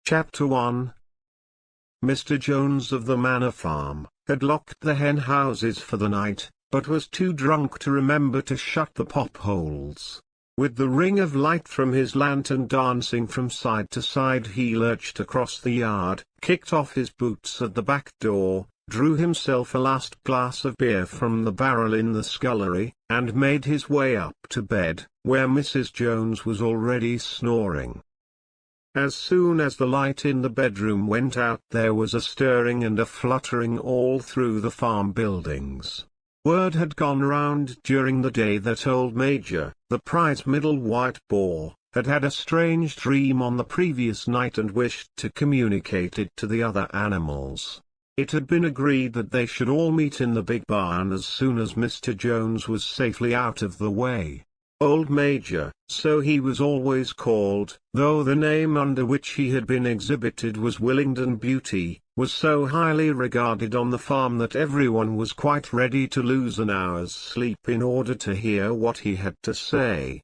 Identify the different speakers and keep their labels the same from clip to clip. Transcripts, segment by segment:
Speaker 1: Chapter 1. Mr. Jones of the Manor Farm had locked the hen houses for the night, but was too drunk to remember to shut the pop-holes. With the ring of light from his lantern dancing from side to side, he lurched across the yard, kicked off his boots at the back door, drew himself a last glass of beer from the barrel in the scullery, and made his way up to bed, where Mrs. Jones was already snoring. As soon as the light in the bedroom went out, there was a stirring and a fluttering all through the farm buildings. Word had gone round during the day that old Major, the prize middle white boar, had had a strange dream on the previous night and wished to communicate it to the other animals. It had been agreed that they should all meet in the big barn as soon as Mr. Jones was safely out of the way. Old Major, so he was always called, though the name under which he had been exhibited was Willingdon Beauty, was so highly regarded on the farm that everyone was quite ready to lose an hour's sleep in order to hear what he had to say.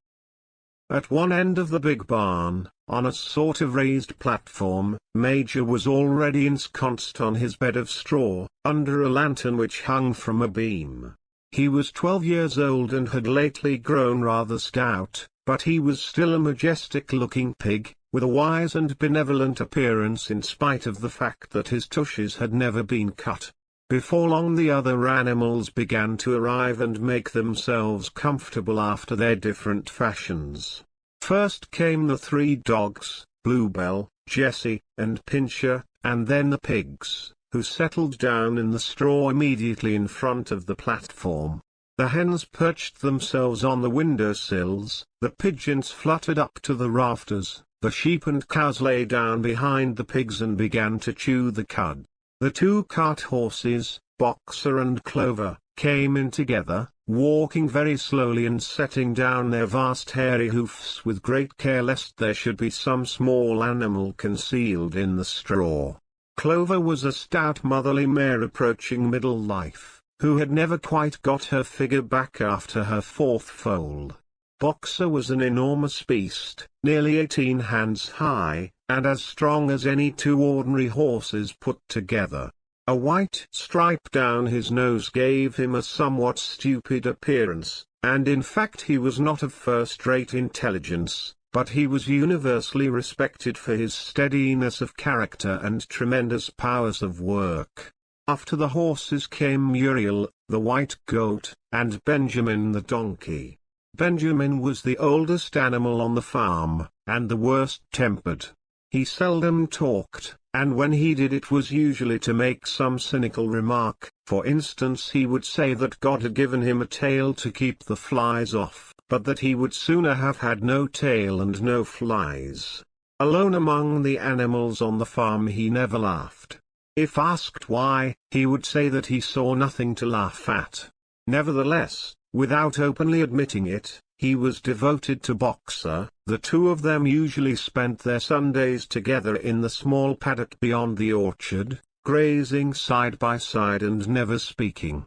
Speaker 1: At one end of the big barn, on a sort of raised platform, Major was already ensconced on his bed of straw, under a lantern which hung from a beam. He was 12 years old and had lately grown rather stout, but he was still a majestic-looking pig, with a wise and benevolent appearance in spite of the fact that his tushes had never been cut. Before long the other animals began to arrive and make themselves comfortable after their different fashions. First came the 3 dogs, Bluebell, Jessie, and Pincher, and then the pigs, who settled down in the straw immediately in front of the platform. The hens perched themselves on the window-sills, the pigeons fluttered up to the rafters, the sheep and cows lay down behind the pigs and began to chew the cud. The 2 cart horses, Boxer and Clover, came in together, walking very slowly and setting down their vast hairy hoofs with great care lest there should be some small animal concealed in the straw. Clover was a stout motherly mare approaching middle life, who had never quite got her figure back after her 4th foal. Boxer was an enormous beast, nearly 18 hands high, and as strong as any 2 ordinary horses put together. A white stripe down his nose gave him a somewhat stupid appearance, and in fact he was not of first-rate intelligence, but he was universally respected for his steadiness of character and tremendous powers of work. After the horses came Muriel, the white goat, and Benjamin the donkey. Benjamin was the oldest animal on the farm, and the worst-tempered. He seldom talked, and when he did it was usually to make some cynical remark. For instance, he would say that God had given him a tail to keep the flies off, but that he would sooner have had no tail and no flies. Alone among the animals on the farm he never laughed. If asked why, he would say that he saw nothing to laugh at. Nevertheless, without openly admitting it, he was devoted to Boxer. The 2 of them usually spent their Sundays together in the small paddock beyond the orchard, grazing side by side and never speaking.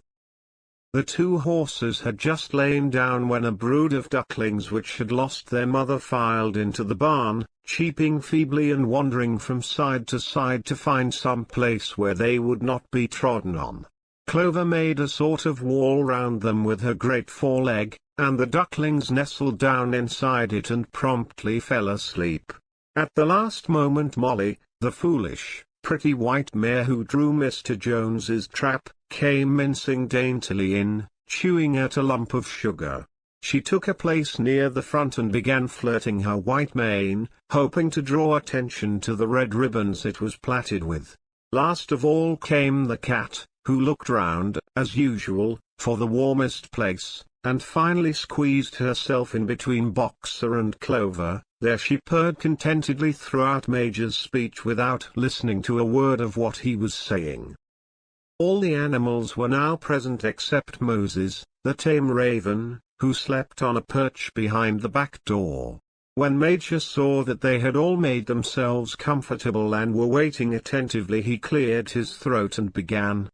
Speaker 1: The 2 horses had just lain down when a brood of ducklings which had lost their mother filed into the barn, cheeping feebly and wandering from side to side to find some place where they would not be trodden on. Clover made a sort of wall round them with her great foreleg, and the ducklings nestled down inside it and promptly fell asleep. At the last moment Molly, the foolish, pretty white mare who drew Mr. Jones's trap, came mincing daintily in, chewing at a lump of sugar. She took a place near the front and began flirting her white mane, hoping to draw attention to the red ribbons it was plaited with. Last of all came the cat, who looked round, as usual, for the warmest place, and finally squeezed herself in between Boxer and Clover. There she purred contentedly throughout Major's speech without listening to a word of what he was saying. All the animals were now present except Moses, the tame raven, who slept on a perch behind the back door. When Major saw that they had all made themselves comfortable and were waiting attentively, he cleared his throat and began.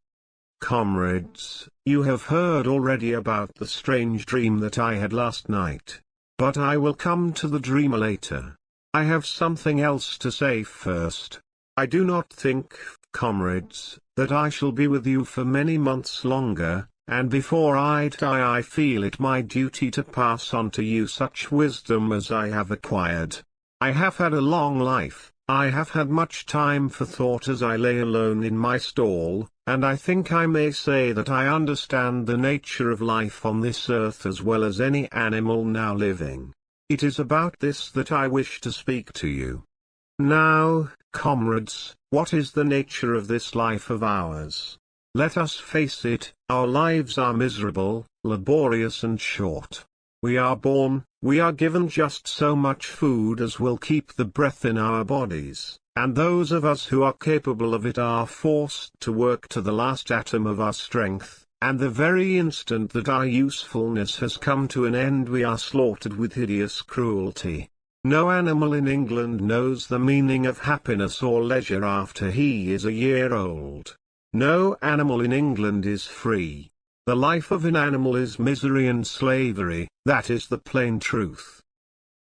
Speaker 1: "Comrades, you have heard already about the strange dream that I had last night. But I will come to the dream later. I have something else to say first. I do not think, comrades, that I shall be with you for many months longer, and before I die I feel it my duty to pass on to you such wisdom as I have acquired. I have had a long life, I have had much time for thought as I lay alone in my stall, and I think I may say that I understand the nature of life on this earth as well as any animal now living. It is about this that I wish to speak to you. Now, comrades, what is the nature of this life of ours? Let us face it, our lives are miserable, laborious and short. We are born, we are given just so much food as will keep the breath in our bodies, and those of us who are capable of it are forced to work to the last atom of our strength, and the very instant that our usefulness has come to an end we are slaughtered with hideous cruelty. No animal in England knows the meaning of happiness or leisure after he is a year old. No animal in England is free. The life of an animal is misery and slavery, that is the plain truth.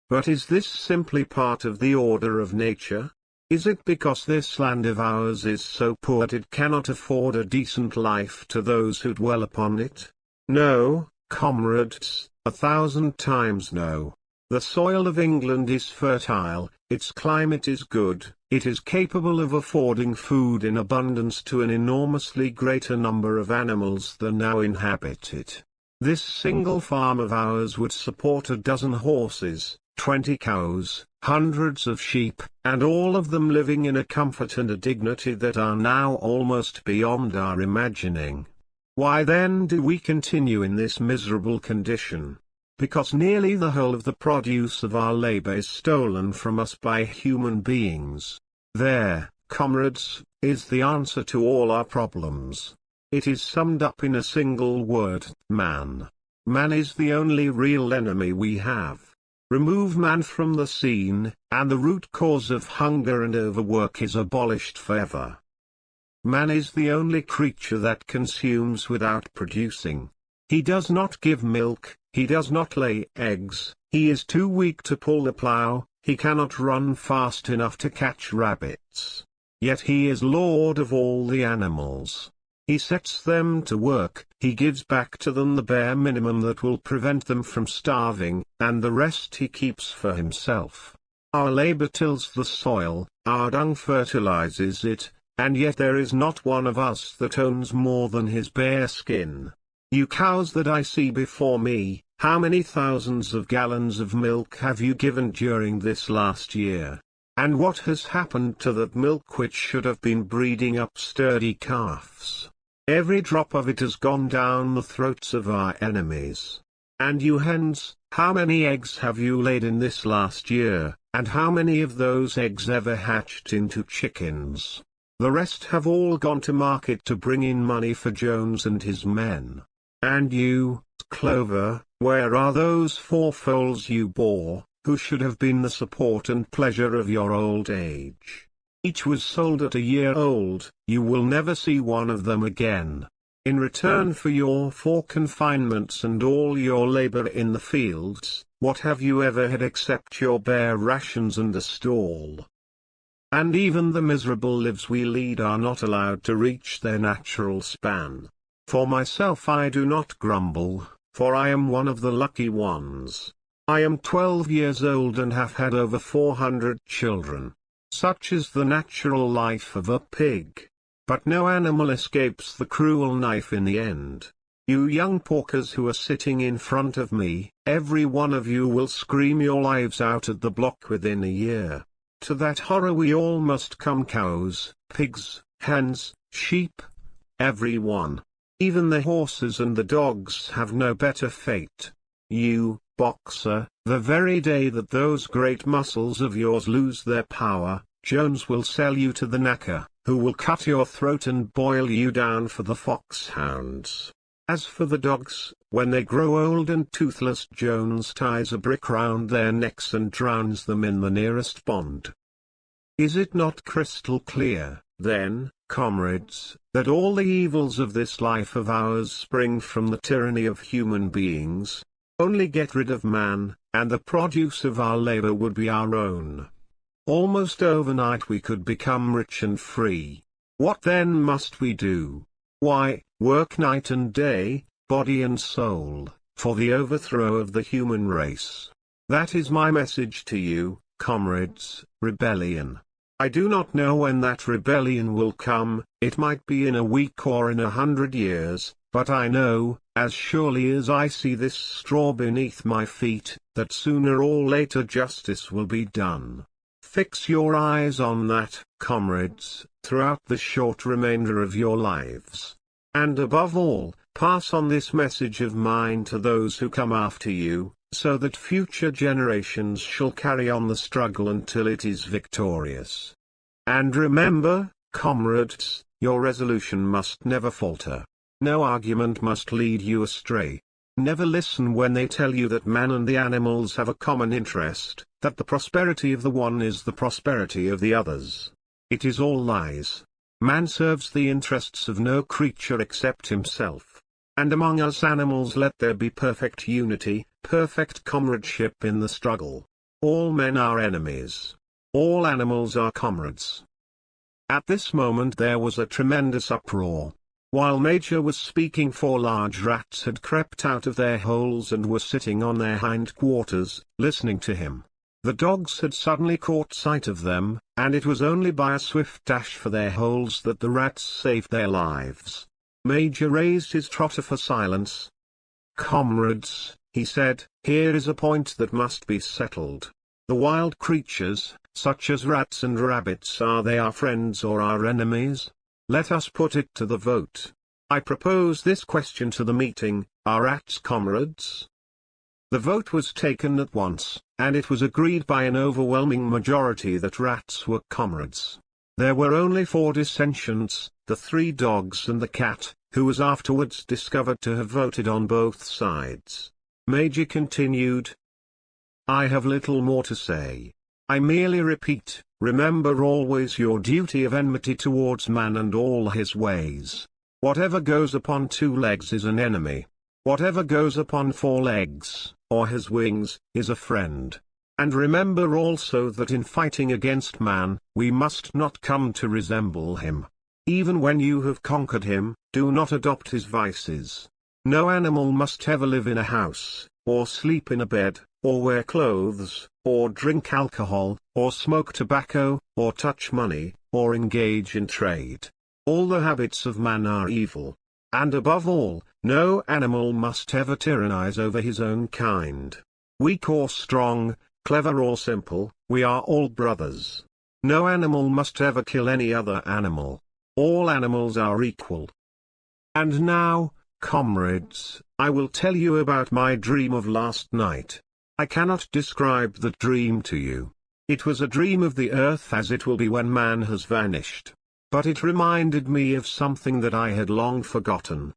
Speaker 1: But is this simply part of the order of nature? Is it because this land of ours is so poor that it cannot afford a decent life to those who dwell upon it? No, comrades, 1,000 times no. The soil of England is fertile, its climate is good, it is capable of affording food in abundance to an enormously greater number of animals than now inhabit it. This single farm of ours would support a dozen horses, 20 cows, hundreds of sheep, and all of them living in a comfort and a dignity that are now almost beyond our imagining. Why then do we continue in this miserable condition? Because nearly the whole of the produce of our labor is stolen from us by human beings. There, comrades, is the answer to all our problems. It is summed up in a single word, man. Man is the only real enemy we have. Remove man from the scene, and the root cause of hunger and overwork is abolished forever. Man is the only creature that consumes without producing. He does not give milk, he does not lay eggs, he is too weak to pull the plow, he cannot run fast enough to catch rabbits. Yet he is lord of all the animals. He sets them to work, he gives back to them the bare minimum that will prevent them from starving, and the rest he keeps for himself. Our labor tills the soil, our dung fertilizes it, and yet there is not one of us that owns more than his bare skin. You cows that I see before me, how many thousands of gallons of milk have you given during this last year? And what has happened to that milk which should have been breeding up sturdy calves? Every drop of it has gone down the throats of our enemies. And you hens, how many eggs have you laid in this last year, and how many of those eggs ever hatched into chickens? The rest have all gone to market to bring in money for Jones and his men. And you, Clover, where are those 4 foals you bore, who should have been the support and pleasure of your old age? Each was sold at a year old, you will never see one of them again. In return for your 4 confinements and all your labor in the fields, what have you ever had except your bare rations and a stall? And even the miserable lives we lead are not allowed to reach their natural span. For myself I do not grumble, for I am one of the lucky ones. I am 12 years old and have had over 400 children. Such is the natural life of a pig. But no animal escapes the cruel knife in the end. You young porkers who are sitting in front of me, every one of you will scream your lives out at the block within a year. To that horror we all must come, cows, pigs, hens, sheep, every one. Even the horses and the dogs have no better fate. You, boxer, the very day that those great muscles of yours lose their power, Jones will sell you to the knacker, who will cut your throat and boil you down for the foxhounds. As for the dogs, when they grow old and toothless, Jones ties a brick round their necks and drowns them in the nearest pond. Is it not crystal clear, then, comrades, that all the evils of this life of ours spring from the tyranny of human beings? Only get rid of man, and the produce of our labor would be our own. Almost overnight we could become rich and free. What then must we do? Why, work night and day, body and soul, for the overthrow of the human race. That is my message to you, comrades. Rebellion. I do not know when that rebellion will come, it might be in a week or in 100 years, but I know, as surely as I see this straw beneath my feet, that sooner or later justice will be done. Fix your eyes on that, comrades, throughout the short remainder of your lives. And above all, pass on this message of mine to those who come after you, so that future generations shall carry on the struggle until it is victorious. And remember, comrades, your resolution must never falter. No argument must lead you astray. Never listen when they tell you that man and the animals have a common interest, that the prosperity of the one is the prosperity of the others. It is all lies. Man serves the interests of no creature except himself. And among us animals let there be perfect unity, perfect comradeship in the struggle. All men are enemies. All animals are comrades. At this moment there was a tremendous uproar. While Major was speaking, 4 large rats had crept out of their holes and were sitting on their hindquarters, listening to him. The dogs had suddenly caught sight of them, and it was only by a swift dash for their holes that the rats saved their lives. Major raised his trotter for silence. "Comrades," he said, "here is a point that must be settled. The wild creatures, such as rats and rabbits, are they our friends or our enemies? Let us put it to the vote. I propose this question to the meeting: are rats comrades?" The vote was taken at once, and it was agreed by an overwhelming majority that rats were comrades. There were only 4 dissentients, the 3 dogs and the cat, who was afterwards discovered to have voted on both sides. Major continued, "I have little more to say. I merely repeat, remember always your duty of enmity towards man and all his ways. Whatever goes upon 2 legs is an enemy. Whatever goes upon 4 legs, or has wings, is a friend. And remember also that in fighting against man, we must not come to resemble him. Even when you have conquered him, do not adopt his vices. No animal must ever live in a house, or sleep in a bed, or wear clothes, or drink alcohol, or smoke tobacco, or touch money, or engage in trade. All the habits of man are evil. And above all, no animal must ever tyrannize over his own kind. Weak or strong, clever or simple, we are all brothers. No animal must ever kill any other animal. All animals are equal. And now, comrades, I will tell you about my dream of last night. I cannot describe the dream to you. It was a dream of the earth as it will be when man has vanished. But it reminded me of something that I had long forgotten.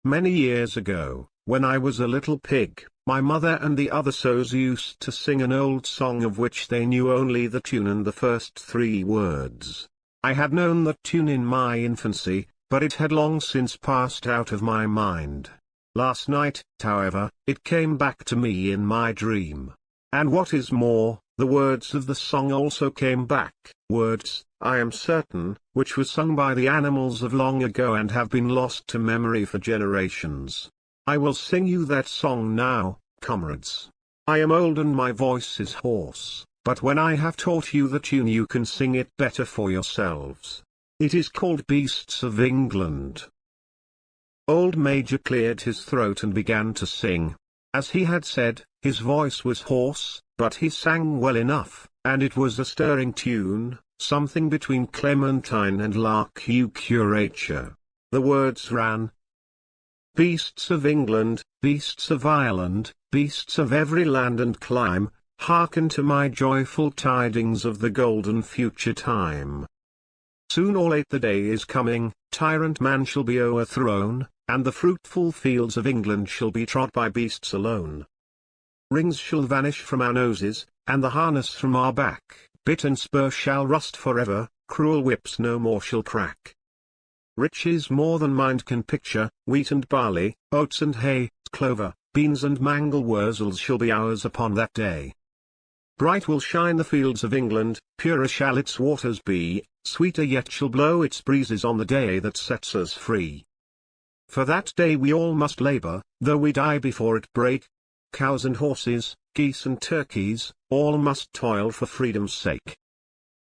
Speaker 1: Many years ago, when I was a little pig, my mother and the other sows used to sing an old song of which they knew only the tune and the first 3 words. I had known that tune in my infancy, but it had long since passed out of my mind. Last night, however, it came back to me in my dream. And what is more, the words of the song also came back, words, I am certain, which were sung by the animals of long ago and have been lost to memory for generations. I will sing you that song now, comrades. I am old and my voice is hoarse, but when I have taught you the tune you can sing it better for yourselves. It is called Beasts of England. Old Major cleared his throat and began to sing. As he had said, his voice was hoarse, but he sang well enough, and it was a stirring tune, something between Clementine and Lark you Curature. The words ran: Beasts of England, beasts of Ireland, beasts of every land and clime, hearken to my joyful tidings of the golden future time. Soon or late the day is coming, tyrant man shall be o'erthrown, and the fruitful fields of England shall be trod by beasts alone. Rings shall vanish from our noses, and the harness from our back, bit and spur shall rust forever, cruel whips no more shall crack. Riches more than mind can picture, wheat and barley, oats and hay, clover, beans and mangel wurzels shall be ours upon that day. Bright will shine the fields of England, purer shall its waters be, sweeter yet shall blow its breezes on the day that sets us free. For that day we all must labour, though we die before it break. Cows and horses, geese and turkeys, all must toil for freedom's sake.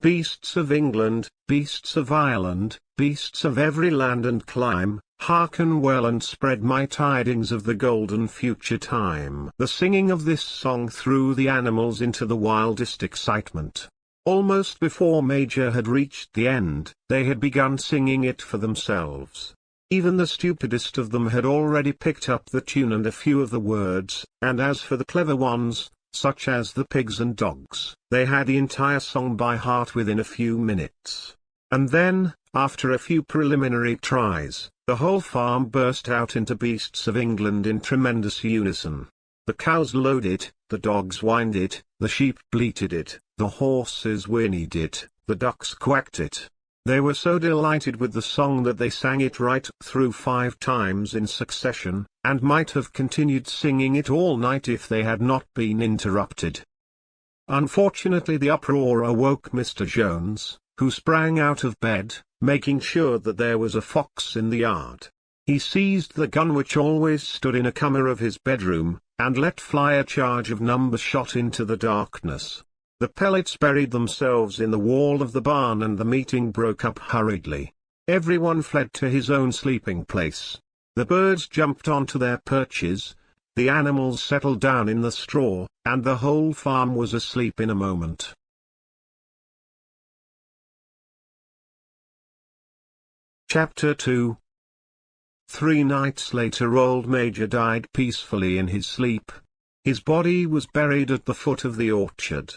Speaker 1: Beasts of England, beasts of Ireland, beasts of every land and clime, hearken well and spread my tidings of the golden future time. The singing of this song threw the animals into the wildest excitement. Almost before Major had reached the end, they had begun singing it for themselves. Even the stupidest of them had already picked up the tune and a few of the words, and as for the clever ones, such as the pigs and dogs, they had the entire song by heart within a few minutes. And then, after a few preliminary tries, the whole farm burst out into Beasts of England in tremendous unison. The cows lowed it, the dogs whined it, the sheep bleated it, the horses whinnied it, the ducks quacked it. They were so delighted with the song that they sang it right through 5 times in succession, and might have continued singing it all night if they had not been interrupted. Unfortunately, the uproar awoke Mr. Jones, who sprang out of bed, making sure that there was a fox in the yard. He seized the gun which always stood in a corner of his bedroom, and let fly a charge of number shot into the darkness. The pellets buried themselves in the wall of the barn and the meeting broke up hurriedly. Everyone fled to his own sleeping place. The birds jumped onto their perches, the animals settled down in the straw, and the whole farm was asleep in a moment. Chapter 2. 3 nights later old Major died peacefully in his sleep. His body was buried at the foot of the orchard.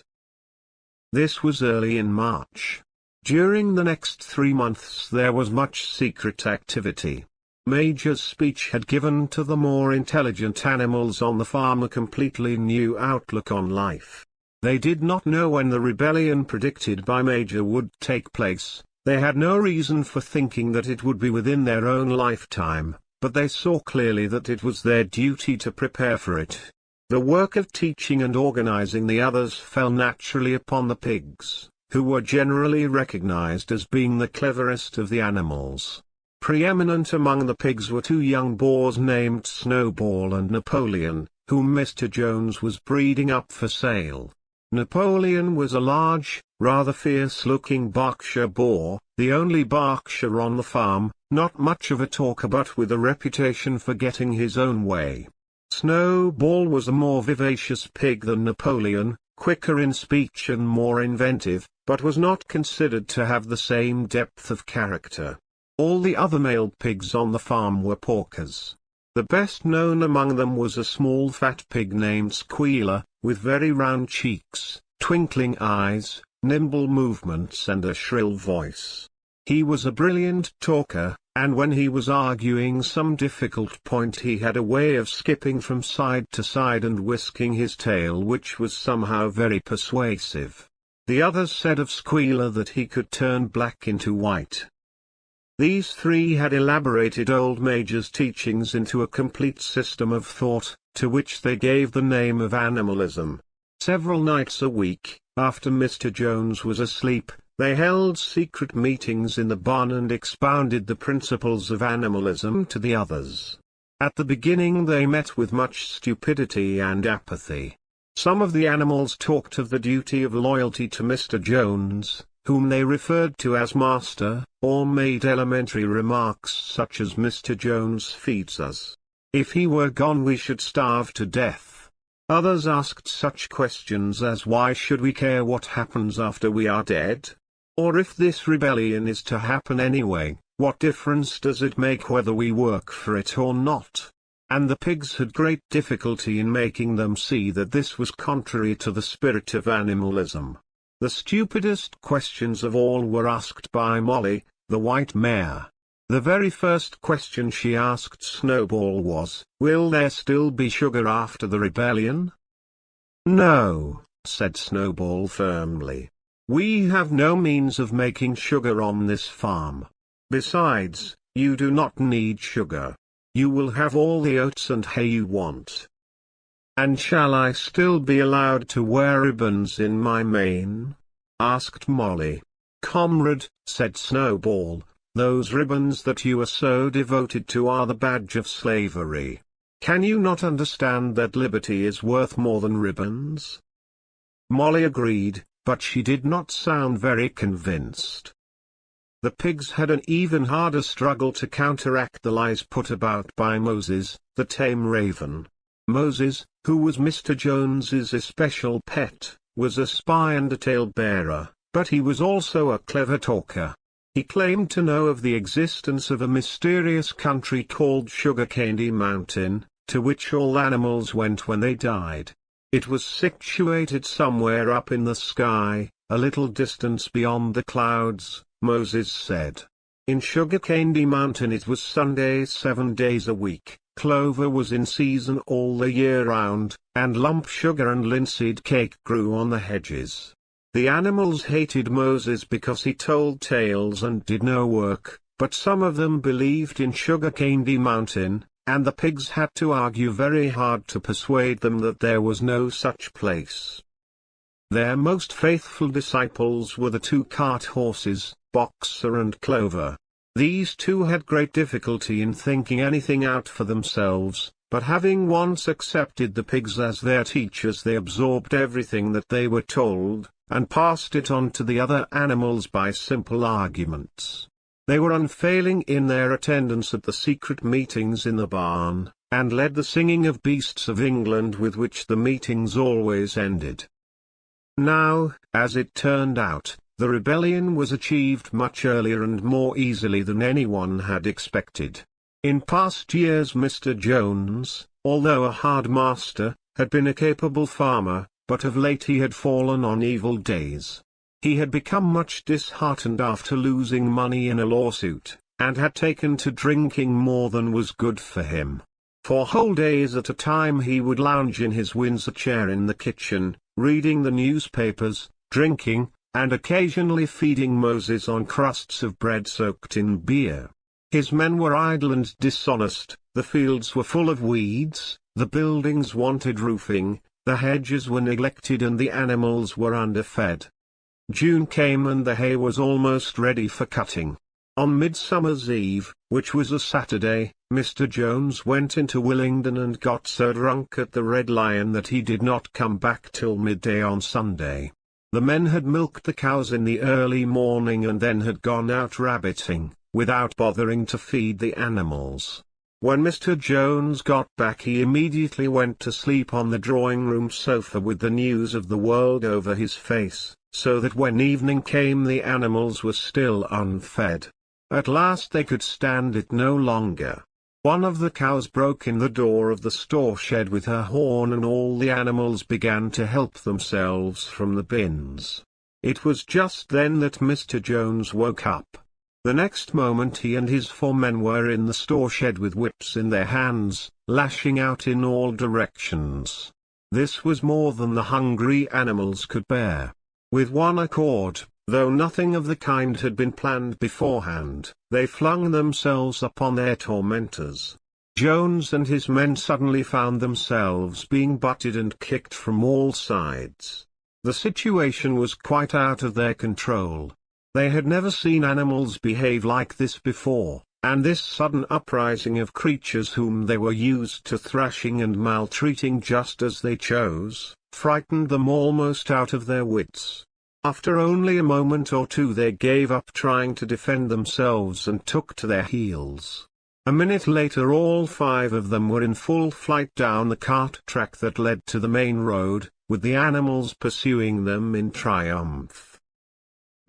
Speaker 1: This was early in March. During the next 3 months there was much secret activity. Major's speech had given to the more intelligent animals on the farm a completely new outlook on life. They did not know when the rebellion predicted by Major would take place. They had no reason for thinking that it would be within their own lifetime, but they saw clearly that it was their duty to prepare for it. The work of teaching and organizing the others fell naturally upon the pigs, who were generally recognized as being the cleverest of the animals. Preeminent among the pigs were 2 young boars named Snowball and Napoleon, whom Mr. Jones was breeding up for sale. Napoleon was a large, rather fierce-looking Berkshire boar, the only Berkshire on the farm, not much of a talker but with a reputation for getting his own way. Snowball was a more vivacious pig than Napoleon, quicker in speech and more inventive, but was not considered to have the same depth of character. All the other male pigs on the farm were porkers. The best known among them was a small fat pig named Squealer, with very round cheeks, twinkling eyes, nimble movements and a shrill voice. He was a brilliant talker, and when he was arguing some difficult point he had a way of skipping from side to side and whisking his tail which was somehow very persuasive. The others said of Squealer that he could turn black into white. These 3 had elaborated old Major's teachings into a complete system of thought, to which they gave the name of animalism. Several nights a week, after Mr. Jones was asleep, they held secret meetings in the barn and expounded the principles of animalism to the others. At the beginning they met with much stupidity and apathy. Some of the animals talked of the duty of loyalty to Mr. Jones, whom they referred to as Master, or made elementary remarks such as Mr. Jones feeds us. If he were gone we should starve to death. Others asked such questions as why should we care what happens after we are dead? Or if this rebellion is to happen anyway, what difference does it make whether we work for it or not? And the pigs had great difficulty in making them see that this was contrary to the spirit of animalism. The stupidest questions of all were asked by Molly, the white mare. The very first question she asked Snowball was, "Will there still be sugar after the rebellion?" "No," said Snowball firmly. "We have no means of making sugar on this farm. Besides, you do not need sugar. You will have all the oats and hay you want. "And shall I still be allowed to wear ribbons in my mane?" asked Molly. "Comrade," said Snowball, "those ribbons that you are so devoted to are the badge of slavery. Can you not understand that liberty is worth more than ribbons?" Molly agreed, but she did not sound very convinced. The pigs had an even harder struggle to counteract the lies put about by Moses, the tame raven. Moses, who was Mr. Jones's especial pet, was a spy and a tale-bearer, but he was also a clever talker. He claimed to know of the existence of a mysterious country called Sugar Candy Mountain, to which all animals went when they died. It was situated somewhere up in the sky, a little distance beyond the clouds, Moses said. In Sugar Candy Mountain it was Sunday 7 days a week, clover was in season all the year round, and lump sugar and linseed cake grew on the hedges. The animals hated Moses because he told tales and did no work, but some of them believed in Sugar Candy Mountain, and the pigs had to argue very hard to persuade them that there was no such place. Their most faithful disciples were the 2 cart horses, Boxer and Clover. These two had great difficulty in thinking anything out for themselves, but having once accepted the pigs as their teachers, they absorbed everything that they were told, and passed it on to the other animals by simple arguments. They were unfailing in their attendance at the secret meetings in the barn, and led the singing of Beasts of England with which the meetings always ended. Now, as it turned out, the rebellion was achieved much earlier and more easily than anyone had expected. In past years Mr. Jones, although a hard master, had been a capable farmer, but of late he had fallen on evil days. He had become much disheartened after losing money in a lawsuit, and had taken to drinking more than was good for him. For whole days at a time he would lounge in his Windsor chair in the kitchen, reading the newspapers, drinking, and occasionally feeding Moses on crusts of bread soaked in beer. His men were idle and dishonest, the fields were full of weeds, the buildings wanted roofing, the hedges were neglected and the animals were underfed. June came and the hay was almost ready for cutting. On Midsummer's Eve, which was a Saturday, Mr. Jones went into Willingdon and got so drunk at the Red Lion that he did not come back till midday on Sunday. The men had milked the cows in the early morning and then had gone out rabbiting, without bothering to feed the animals. When Mr. Jones got back he immediately went to sleep on the drawing-room sofa with the news of the world over his face, so that when evening came the animals were still unfed. At last they could stand it no longer. One of the cows broke in the door of the store shed with her horn and all the animals began to help themselves from the bins. It was just then that Mr. Jones woke up. The next moment he and his 4 men were in the store shed with whips in their hands, lashing out in all directions. This was more than the hungry animals could bear. With one accord, though nothing of the kind had been planned beforehand, they flung themselves upon their tormentors. Jones and his men suddenly found themselves being butted and kicked from all sides. The situation was quite out of their control. They had never seen animals behave like this before, and this sudden uprising of creatures whom they were used to thrashing and maltreating just as they chose, frightened them almost out of their wits. After only a moment or two they gave up trying to defend themselves and took to their heels. A minute later all 5 of them were in full flight down the cart track that led to the main road, with the animals pursuing them in triumph.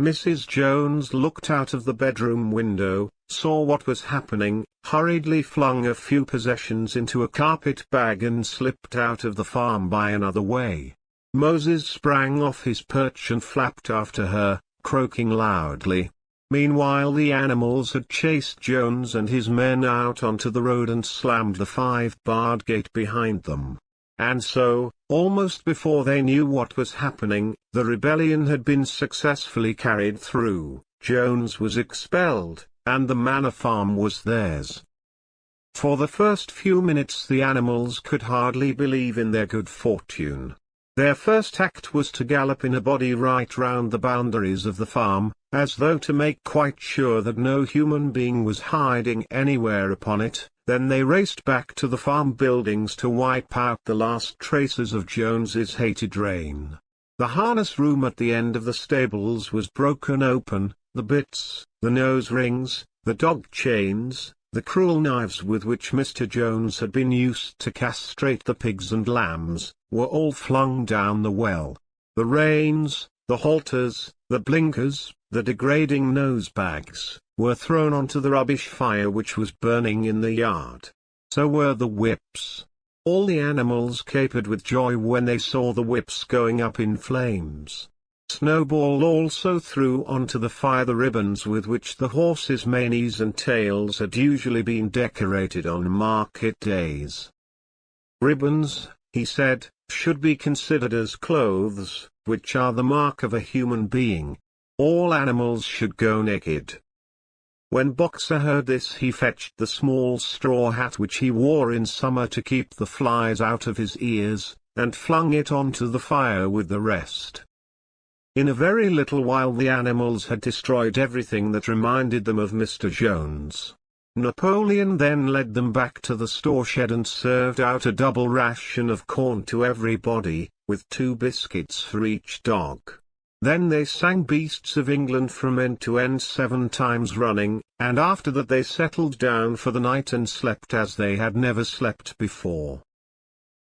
Speaker 1: Mrs. Jones looked out of the bedroom window, saw what was happening, hurriedly flung a few possessions into a carpet bag and slipped out of the farm by another way. Moses sprang off his perch and flapped after her, croaking loudly. Meanwhile the animals had chased Jones and his men out onto the road and slammed the 5-barred gate behind them. And so, almost before they knew what was happening, the rebellion had been successfully carried through, Jones was expelled, and the manor farm was theirs. For the first few minutes the animals could hardly believe in their good fortune. Their first act was to gallop in a body right round the boundaries of the farm, as though to make quite sure that no human being was hiding anywhere upon it. Then they raced back to the farm buildings to wipe out the last traces of Jones's hated reign. The harness room at the end of the stables was broken open, the bits, the nose rings, the dog chains, the cruel knives with which Mr. Jones had been used to castrate the pigs and lambs, were all flung down the well. The reins, the halters, the blinkers, the degrading nose bags, were thrown onto the rubbish fire which was burning in the yard. So were the whips. All the animals capered with joy when they saw the whips going up in flames. Snowball also threw onto the fire the ribbons with which the horses' manes and tails had usually been decorated on market days. Ribbons, he said, should be considered as clothes, which are the mark of a human being. All animals should go naked. When Boxer heard this, he fetched the small straw hat which he wore in summer to keep the flies out of his ears, and flung it onto the fire with the rest. In a very little while the animals had destroyed everything that reminded them of Mr. Jones. Napoleon then led them back to the store shed and served out a double ration of corn to everybody, with 2 biscuits for each dog. Then they sang Beasts of England from end to end 7 times running, and after that they settled down for the night and slept as they had never slept before.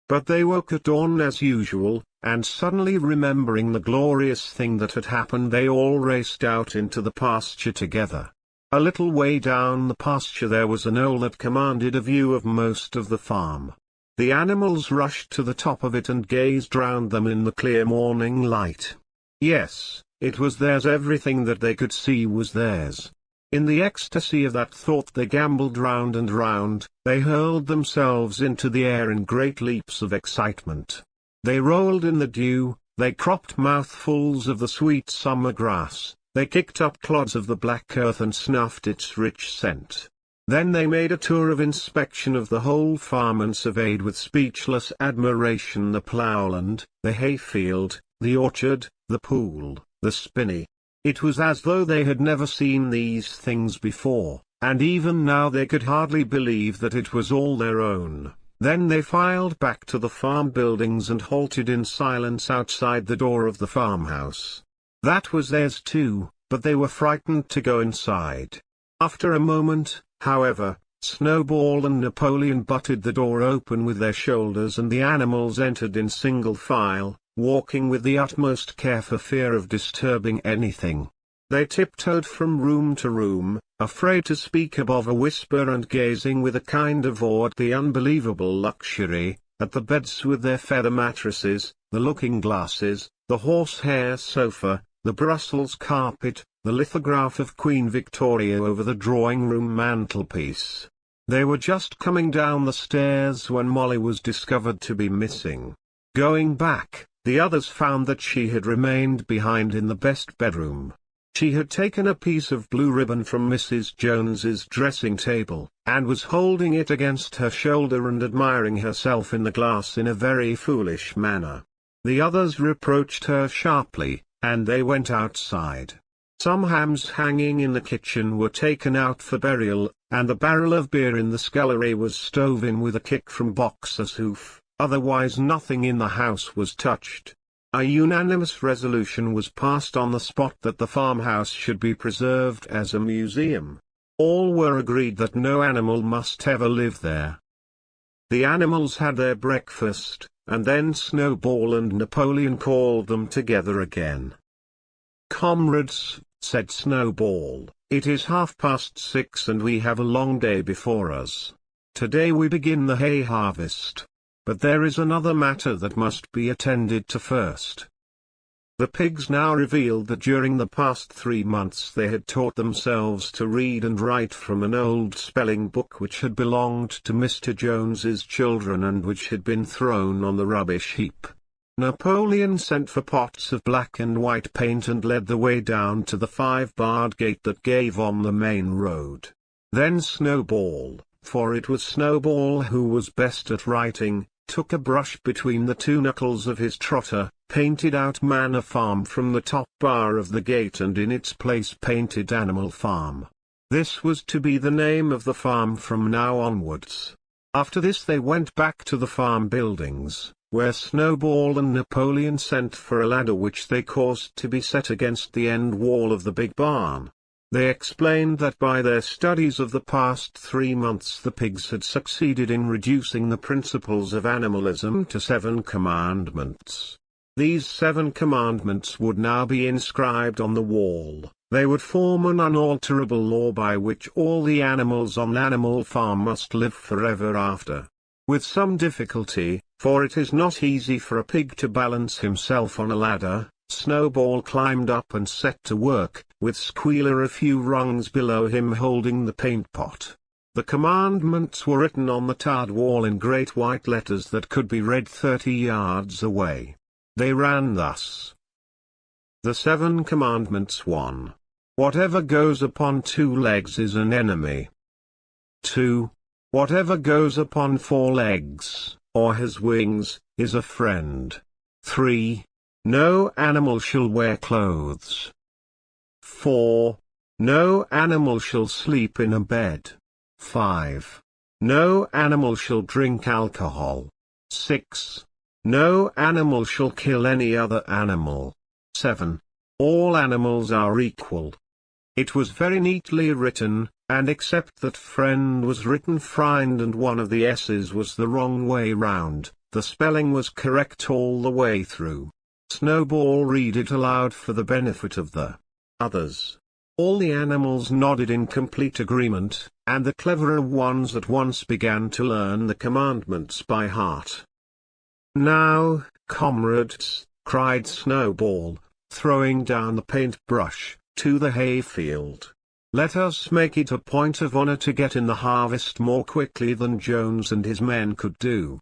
Speaker 1: But they woke at dawn as usual, and suddenly remembering the glorious thing that had happened, they all raced out into the pasture together. A little way down the pasture there was a knoll that commanded a view of most of the farm. The animals rushed to the top of it and gazed round them in the clear morning light. Yes, it was theirs. Everything that they could see was theirs. In the ecstasy of that thought they gamboled round and round, they hurled themselves into the air in great leaps of excitement. They rolled in the dew, they cropped mouthfuls of the sweet summer grass, they kicked up clods of the black earth and snuffed its rich scent. Then they made a tour of inspection of the whole farm and surveyed with speechless admiration the ploughland, the hayfield, the orchard, the pool, the spinney. It was as though they had never seen these things before, and even now they could hardly believe that it was all their own. Then they filed back to the farm buildings and halted in silence outside the door of the farmhouse. That was theirs too, but they were frightened to go inside. After a moment, however, Snowball and Napoleon butted the door open with their shoulders and the animals entered in single file, walking with the utmost care for fear of disturbing anything. They tiptoed from room to room, afraid to speak above a whisper and gazing with a kind of awe at the unbelievable luxury, at the beds with their feather mattresses, the looking-glasses, the horsehair sofa, the Brussels carpet, the lithograph of Queen Victoria over the drawing-room mantelpiece. They were just coming down the stairs when Molly was discovered to be missing. Going back, the others found that she had remained behind in the best bedroom. She had taken a piece of blue ribbon from Mrs. Jones's dressing table, and was holding it against her shoulder and admiring herself in the glass in a very foolish manner. The others reproached her sharply, and they went outside. Some hams hanging in the kitchen were taken out for burial, and the barrel of beer in the scullery was stove in with a kick from Boxer's hoof. Otherwise nothing in the house was touched. A unanimous resolution was passed on the spot that the farmhouse should be preserved as a museum. All were agreed that no animal must ever live there. The animals had their breakfast, and then Snowball and Napoleon called them together again. "Comrades," said Snowball, "it is 6:30 and we have a long day before us. Today we begin the hay harvest. But there is another matter that must be attended to first." The pigs now revealed that during the past 3 months they had taught themselves to read and write from an old spelling book which had belonged to Mr. Jones's children and which had been thrown on the rubbish heap. Napoleon sent for pots of black and white paint and led the way down to the 5-barred gate that gave on the main road. Then Snowball, for it was Snowball who was best at writing, took a brush between the two knuckles of his trotter, painted out Manor Farm from the top bar of the gate and in its place painted Animal Farm. This was to be the name of the farm from now onwards. After this they went back to the farm buildings, where Snowball and Napoleon sent for a ladder which they caused to be set against the end wall of the big barn. They explained that by their studies of the past 3 months the pigs had succeeded in reducing the principles of animalism to 7 commandments. These 7 commandments would now be inscribed on the wall. They would form an unalterable law by which all the animals on Animal Farm must live forever after. With some difficulty, for it is not easy for a pig to balance himself on a ladder, Snowball climbed up and set to work, with Squealer a few rungs below him holding the paint pot. The commandments were written on the tarred wall in great white letters that could be read 30 yards away. They ran thus. The 7 Commandments. 1. Whatever goes upon 2 legs is an enemy. 2. Whatever goes upon 4 legs, or has wings, is a friend. 3. No animal shall wear clothes. 4. No animal shall sleep in a bed. 5. No animal shall drink alcohol. 6. No animal shall kill any other animal. 7. All animals are equal. It was very neatly written, and except that friend was written frind and one of the S's was the wrong way round, the spelling was correct all the way through. Snowball read it aloud for the benefit of the others. All the animals nodded in complete agreement, and the cleverer ones at once began to learn the commandments by heart. Now, comrades, cried Snowball, throwing down the paint-brush, to the hayfield. Let us make it a point of honor to get in the harvest more quickly than Jones and his men could do.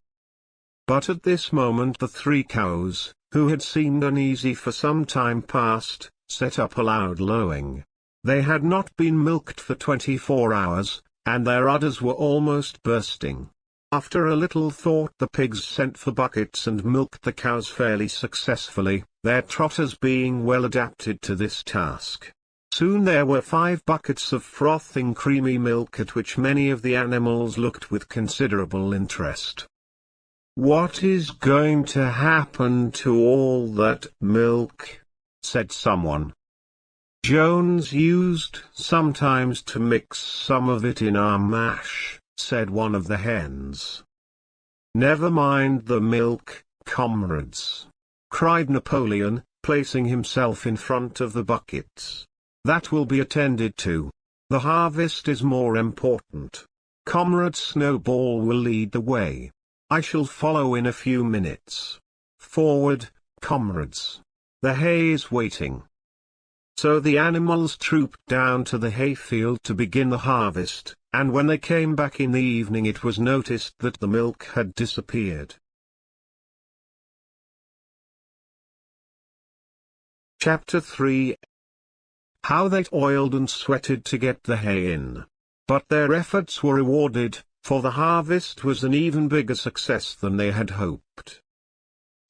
Speaker 1: But at this moment the 3 cows, who had seemed uneasy for some time past, set up a loud lowing. They had not been milked for 24 hours, and their udders were almost bursting. After a little thought the pigs sent for buckets and milked the cows fairly successfully, their trotters being well adapted to this task. Soon there were 5 buckets of frothing creamy milk at which many of the animals looked with considerable interest. "What is going to happen to all that milk?" said someone. "Jones used sometimes to mix some of it in our mash," said one of the hens. "Never mind the milk, comrades," cried Napoleon, placing himself in front of the buckets. "That will be attended to. The harvest is more important. Comrade Snowball will lead the way. I shall follow in a few minutes. Forward, comrades. The hay is waiting." So the animals trooped down to the hayfield to begin the harvest, and when they came back in the evening it was noticed that the milk had disappeared. Chapter 3. How they toiled and sweated to get the hay in. But their efforts were rewarded, for the harvest was an even bigger success than they had hoped.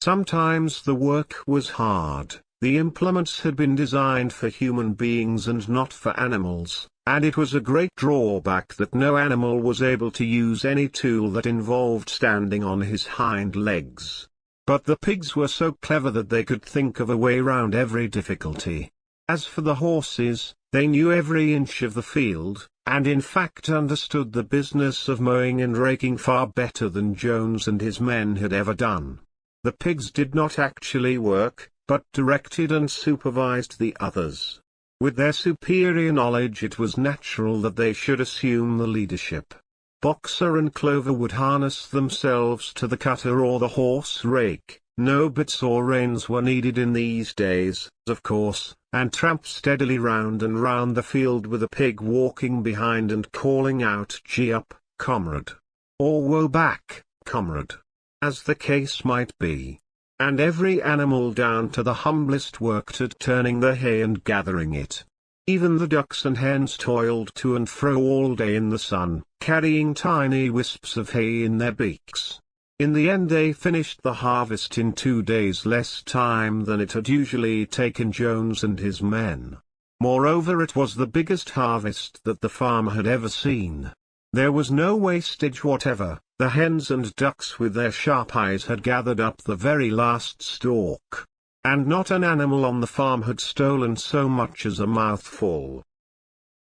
Speaker 1: Sometimes the work was hard. The implements had been designed for human beings and not for animals, and it was a great drawback that no animal was able to use any tool that involved standing on his hind legs. But the pigs were so clever that they could think of a way round every difficulty. As for the horses, they knew every inch of the field, and in fact understood the business of mowing and raking far better than Jones and his men had ever done. The pigs did not actually work, but directed and supervised the others. With their superior knowledge it was natural that they should assume the leadership. Boxer and Clover would harness themselves to the cutter or the horse rake, no bits or reins were needed in these days, of course, and tramp steadily round and round the field with a pig walking behind and calling out "Gee up, comrade!" or "Woe back, comrade!" as the case might be. And every animal down to the humblest worked at turning the hay and gathering it. Even the ducks and hens toiled to and fro all day in the sun, carrying tiny wisps of hay in their beaks. In the end they finished the harvest in 2 days less time than it had usually taken Jones and his men. Moreover, it was the biggest harvest that the farm had ever seen. There was no wastage whatever. The hens and ducks with their sharp eyes had gathered up the very last stalk. And not an animal on the farm had stolen so much as a mouthful.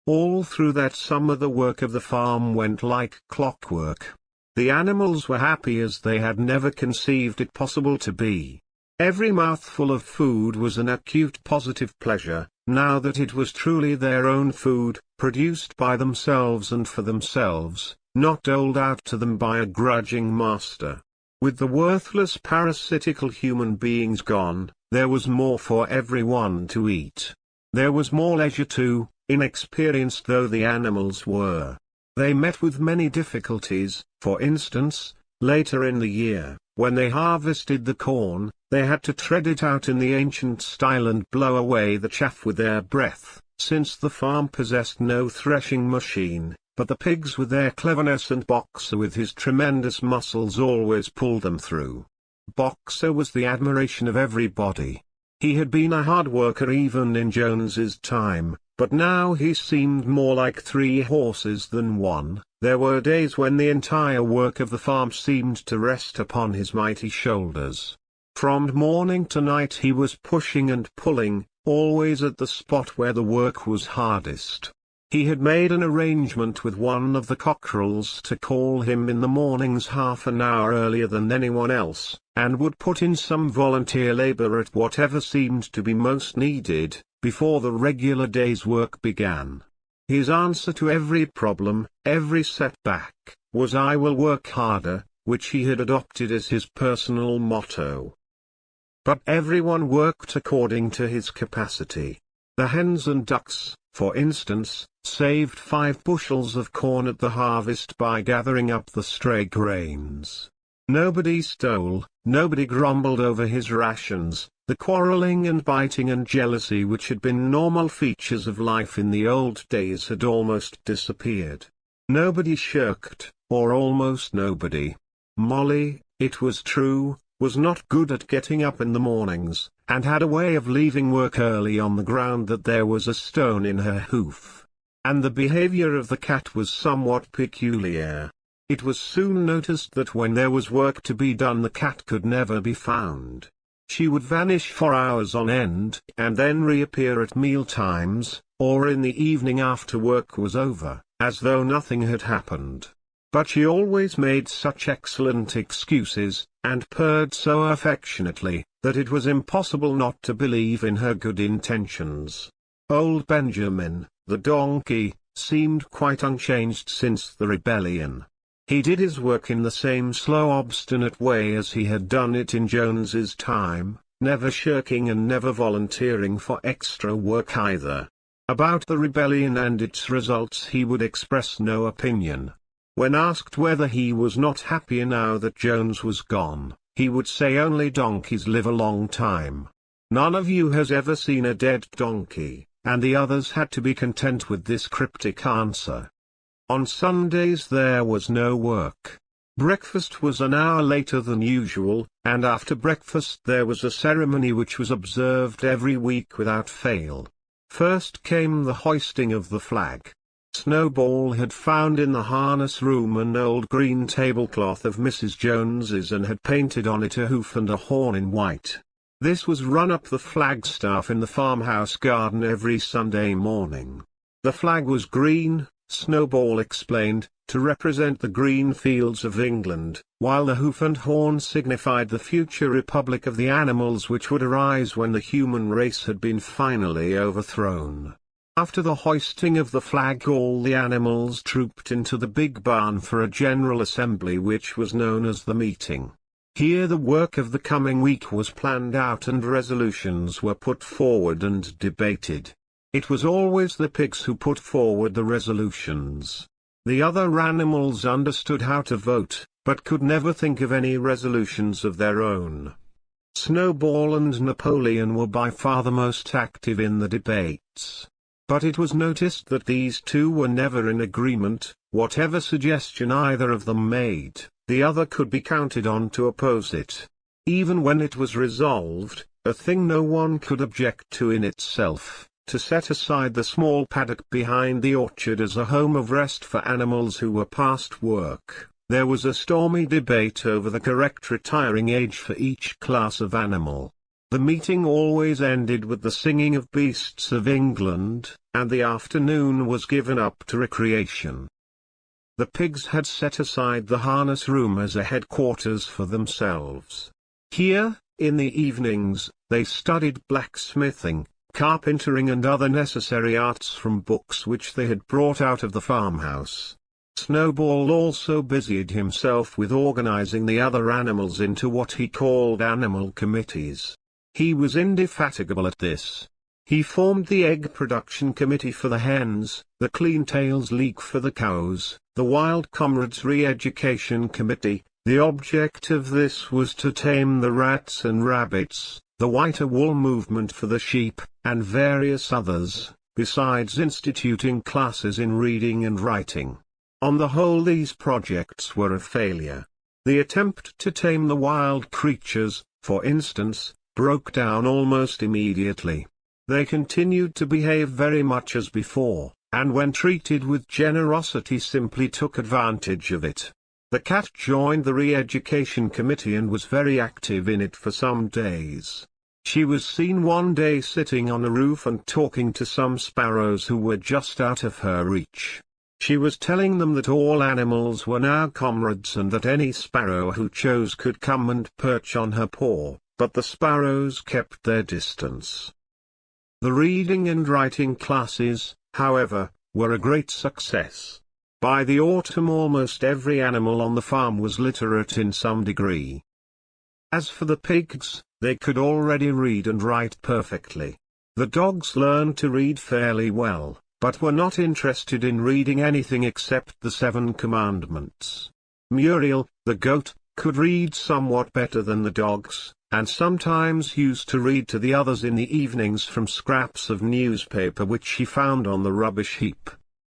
Speaker 1: All through that summer the work of the farm went like clockwork. The animals were happy as they had never conceived it possible to be. Every mouthful of food was an acute positive pleasure, now that it was truly their own food, produced by themselves and for themselves, not doled out to them by a grudging master. With the worthless parasitical human beings gone, there was more for everyone to eat. There was more leisure too, inexperienced though the animals were. They met with many difficulties. For instance, later in the year, when they harvested the corn, they had to tread it out in the ancient style and blow away the chaff with their breath, since the farm possessed no threshing machine, but the pigs with their cleverness and Boxer with his tremendous muscles always pulled them through. Boxer was the admiration of everybody. He had been a hard worker even in Jones's time, but now he seemed more like 3 horses than one. There were days when the entire work of the farm seemed to rest upon his mighty shoulders. From morning to night he was pushing and pulling, always at the spot where the work was hardest. He had made an arrangement with one of the cockerels to call him in the mornings half an hour earlier than anyone else, and would put in some volunteer labor at whatever seemed to be most needed, before the regular day's work began. His answer to every problem, every setback, was "I will work harder," which he had adopted as his personal motto. But everyone worked according to his capacity. The hens and ducks, for instance, saved 5 bushels of corn at the harvest by gathering up the stray grains. Nobody stole, nobody grumbled over his rations. The quarreling and biting and jealousy which had been normal features of life in the old days had almost disappeared. Nobody shirked, or almost nobody. Molly, it was true, was not good at getting up in the mornings, and had a way of leaving work early on the ground that there was a stone in her hoof. And the behavior of the cat was somewhat peculiar. It was soon noticed that when there was work to be done the cat could never be found. She would vanish for hours on end, and then reappear at meal times, or in the evening after work was over, as though nothing had happened. But she always made such excellent excuses, and purred so affectionately, that it was impossible not to believe in her good intentions. Old Benjamin, the donkey, seemed quite unchanged since the rebellion. He did his work in the same slow obstinate way as he had done it in Jones's time, never shirking and never volunteering for extra work either. About the rebellion and its results he would express no opinion. When asked whether he was not happier now that Jones was gone, he would say only donkeys live a long time. None of you has ever seen a dead donkey, and the others had to be content with this cryptic answer. On Sundays there was no work. Breakfast was an hour later than usual, and after breakfast there was a ceremony which was observed every week without fail. First came the hoisting of the flag. Snowball had found in the harness room an old green tablecloth of Mrs. Jones's and had painted on it a hoof and a horn in white. This was run up the flagstaff in the farmhouse garden every Sunday morning. The flag was green, Snowball explained, to represent the green fields of England, while the hoof and horn signified the future republic of the animals which would arise when the human race had been finally overthrown. After the hoisting of the flag all the animals trooped into the big barn for a general assembly which was known as the meeting. Here the work of the coming week was planned out and resolutions were put forward and debated. It was always the pigs who put forward the resolutions. The other animals understood how to vote, but could never think of any resolutions of their own. Snowball and Napoleon were by far the most active in the debates. But it was noticed that these two were never in agreement. Whatever suggestion either of them made, the other could be counted on to oppose it. Even when it was resolved, a thing no one could object to in itself, to set aside the small paddock behind the orchard as a home of rest for animals who were past work, there was a stormy debate over the correct retiring age for each class of animal. The meeting always ended with the singing of Beasts of England, and the afternoon was given up to recreation. The pigs had set aside the harness room as a headquarters for themselves. Here, in the evenings, they studied blacksmithing, carpentering and other necessary arts from books which they had brought out of the farmhouse. Snowball also busied himself with organizing the other animals into what he called animal committees. He was indefatigable at this. He formed the Egg Production Committee for the hens, the Clean Tails League for the cows, the Wild Comrades Re-Education Committee. The object of this was to tame the rats and rabbits, the Whiter Wool Movement for the sheep, and various others, besides instituting classes in reading and writing. On the whole, these projects were a failure. The attempt to tame the wild creatures, for instance, broke down almost immediately. They continued to behave very much as before, and when treated with generosity simply took advantage of it. The cat joined the Re-Education Committee and was very active in it for some days. She was seen one day sitting on a roof and talking to some sparrows who were just out of her reach. She was telling them that all animals were now comrades and that any sparrow who chose could come and perch on her paw, but the sparrows kept their distance. The reading and writing classes, however, were a great success. By the autumn almost every animal on the farm was literate in some degree. As for the pigs, they could already read and write perfectly. The dogs learned to read fairly well, but were not interested in reading anything except the 7 Commandments. Muriel, the goat, could read somewhat better than the dogs, and sometimes used to read to the others in the evenings from scraps of newspaper which she found on the rubbish heap.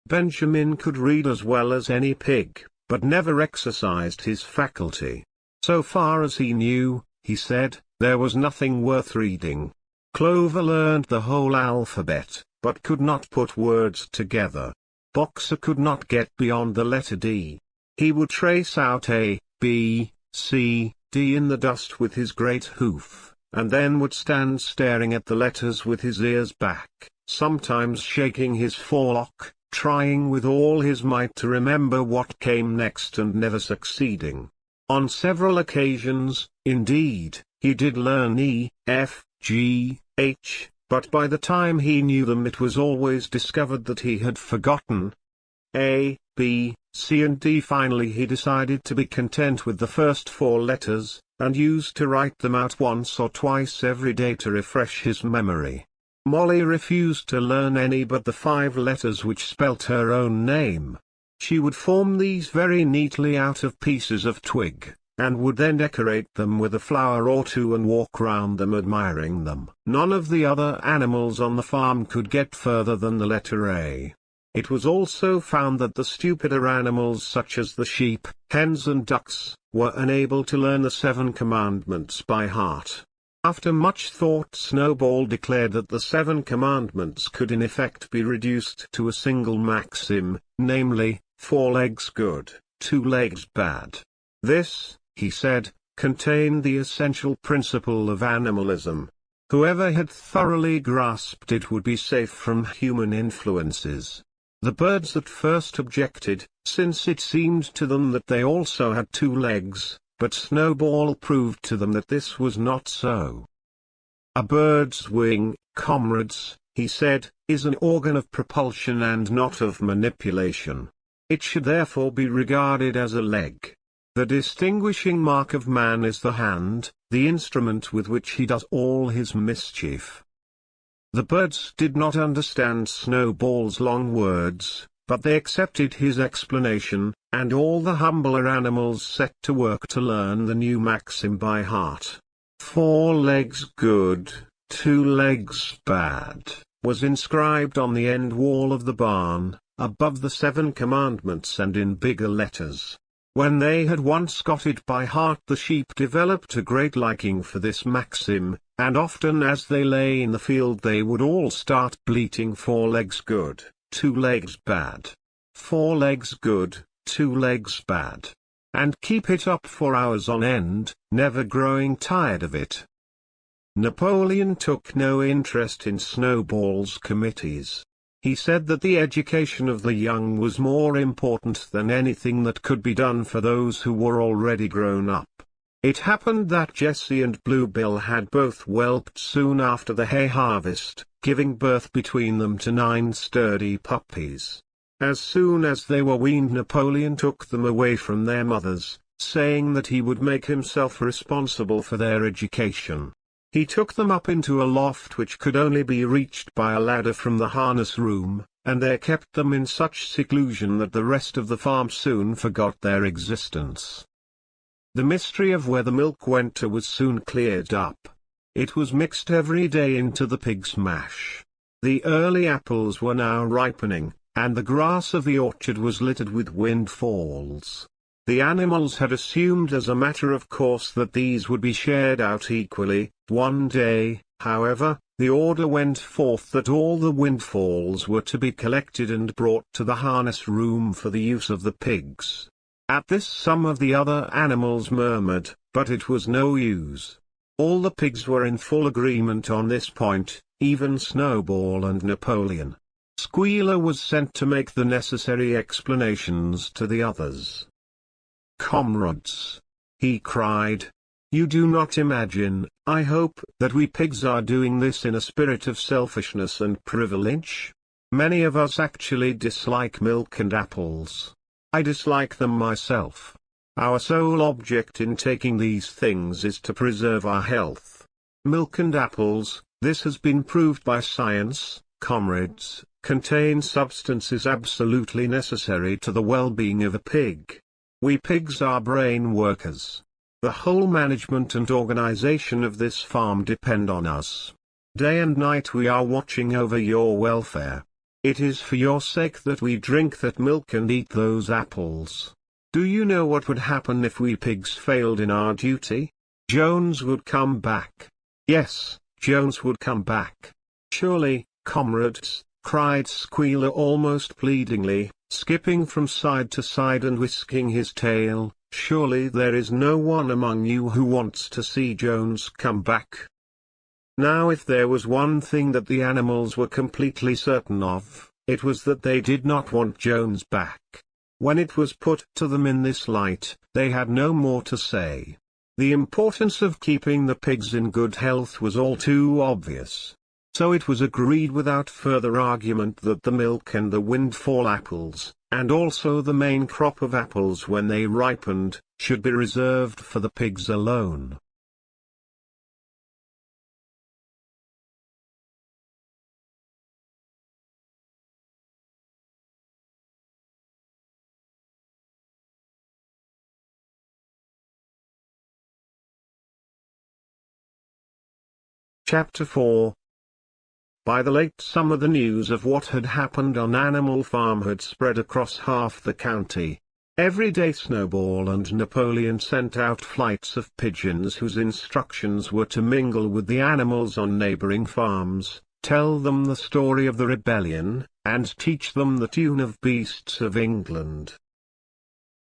Speaker 1: Benjamin could read as well as any pig, but never exercised his faculty. So far as he knew, he said, there was nothing worth reading. Clover learned the whole alphabet, but could not put words together. Boxer could not get beyond the letter D. He would trace out A, B, C, D in the dust with his great hoof, and then would stand staring at the letters with his ears back, sometimes shaking his forelock, trying with all his might to remember what came next and never succeeding. On several occasions, indeed, he did learn E, F, G, H, but by the time he knew them it was always discovered that he had forgotten A, B, C and D. Finally he decided to be content with the first 4 letters, and used to write them out once or twice every day to refresh his memory. Molly refused to learn any but the 5 letters which spelt her own name. She would form these very neatly out of pieces of twig, and would then decorate them with a flower or two and walk round them admiring them. None of the other animals on the farm could get further than the letter A. It was also found that the stupider animals such as the sheep, hens and ducks, were unable to learn the 7 Commandments by heart. After much thought Snowball declared that the 7 Commandments could in effect be reduced to a single maxim, namely, 4 legs good, 2 legs bad. This, he said, contained the essential principle of animalism. Whoever had thoroughly grasped it would be safe from human influences. The birds at first objected, since it seemed to them that they also had 2 legs, but Snowball proved to them that this was not so. A bird's wing, comrades, he said, is an organ of propulsion and not of manipulation. It should therefore be regarded as a leg. The distinguishing mark of man is the hand, the instrument with which he does all his mischief. The birds did not understand Snowball's long words, but they accepted his explanation, and all the humbler animals set to work to learn the new maxim by heart. 4 legs good, 2 legs bad. was inscribed on the end wall of the barn, above the 7 commandments and in bigger letters. When they had once got it by heart, the sheep developed a great liking for this maxim, and often as they lay in the field they would all start bleating, 4 legs good, 2 legs bad. 4 legs good, 2 legs bad. And keep it up for hours on end, never growing tired of it. Napoleon took no interest in Snowball's committees. He said that the education of the young was more important than anything that could be done for those who were already grown up. It happened that Jessie and Bluebill had both whelped soon after the hay harvest, giving birth between them to 9 sturdy puppies. As soon as they were weaned, Napoleon took them away from their mothers, saying that he would make himself responsible for their education. He took them up into a loft which could only be reached by a ladder from the harness room, and there kept them in such seclusion that the rest of the farm soon forgot their existence. The mystery of where the milk went to was soon cleared up. It was mixed every day into the pig's mash. The early apples were now ripening, and the grass of the orchard was littered with windfalls. The animals had assumed as a matter of course that these would be shared out equally. One day, however, the order went forth that all the windfalls were to be collected and brought to the harness room for the use of the pigs. At this some of the other animals murmured, but it was no use. All the pigs were in full agreement on this point, even Snowball and Napoleon. Squealer was sent to make the necessary explanations to the others. "Comrades," he cried, "you do not imagine, I hope, that we pigs are doing this in a spirit of selfishness and privilege? Many of us actually dislike milk and apples. I dislike them myself. Our sole object in taking these things is to preserve our health. Milk and apples, this has been proved by science, comrades, contain substances absolutely necessary to the well-being of a pig. We pigs are brain workers. The whole management and organization of this farm depend on us. Day and night we are watching over your welfare. It is for your sake that we drink that milk and eat those apples. Do you know what would happen if we pigs failed in our duty? Jones would come back. Yes, Jones would come back. Surely, comrades," cried Squealer almost pleadingly, skipping from side to side and whisking his tail, "surely there is no one among you who wants to see Jones come back." Now if there was one thing that the animals were completely certain of, it was that they did not want Jones back. When it was put to them in this light, they had no more to say. The importance of keeping the pigs in good health was all too obvious. So it was agreed without further argument that the milk and the windfall apples, and also the main crop of apples when they ripened, should be reserved for the pigs alone. Chapter 4. By the late summer the news of what had happened on Animal Farm had spread across half the county. Every day Snowball and Napoleon sent out flights of pigeons whose instructions were to mingle with the animals on neighboring farms, tell them the story of the rebellion, and teach them the tune of Beasts of England.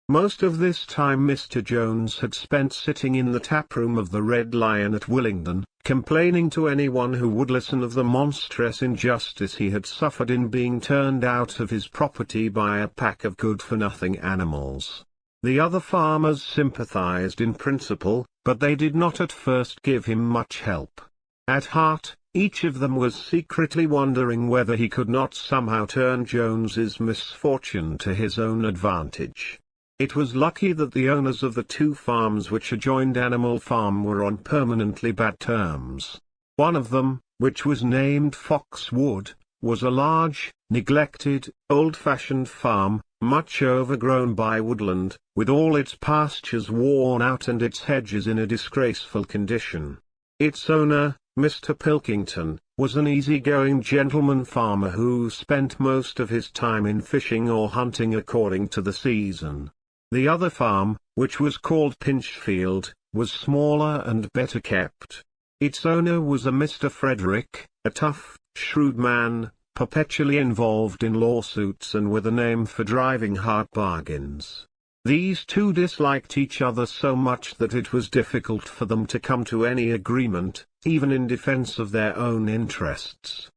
Speaker 1: Most of this time Mr. Jones had spent sitting in the taproom of the Red Lion at Willingdon, complaining to anyone who would listen of the monstrous injustice he had suffered in being turned out of his property by a pack of good-for-nothing animals. The other farmers sympathized in principle, but they did not at first give him much help. At heart, each of them was secretly wondering whether he could not somehow turn Jones's misfortune to his own advantage. It was lucky that the owners of the 2 farms which adjoined Animal Farm were on permanently bad terms. One of them, which was named Foxwood, was a large, neglected, old-fashioned farm, much overgrown by woodland, with all its pastures worn out and its hedges in a disgraceful condition. Its owner, Mr. Pilkington was an easy-going gentleman farmer who spent most of his time in fishing or hunting according to the season. The other farm, which was called Pinchfield, was smaller and better kept. Its owner was a Mr. Frederick, a tough, shrewd man, perpetually involved in lawsuits and with a name for driving hard bargains. These two disliked each other so much that it was difficult for them to come to any agreement, even in defense of their own interests.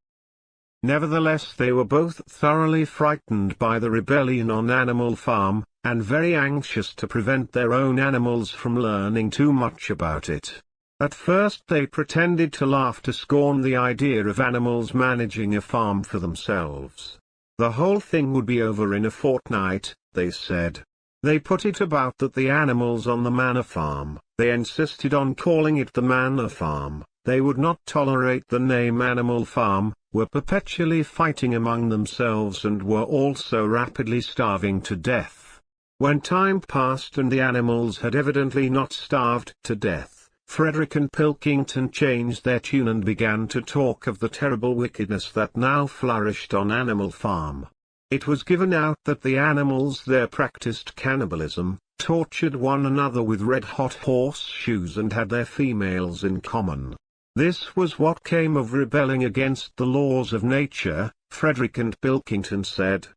Speaker 1: Nevertheless, they were both thoroughly frightened by the rebellion on Animal Farm, and very anxious to prevent their own animals from learning too much about it. At first they pretended to laugh to scorn the idea of animals managing a farm for themselves. The whole thing would be over in a fortnight, they said. They put it about that the animals on the manor farm, they insisted on calling it the manor farm, they would not tolerate the name Animal Farm, were perpetually fighting among themselves and were also rapidly starving to death. When time passed and the animals had evidently not starved to death, Frederick and Pilkington changed their tune and began to talk of the terrible wickedness that now flourished on Animal Farm. It was given out that the animals there practiced cannibalism, tortured one another with red-hot horseshoes and had their females in common. This was what came of rebelling against the laws of nature, Frederick and Pilkington said.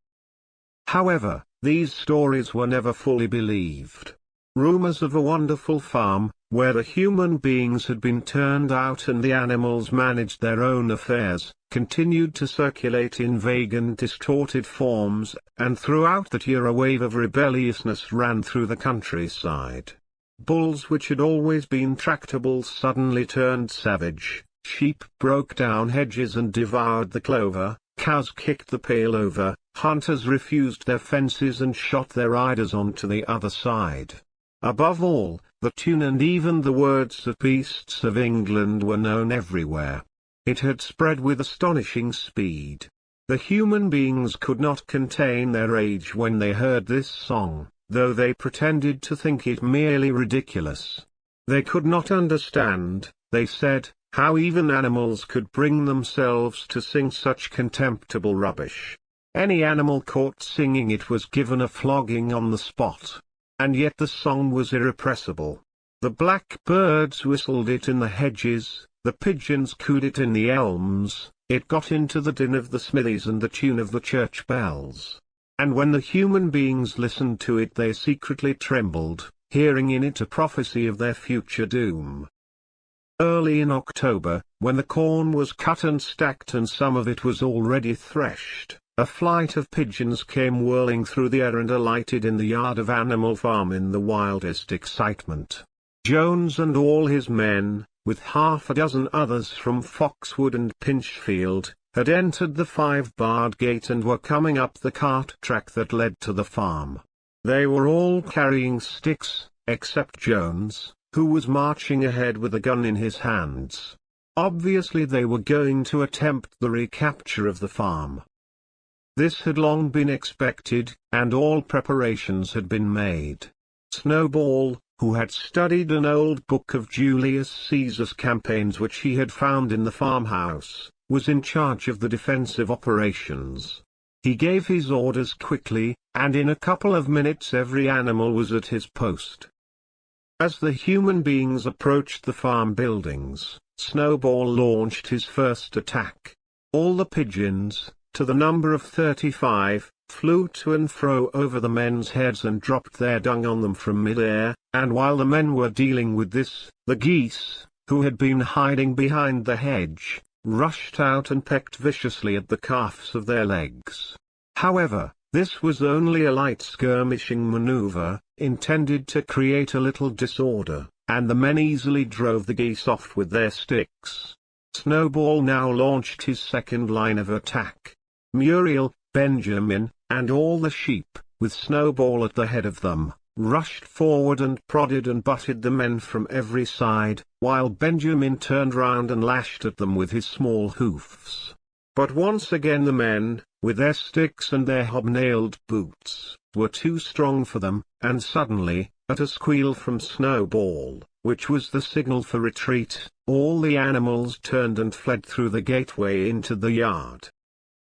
Speaker 1: However, these stories were never fully believed. Rumors of a wonderful farm, where the human beings had been turned out and the animals managed their own affairs, continued to circulate in vague and distorted forms, and throughout that year a wave of rebelliousness ran through the countryside. Bulls which had always been tractable suddenly turned savage, sheep broke down hedges and devoured the clover, cows kicked the pail over, hunters refused their fences and shot their riders onto the other side. Above all, the tune and even the words of Beasts of England were known everywhere. It had spread with astonishing speed. The human beings could not contain their rage when they heard this song, though they pretended to think it merely ridiculous. They could not understand, they said, how even animals could bring themselves to sing such contemptible rubbish. Any animal caught singing it was given a flogging on the spot. And yet the song was irrepressible. The blackbirds whistled it in the hedges, the pigeons cooed it in the elms, it got into the din of the smithies and the tune of the church bells. And when the human beings listened to it they secretly trembled, hearing in it a prophecy of their future doom. Early in October, when the corn was cut and stacked and some of it was already threshed, a flight of pigeons came whirling through the air and alighted in the yard of Animal Farm in the wildest excitement. Jones and all his men, with half a dozen others from Foxwood and Pinchfield, had entered the 5-barred gate and were coming up the cart track that led to the farm. They were all carrying sticks, except Jones, who was marching ahead with a gun in his hands. Obviously they were going to attempt the recapture of the farm. This had long been expected, and all preparations had been made. Snowball, who had studied an old book of Julius Caesar's campaigns which he had found in the farmhouse, was in charge of the defensive operations. He gave his orders quickly, and in a couple of minutes every animal was at his post. As the human beings approached the farm buildings, Snowball launched his first attack. All the pigeons, to the number of 35, flew to and fro over the men's heads and dropped their dung on them from mid-air, and while the men were dealing with this, the geese, who had been hiding behind the hedge, rushed out and pecked viciously at the calves of their legs. However, this was only a light skirmishing maneuver, intended to create a little disorder, and the men easily drove the geese off with their sticks. Snowball now launched his second line of attack. Muriel, Benjamin, and all the sheep, with Snowball at the head of them, rushed forward and prodded and butted the men from every side, while Benjamin turned round and lashed at them with his small hoofs. But once again the men, with their sticks and their hobnailed boots, were too strong for them, and suddenly, at a squeal from Snowball, which was the signal for retreat, all the animals turned and fled through the gateway into the yard.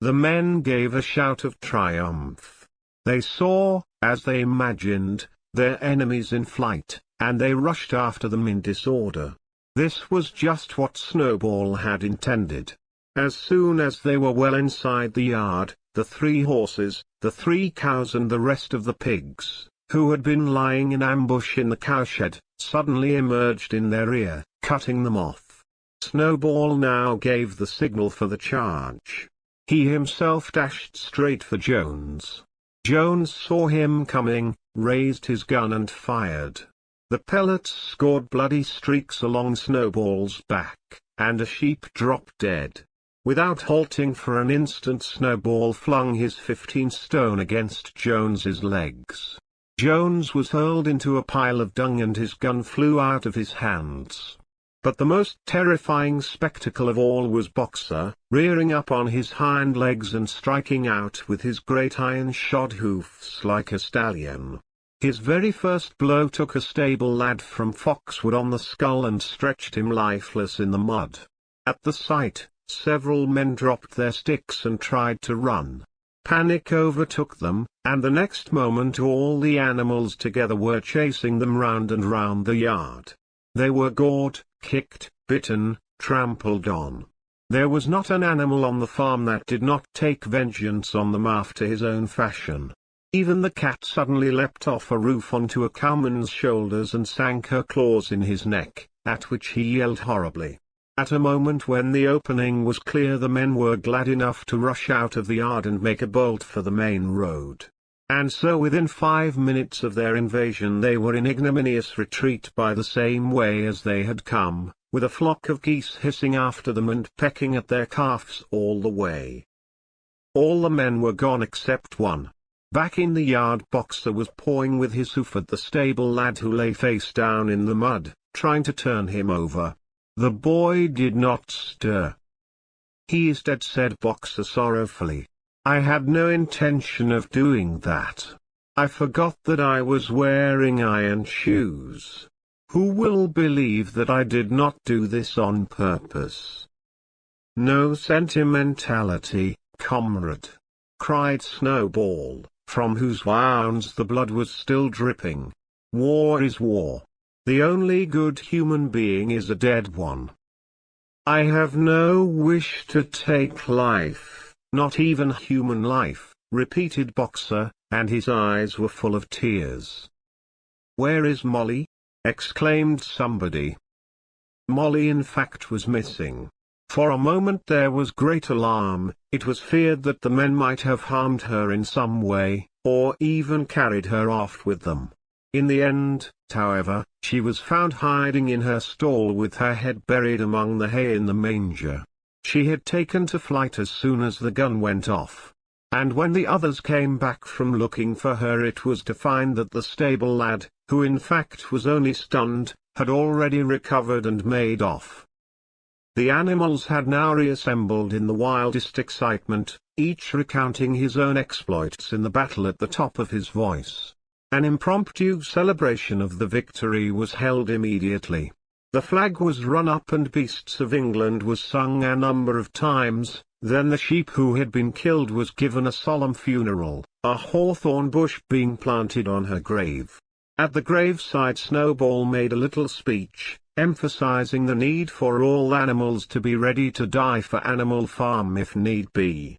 Speaker 1: The men gave a shout of triumph. They saw, as they imagined, their enemies in flight, and they rushed after them in disorder. This was just what Snowball had intended. As soon as they were well inside the yard, the 3 horses, the 3 cows and the rest of the pigs, who had been lying in ambush in the cowshed, suddenly emerged in their rear, cutting them off. Snowball now gave the signal for the charge. He himself dashed straight for Jones. Jones saw him coming, raised his gun and fired. The pellets scored bloody streaks along Snowball's back, and a sheep dropped dead. Without halting for an instant, Snowball flung his 15-stone against Jones's legs. Jones was hurled into a pile of dung and his gun flew out of his hands. But the most terrifying spectacle of all was Boxer, rearing up on his hind legs and striking out with his great iron-shod hoofs like a stallion. His very first blow took a stable lad from Foxwood on the skull and stretched him lifeless in the mud. At the sight, several men dropped their sticks and tried to run. Panic overtook them, and the next moment all the animals together were chasing them round and round the yard. They were gored, kicked, bitten, trampled on. There was not an animal on the farm that did not take vengeance on them after his own fashion. Even the cat suddenly leapt off a roof onto a cowman's shoulders and sank her claws in his neck, at which he yelled horribly. At a moment when the opening was clear, the men were glad enough to rush out of the yard and make a bolt for the main road. And so within 5 minutes of their invasion they were in ignominious retreat by the same way as they had come, with a flock of geese hissing after them and pecking at their calves all the way. All the men were gone except one. Back in the yard, Boxer was pawing with his hoof at the stable lad who lay face down in the mud, trying to turn him over. The boy did not stir. "He is dead," said Boxer sorrowfully. "I had no intention of doing that. I forgot that I was wearing iron shoes. Who will believe that I did not do this on purpose?" "No sentimentality, comrade," cried Snowball, from whose wounds the blood was still dripping. "War is war. The only good human being is a dead one." "I have no wish to take life, not even human life," repeated Boxer, and his eyes were full of tears. "Where is Molly?" exclaimed somebody. Molly in fact was missing. For a moment there was great alarm. It was feared that the men might have harmed her in some way, or even carried her off with them. In the end, however, she was found hiding in her stall with her head buried among the hay in the manger. She had taken to flight as soon as the gun went off. And when the others came back from looking for her, it was to find that the stable lad, who in fact was only stunned, had already recovered and made off. The animals had now reassembled in the wildest excitement, each recounting his own exploits in the battle at the top of his voice. An impromptu celebration of the victory was held immediately. The flag was run up and Beasts of England was sung a number of times, then the sheep who had been killed was given a solemn funeral, a hawthorn bush being planted on her grave. At the graveside Snowball made a little speech, emphasizing the need for all animals to be ready to die for Animal Farm if need be.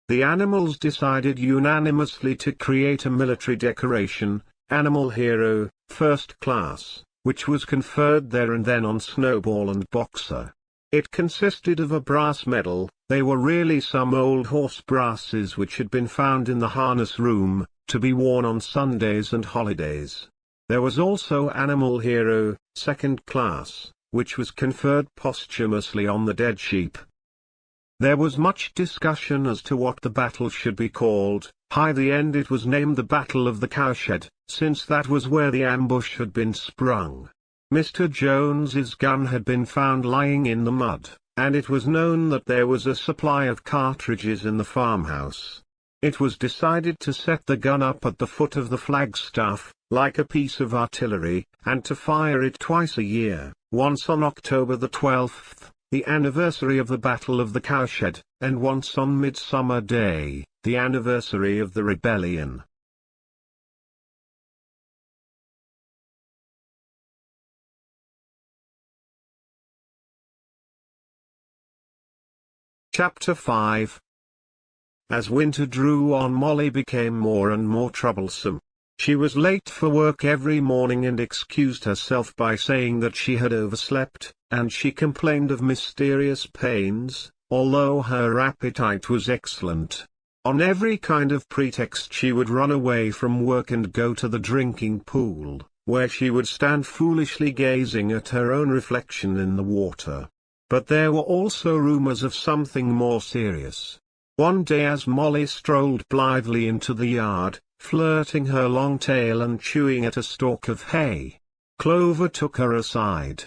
Speaker 1: The animals decided unanimously to create a military decoration, Animal Hero, First Class, which was conferred there and then on Snowball and Boxer. It consisted of a brass medal. They were really some old horse brasses which had been found in the harness room, to be worn on Sundays and holidays. There was also Animal Hero, Second Class, which was conferred posthumously on the dead sheep. There was much discussion as to what the battle should be called. By the end it was named the Battle of the Cowshed, since that was where the ambush had been sprung. Mr. Jones's gun had been found lying in the mud, and it was known that there was a supply of cartridges in the farmhouse. It was decided to set the gun up at the foot of the flagstaff, like a piece of artillery, and to fire it twice a year, once on October the 12th, the anniversary of the Battle of the Cowshed, and once on Midsummer Day, the anniversary of the rebellion. Chapter 5. As winter drew on, Molly became more and more troublesome. She was late for work every morning and excused herself by saying that she had overslept, and she complained of mysterious pains, although her appetite was excellent. On every kind of pretext she would run away from work and go to the drinking pool, where she would stand foolishly gazing at her own reflection in the water. But there were also rumors of something more serious. One day as Molly strolled blithely into the yard, flirting her long tail and chewing at a stalk of hay, Clover took her aside.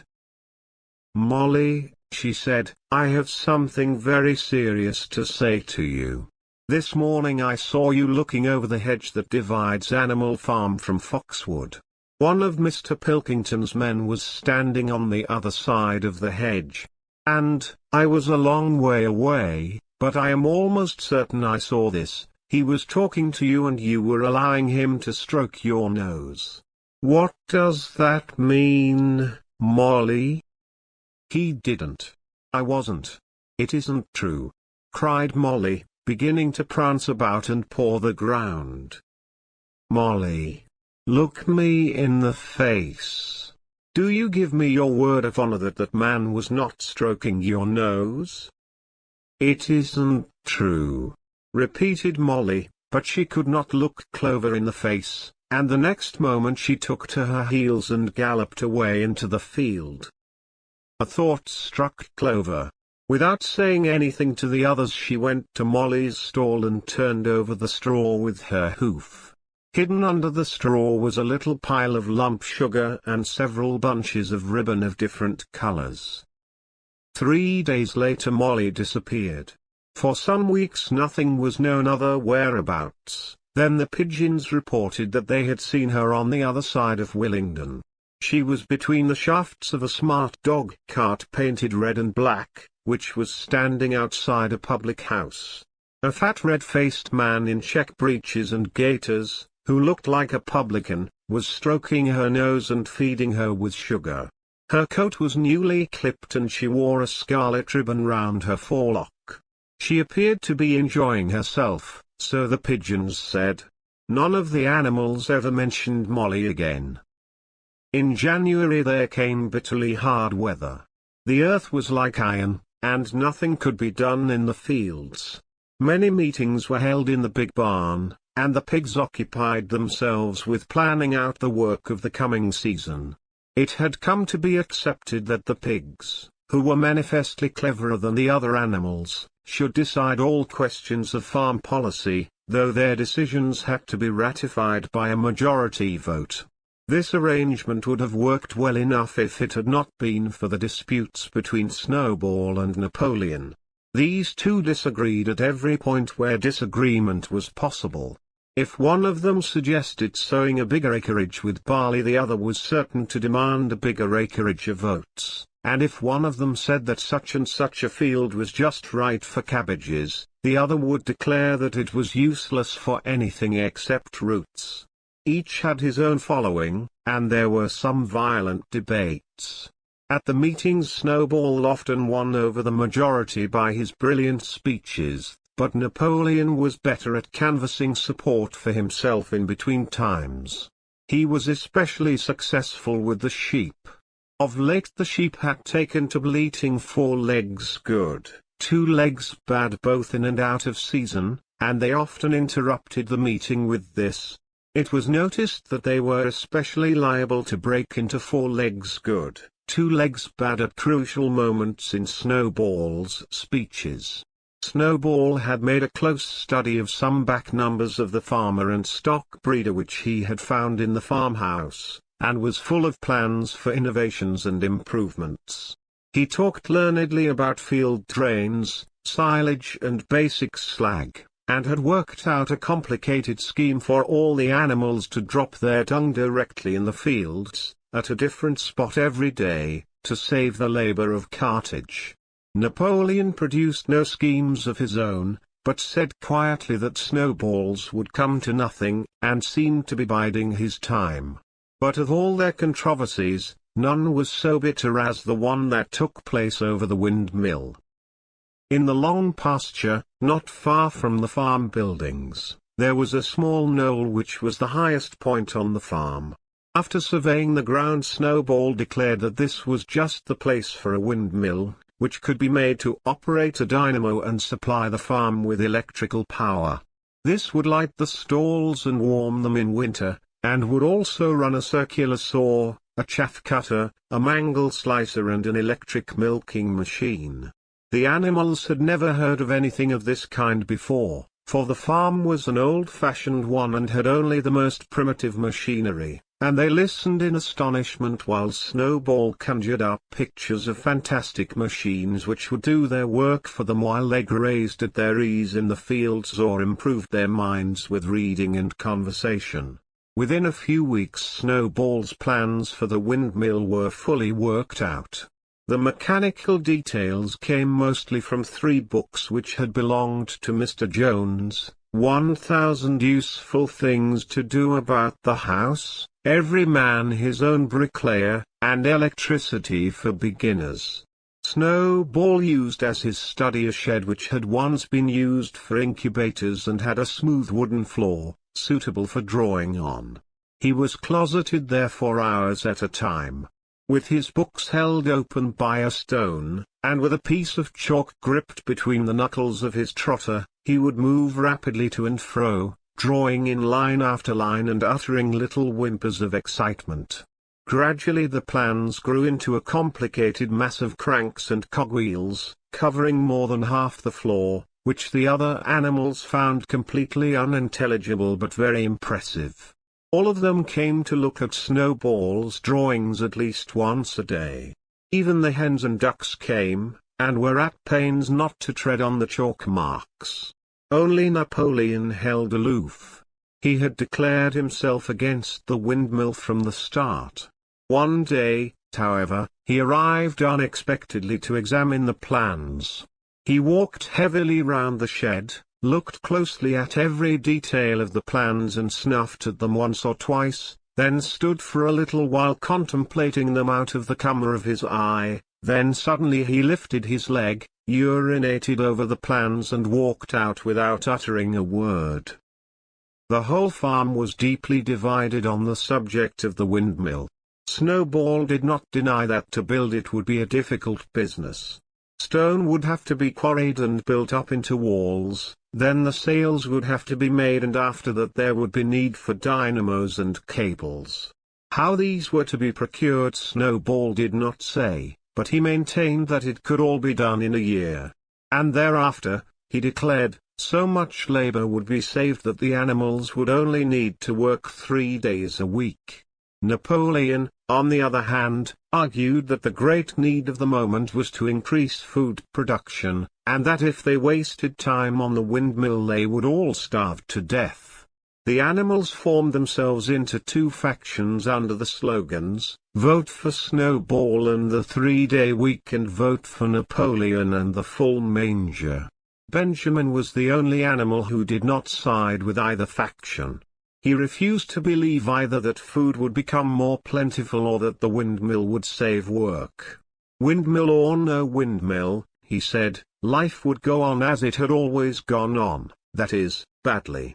Speaker 1: "Molly," she said, "I have something very serious to say to you. This morning I saw you looking over the hedge that divides Animal Farm from Foxwood. One of Mr. Pilkington's men was standing on the other side of the hedge. And, I was a long way away, but I am almost certain I saw this. He was talking to you and you were allowing him to stroke your nose. What does that mean, Molly?" "He didn't. I wasn't. It isn't true," cried Molly, beginning to prance about and paw the ground. "Molly, look me in the face. Do you give me your word of honor that that man was not stroking your nose?" "It isn't true," repeated Molly, but she could not look Clover in the face, and the next moment she took to her heels and galloped away into the field. A thought struck Clover. Without saying anything to the others, she went to Molly's stall and turned over the straw with her hoof. Hidden under the straw was a little pile of lump sugar and several bunches of ribbon of different colors. 3 days later Molly disappeared. For some weeks nothing was known of her whereabouts. Then the pigeons reported that they had seen her on the other side of Willingdon. She was between the shafts of a smart dog cart painted red and black, which was standing outside a public house. A fat red-faced man in check breeches and gaiters, who looked like a publican, was stroking her nose and feeding her with sugar. Her coat was newly clipped and she wore a scarlet ribbon round her forelock. She appeared to be enjoying herself, so the pigeons said. None of the animals ever mentioned Molly again. In January there came bitterly hard weather. The earth was like iron, and nothing could be done in the fields. Many meetings were held in the big barn, and the pigs occupied themselves with planning out the work of the coming season. It had come to be accepted that the pigs, who were manifestly cleverer than the other animals, should decide all questions of farm policy, though their decisions had to be ratified by a majority vote. This arrangement would have worked well enough if it had not been for the disputes between Snowball and Napoleon. These two disagreed at every point where disagreement was possible. If one of them suggested sowing a bigger acreage with barley, the other was certain to demand a bigger acreage of oats, and if one of them said that such and such a field was just right for cabbages, the other would declare that it was useless for anything except roots. Each had his own following, and there were some violent debates. At the meetings Snowball often won over the majority by his brilliant speeches, but Napoleon was better at canvassing support for himself in between times. He was especially successful with the sheep. Of late the sheep had taken to bleating 4 legs good, 2 legs bad both in and out of season, and they often interrupted the meeting with this. It was noticed that they were especially liable to break into 4 legs good, 2 legs bad at crucial moments in Snowball's speeches. Snowball had made a close study of some back numbers of the farmer and stock breeder which he had found in the farmhouse, and was full of plans for innovations and improvements. He talked learnedly about field drains, silage and basic slag, and had worked out a complicated scheme for all the animals to drop their dung directly in the fields, at a different spot every day, to save the labor of cartage. Napoleon produced no schemes of his own, but said quietly that snowballs would come to nothing, and seemed to be biding his time. But of all their controversies, none was so bitter as the one that took place over the windmill. In the long pasture, not far from the farm buildings, there was a small knoll which was the highest point on the farm. After surveying the ground, Snowball declared that this was just the place for a windmill, which could be made to operate a dynamo and supply the farm with electrical power. This would light the stalls and warm them in winter, and would also run a circular saw, a chaff cutter, a mangle slicer and an electric milking machine. The animals had never heard of anything of this kind before, for the farm was an old-fashioned one and had only the most primitive machinery, and they listened in astonishment while Snowball conjured up pictures of fantastic machines which would do their work for them while they grazed at their ease in the fields or improved their minds with reading and conversation. Within a few weeks Snowball's plans for the windmill were fully worked out. The mechanical details came mostly from 3 books which had belonged to Mr. Jones: 1000 Useful Things to Do About the House, Every Man His Own Bricklayer, and Electricity for Beginners. Snowball used as his study a shed which had once been used for incubators and had a smooth wooden floor, suitable for drawing on. He was closeted there for hours at a time, with his books held open by a stone, and with a piece of chalk gripped between the knuckles of his trotter. He would move rapidly to and fro, drawing in line after line and uttering little whimpers of excitement. Gradually the plans grew into a complicated mass of cranks and cogwheels, covering more than half the floor, which the other animals found completely unintelligible but very impressive. All of them came to look at Snowball's drawings at least once a day. Even the hens and ducks came, and were at pains not to tread on the chalk marks. Only Napoleon held aloof. He had declared himself against the windmill from the start. One day, however, he arrived unexpectedly to examine the plans. He walked heavily round the shed, looked closely at every detail of the plans and snuffed at them once or twice, then stood for a little while contemplating them out of the corner of his eye. Then suddenly he lifted his leg, urinated over the plans and walked out without uttering a word. The whole farm was deeply divided on the subject of the windmill. Snowball did not deny that to build it would be a difficult business. Stone would have to be quarried and built up into walls, then the sails would have to be made, and after that there would be need for dynamos and cables. How these were to be procured Snowball did not say, but he maintained that it could all be done in a year. And thereafter, he declared, so much labor would be saved that the animals would only need to work 3 days a week. Napoleon, on the other hand, argued that the great need of the moment was to increase food production, and that if they wasted time on the windmill they would all starve to death. The animals formed themselves into 2 factions under the slogans, "Vote for Snowball and the 3-day week," and "Vote for Napoleon and the full manger." Benjamin was the only animal who did not side with either faction. He refused to believe either that food would become more plentiful or that the windmill would save work. Windmill or no windmill, he said, life would go on as it had always gone on, that is, badly.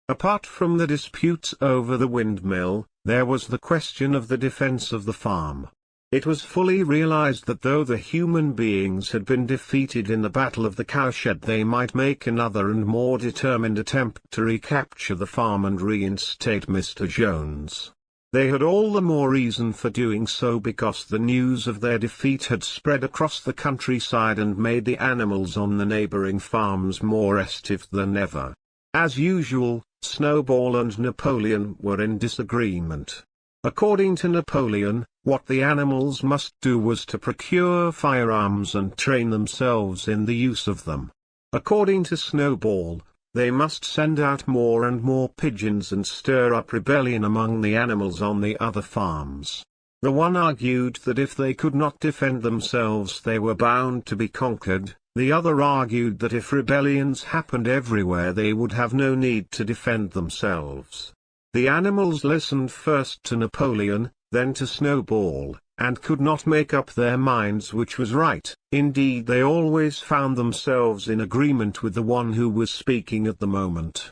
Speaker 1: Apart from the disputes over the windmill, there was the question of the defense of the farm. It was fully realized that though the human beings had been defeated in the Battle of the Cowshed, they might make another and more determined attempt to recapture the farm and reinstate Mr. Jones. They had all the more reason for doing so because the news of their defeat had spread across the countryside and made the animals on the neighboring farms more restive than ever. As usual, Snowball and Napoleon were in disagreement. According to Napoleon, what the animals must do was to procure firearms and train themselves in the use of them. According to Snowball, they must send out more and more pigeons and stir up rebellion among the animals on the other farms. The one argued that if they could not defend themselves they were bound to be conquered, the other argued that if rebellions happened everywhere they would have no need to defend themselves. The animals listened first to Napoleon, then to Snowball, and could not make up their minds which was right. Indeed, they always found themselves in agreement with the one who was speaking at the moment.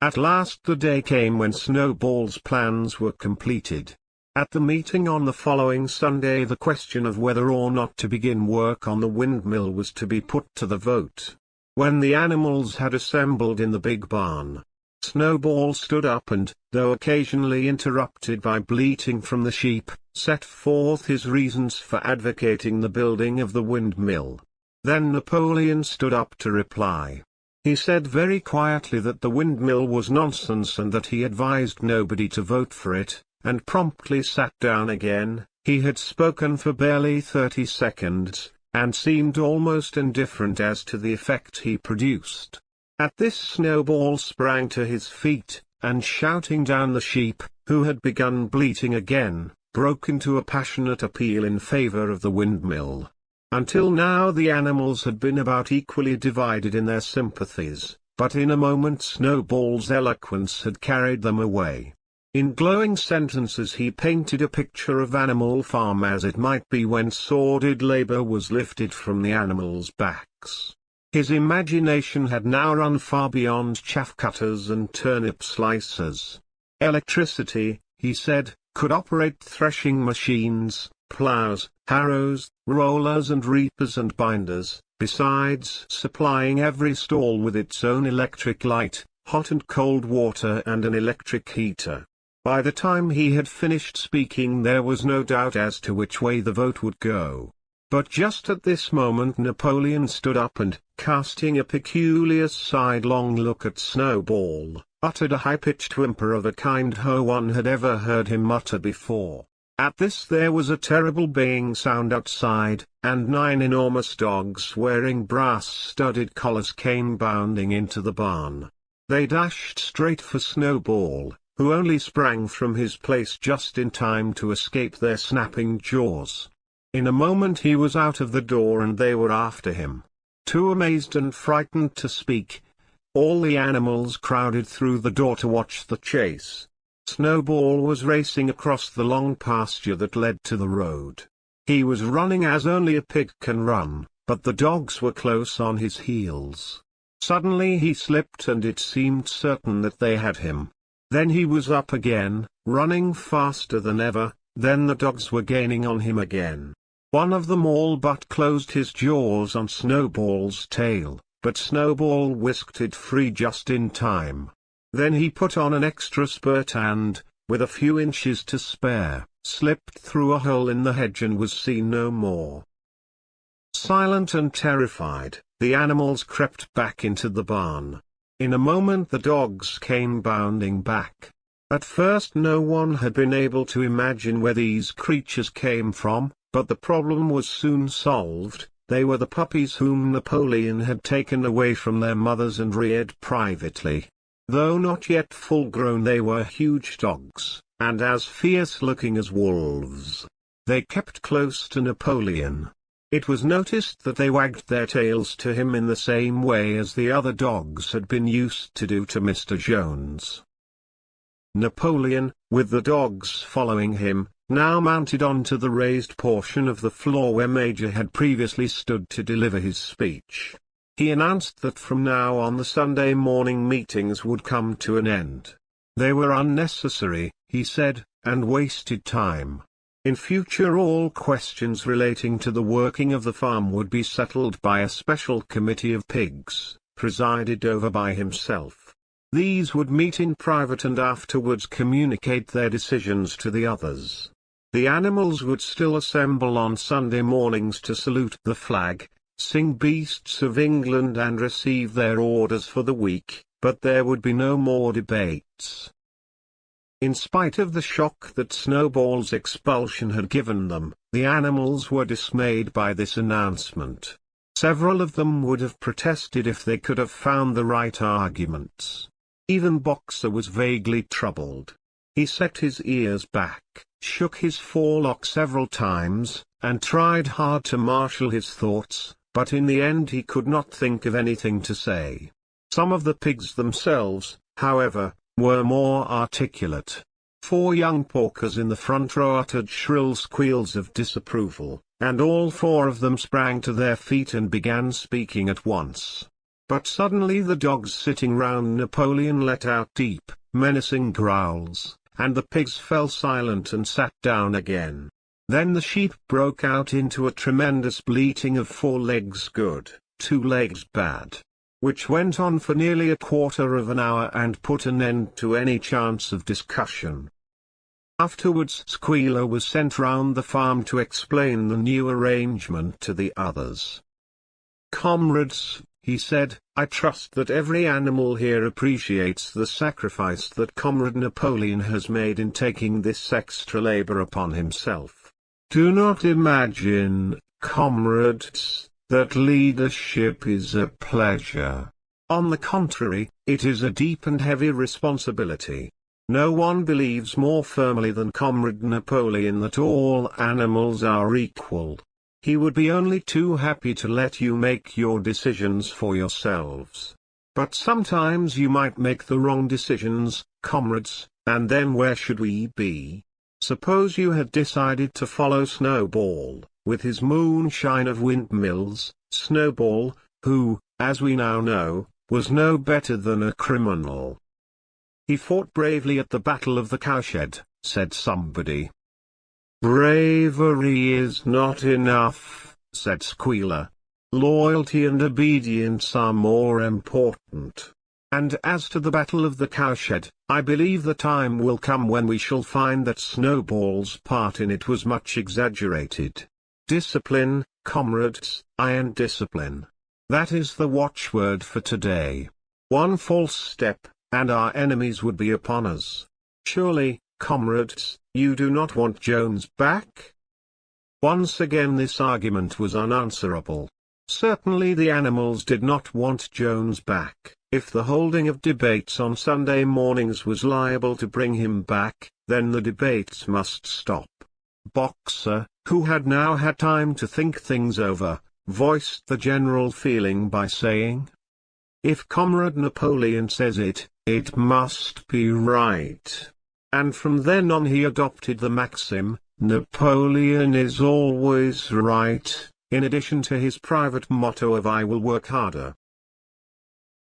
Speaker 1: At last the day came when Snowball's plans were completed. At the meeting on the following Sunday the question of whether or not to begin work on the windmill was to be put to the vote. When the animals had assembled in the big barn, Snowball stood up and, though occasionally interrupted by bleating from the sheep, set forth his reasons for advocating the building of the windmill. Then Napoleon stood up to reply. He said very quietly that the windmill was nonsense and that he advised nobody to vote for it, and promptly sat down again. He had spoken for barely 30 seconds, and seemed almost indifferent as to the effect he produced. At this Snowball sprang to his feet, and shouting down the sheep, who had begun bleating again, broke into a passionate appeal in favor of the windmill. Until now the animals had been about equally divided in their sympathies, but in a moment Snowball's eloquence had carried them away. In glowing sentences he painted a picture of Animal Farm as it might be when sordid labor was lifted from the animals' backs. His imagination had now run far beyond chaff cutters and turnip slicers. Electricity, he said, could operate threshing machines, plows, harrows, rollers and reapers and binders, besides supplying every stall with its own electric light, hot and cold water and an electric heater. By the time he had finished speaking there was no doubt as to which way the vote would go. But just at this moment Napoleon stood up and, casting a peculiar sidelong look at Snowball, uttered a high-pitched whimper of a kind no one had ever heard him utter before. At this there was a terrible baying sound outside, and 9 enormous dogs wearing brass-studded collars came bounding into the barn. They dashed straight for Snowball, who only sprang from his place just in time to escape their snapping jaws. In a moment he was out of the door and they were after him. Too amazed and frightened to speak, all the animals crowded through the door to watch the chase. Snowball was racing across the long pasture that led to the road. He was running as only a pig can run, but the dogs were close on his heels. Suddenly he slipped and it seemed certain that they had him. Then he was up again, running faster than ever, then the dogs were gaining on him again. One of them all but closed his jaws on Snowball's tail, but Snowball whisked it free just in time. Then he put on an extra spurt and, with a few inches to spare, slipped through a hole in the hedge and was seen no more. Silent and terrified, the animals crept back into the barn. In a moment the dogs came bounding back. At first no one had been able to imagine where these creatures came from, but the problem was soon solved. They were the puppies whom Napoleon had taken away from their mothers and reared privately. Though not yet full-grown they were huge dogs, and as fierce-looking as wolves. They kept close to Napoleon. It was noticed that they wagged their tails to him in the same way as the other dogs had been used to do to Mr. Jones. Napoleon, with the dogs following him, now mounted onto the raised portion of the floor where Major had previously stood to deliver his speech. He announced that from now on the Sunday morning meetings would come to an end. They were unnecessary, he said, and wasted time. In future all questions relating to the working of the farm would be settled by a special committee of pigs, presided over by himself. These would meet in private and afterwards communicate their decisions to the others. The animals would still assemble on Sunday mornings to salute the flag, sing Beasts of England and receive their orders for the week, but there would be no more debates. In spite of the shock that Snowball's expulsion had given them, the animals were dismayed by this announcement. Several of them would have protested if they could have found the right arguments. Even Boxer was vaguely troubled. He set his ears back, shook his forelock several times, and tried hard to marshal his thoughts, but in the end he could not think of anything to say. Some of the pigs themselves, however, were more articulate. 4 young porkers in the front row uttered shrill squeals of disapproval, and all 4 of them sprang to their feet and began speaking at once. But suddenly the dogs sitting round Napoleon let out deep, menacing growls, and the pigs fell silent and sat down again. Then the sheep broke out into a tremendous bleating of 4 legs good, 2 legs bad, which went on for nearly a quarter of an hour and put an end to any chance of discussion. Afterwards Squealer was sent round the farm to explain the new arrangement to the others. "Comrades," he said, "I trust that every animal here appreciates the sacrifice that Comrade Napoleon has made in taking this extra labor upon himself. Do not imagine, comrades, that leadership is a pleasure. On the contrary, it is a deep and heavy responsibility. No one believes more firmly than Comrade Napoleon that all animals are equal. He would be only too happy to let you make your decisions for yourselves. But sometimes you might make the wrong decisions, comrades, and then where should we be? Suppose you had decided to follow Snowball, with his moonshine of windmills, Snowball, who, as we now know, was no better than a criminal. He fought bravely at the Battle of the Cowshed, said somebody. Bravery is not enough, said Squealer. Loyalty and obedience are more important. And as to the Battle of the Cowshed, I believe the time will come when we shall find that Snowball's part in it was much exaggerated. Discipline, comrades, iron discipline. That is the watchword for today. One false step, and our enemies would be upon us. Surely, comrades, you do not want Jones back? Once again this argument was unanswerable. Certainly the animals did not want Jones back. If the holding of debates on Sunday mornings was liable to bring him back, then the debates must stop. Boxer, who had now had time to think things over, voiced the general feeling by saying, "If Comrade Napoleon says it, it must be right." And from then on he adopted the maxim, "Napoleon is always right," in addition to his private motto of "I will work harder."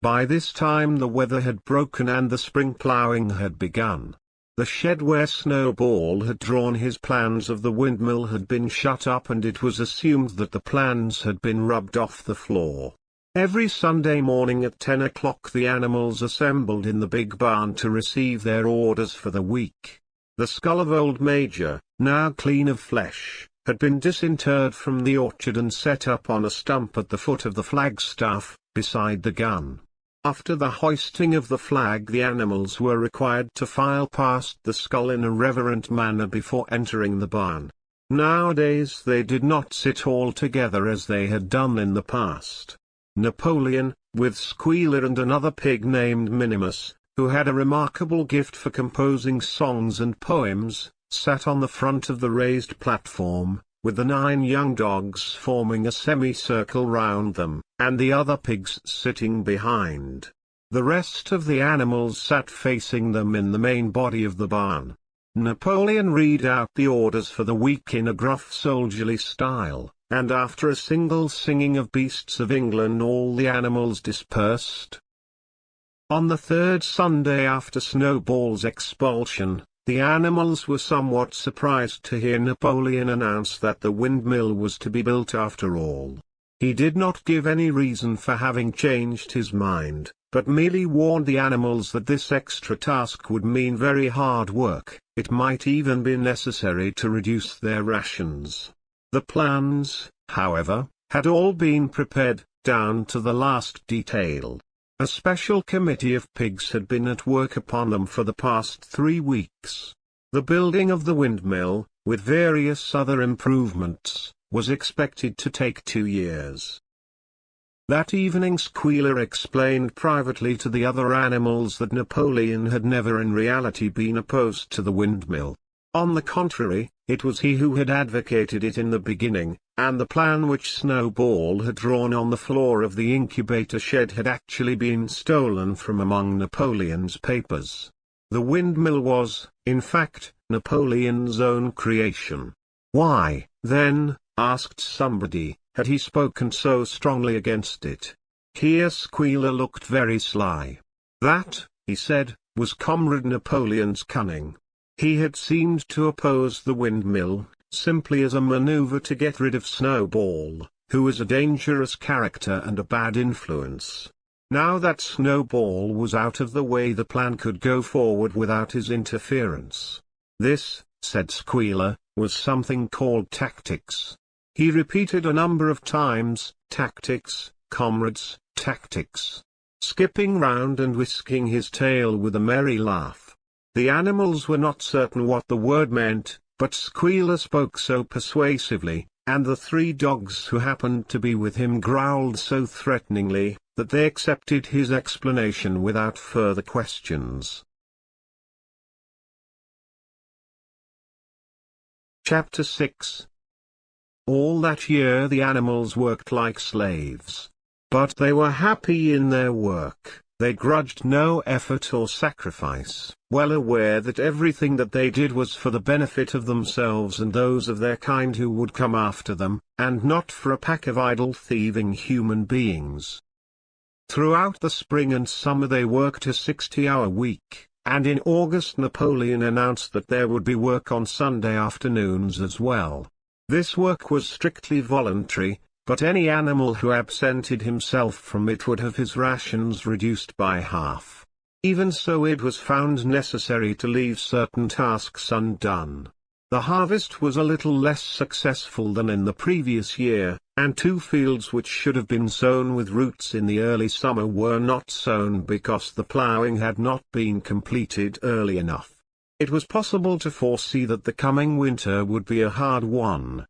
Speaker 1: By this time the weather had broken and the spring ploughing had begun. The shed where Snowball had drawn his plans of the windmill had been shut up and it was assumed that the plans had been rubbed off the floor. Every Sunday morning at 10 o'clock the animals assembled in the big barn to receive their orders for the week. The skull of old Major, now clean of flesh, had been disinterred from the orchard and set up on a stump at the foot of the flagstaff, beside the gun. After the hoisting of the flag the animals were required to file past the skull in a reverent manner before entering the barn. Nowadays they did not sit all together as they had done in the past. Napoleon, with Squealer and another pig named Minimus, who had a remarkable gift for composing songs and poems, sat on the front of the raised platform, with the 9 young dogs forming a semicircle round them, and the other pigs sitting behind. The rest of the animals sat facing them in the main body of the barn. Napoleon read out the orders for the week in a gruff soldierly style, and after a single singing of Beasts of England all the animals dispersed. On the 3rd Sunday after Snowball's expulsion, the animals were somewhat surprised to hear Napoleon announce that the windmill was to be built after all. He did not give any reason for having changed his mind, but merely warned the animals that this extra task would mean very hard work. It might even be necessary to reduce their rations. The plans, however, had all been prepared, down to the last detail. A special committee of pigs had been at work upon them for the past 3 weeks. The building of the windmill, with various other improvements, was expected to take 2 years. That evening Squealer explained privately to the other animals that Napoleon had never in reality been opposed to the windmill. On the contrary, it was he who had advocated it in the beginning, and the plan which Snowball had drawn on the floor of the incubator shed had actually been stolen from among Napoleon's papers. The windmill was, in fact, Napoleon's own creation. Why, then, asked somebody, had he spoken so strongly against it? Here Squealer looked very sly. That, he said, was Comrade Napoleon's cunning. He had seemed to oppose the windmill, simply as a maneuver to get rid of Snowball, who was a dangerous character and a bad influence. Now that Snowball was out of the way, the plan could go forward without his interference. This, said Squealer, was something called tactics. He repeated a number of times, tactics, comrades, tactics, skipping round and whisking his tail with a merry laugh. The animals were not certain what the word meant, but Squealer spoke so persuasively, and the 3 dogs who happened to be with him growled so threateningly, that they accepted his explanation without further questions. Chapter 6. All that year the animals worked like slaves. But they were happy in their work. They grudged no effort or sacrifice, well aware that everything that they did was for the benefit of themselves and those of their kind who would come after them, and not for a pack of idle thieving human beings. Throughout the spring and summer they worked a 60-hour week, and in August Napoleon announced that there would be work on Sunday afternoons as well. This work was strictly voluntary, but any animal who absented himself from it would have his rations reduced by half. Even so, it was found necessary to leave certain tasks undone. The harvest was a little less successful than in the previous year, and 2 fields which should have been sown with roots in the early summer were not sown because the ploughing had not been completed early enough. It was possible to foresee that the coming winter would be a hard one.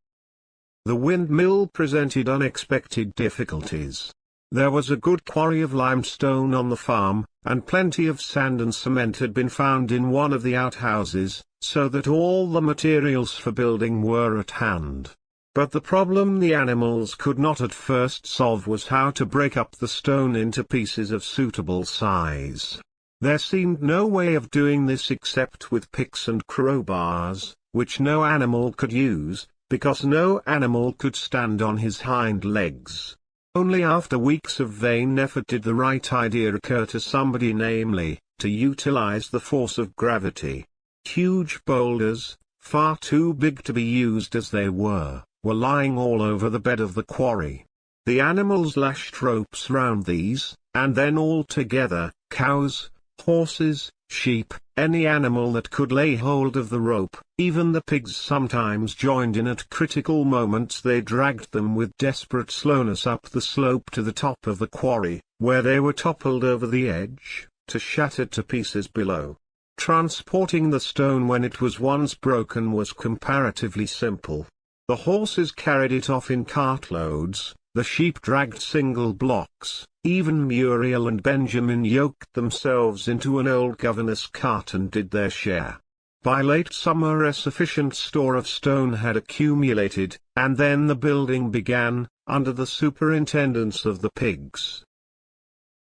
Speaker 1: The windmill presented unexpected difficulties. There was a good quarry of limestone on the farm, and plenty of sand and cement had been found in one of the outhouses, so that all the materials for building were at hand. But the problem the animals could not at first solve was how to break up the stone into pieces of suitable size. There seemed no way of doing this except with picks and crowbars, which no animal could use, because no animal could stand on his hind legs. Only after weeks of vain effort did the right idea occur to somebody, namely, to utilize the force of gravity. Huge boulders, far too big to be used as they were lying all over the bed of the quarry. The animals lashed ropes round these, and then all together, cows, horses, sheep, any animal that could lay hold of the rope, even the pigs sometimes joined in at critical moments. They dragged them with desperate slowness up the slope to the top of the quarry, where they were toppled over the edge, to shatter to pieces below. Transporting the stone when it was once broken was comparatively simple. The horses carried it off in cartloads, the sheep dragged single blocks, even Muriel and Benjamin yoked themselves into an old governess cart and did their share. By late summer a sufficient store of stone had accumulated, and then the building began, under the superintendence of the pigs.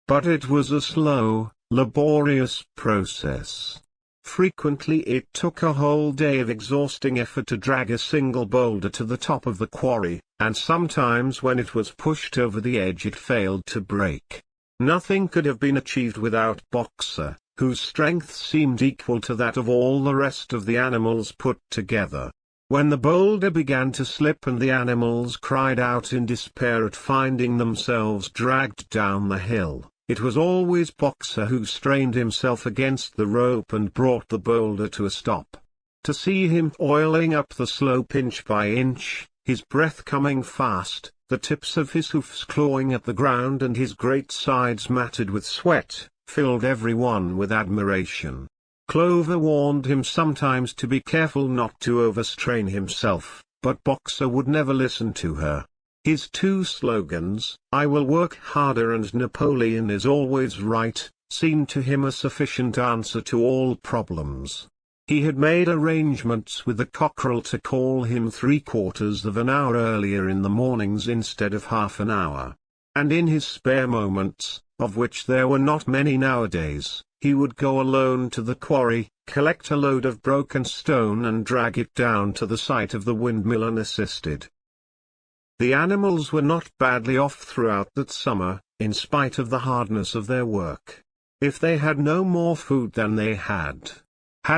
Speaker 1: But it was a slow, laborious process. Frequently it took a whole day of exhausting effort to drag a single boulder to the top of the quarry, and sometimes when it was pushed over the edge it failed to break. Nothing could have been achieved without Boxer, whose strength seemed equal to that of all the rest of the animals put together. When the boulder began to slip and the animals cried out in despair at finding themselves dragged down the hill, it was always Boxer who strained himself against the rope and brought the boulder to a stop. To see him toiling up the slope inch by inch, his breath coming fast, the tips of his hoofs clawing at the ground and his great sides matted with sweat, filled everyone with admiration. Clover warned him sometimes to be careful not to overstrain himself, but Boxer would never listen to her. His two slogans, "I will work harder" and "Napoleon is always right," seemed to him a sufficient answer to all problems. He had made arrangements with the cockerel to call him 3/4 of an hour earlier in the mornings instead of half an hour. And in his spare moments, of which there were not many nowadays, he would go alone to the quarry, collect a load of broken stone and drag it down to the site of the windmill unassisted. The animals were not badly off throughout that summer, in spite of the hardness of their work. If they had no more food than they had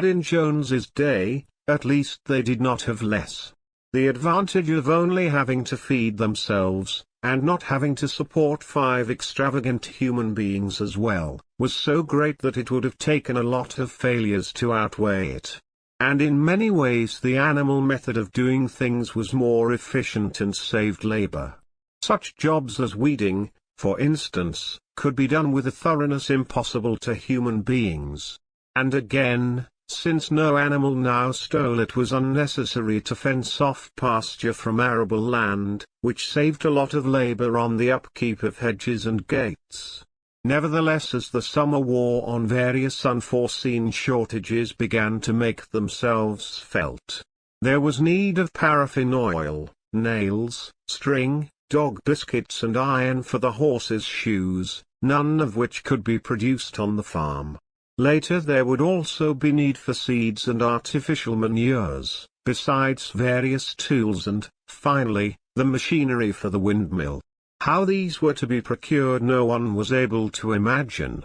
Speaker 1: in Jones's day, at least they did not have less. The advantage of only having to feed themselves, and not having to support 5 extravagant human beings as well, was so great that it would have taken a lot of failures to outweigh it. And in many ways the animal method of doing things was more efficient and saved labor. Such jobs as weeding, for instance, could be done with a thoroughness impossible to human beings. And again, since no animal now stole, it was unnecessary to fence off pasture from arable land, which saved a lot of labor on the upkeep of hedges and gates. Nevertheless, as the summer wore on, various unforeseen shortages began to make themselves felt. There was need of paraffin oil, nails, string, dog biscuits and iron for the horses' shoes, none of which could be produced on the farm. Later there would also be need for seeds and artificial manures, besides various tools and, finally, the machinery for the windmill. How these were to be procured no one was able to imagine.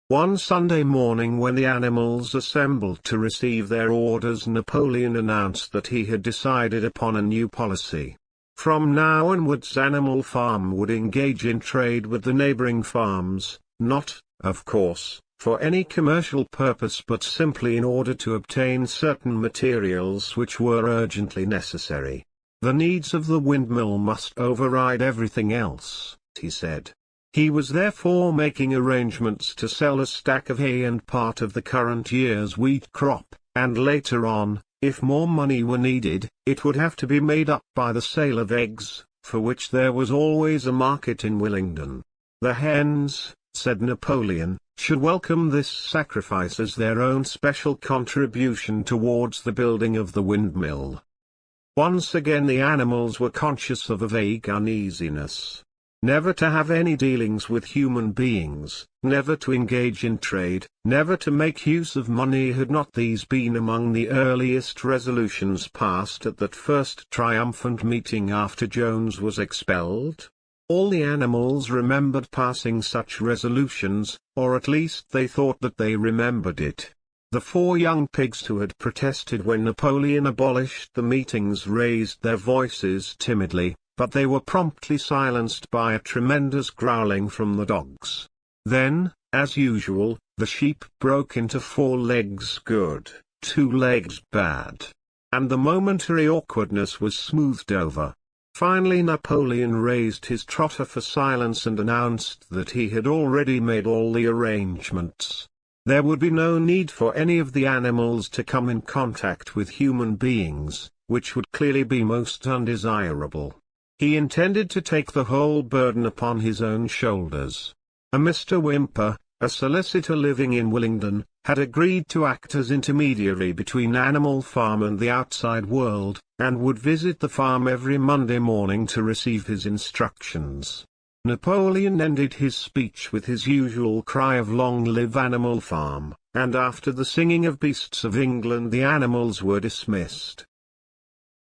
Speaker 1: One Sunday morning, when the animals assembled to receive their orders, Napoleon announced that he had decided upon a new policy. From now onwards Animal Farm would engage in trade with the neighboring farms, not, of course, for any commercial purpose but simply in order to obtain certain materials which were urgently necessary. The needs of the windmill must override everything else, he said. He was therefore making arrangements to sell a stack of hay and part of the current year's wheat crop, and later on, if more money were needed, it would have to be made up by the sale of eggs, for which there was always a market in Willingdon. The hens, said Napoleon, should welcome this sacrifice as their own special contribution towards the building of the windmill. Once again the animals were conscious of a vague uneasiness. Never to have any dealings with human beings, never to engage in trade, never to make use of money, had not these been among the earliest resolutions passed at that first triumphant meeting after Jones was expelled? All the animals remembered passing such resolutions, or at least they thought that they remembered it. The 4 young pigs who had protested when Napoleon abolished the meetings raised their voices timidly, but they were promptly silenced by a tremendous growling from the dogs. Then, as usual, the sheep broke into 4 legs good, 2 legs bad. And the momentary awkwardness was smoothed over. Finally Napoleon raised his trotter for silence and announced that he had already made all the arrangements. There would be no need for any of the animals to come in contact with human beings, which would clearly be most undesirable. He intended to take the whole burden upon his own shoulders. A Mr. Whymper, a solicitor living in Willingdon, had agreed to act as intermediary between Animal Farm and the outside world, and would visit the farm every Monday morning to receive his instructions. Napoleon ended his speech with his usual cry of "Long live Animal Farm," and after the singing of Beasts of England the animals were dismissed.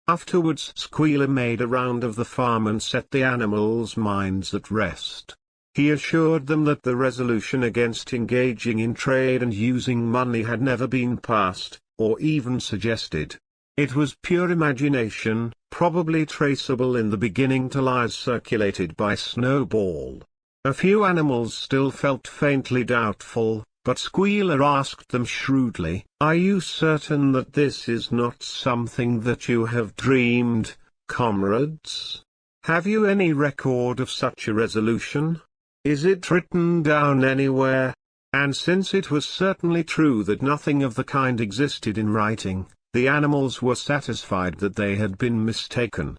Speaker 1: Afterwards Squealer made a round of the farm and set the animals' minds at rest. He assured them that the resolution against engaging in trade and using money had never been passed, or even suggested. It was pure imagination, probably traceable in the beginning to lies circulated by Snowball. A few animals still felt faintly doubtful, but Squealer asked them shrewdly, "Are you certain that this is not something that you have dreamed, comrades? Have you any record of such a resolution? Is it written down anywhere?" And since it was certainly true that nothing of the kind existed in writing, the animals were satisfied that they had been mistaken.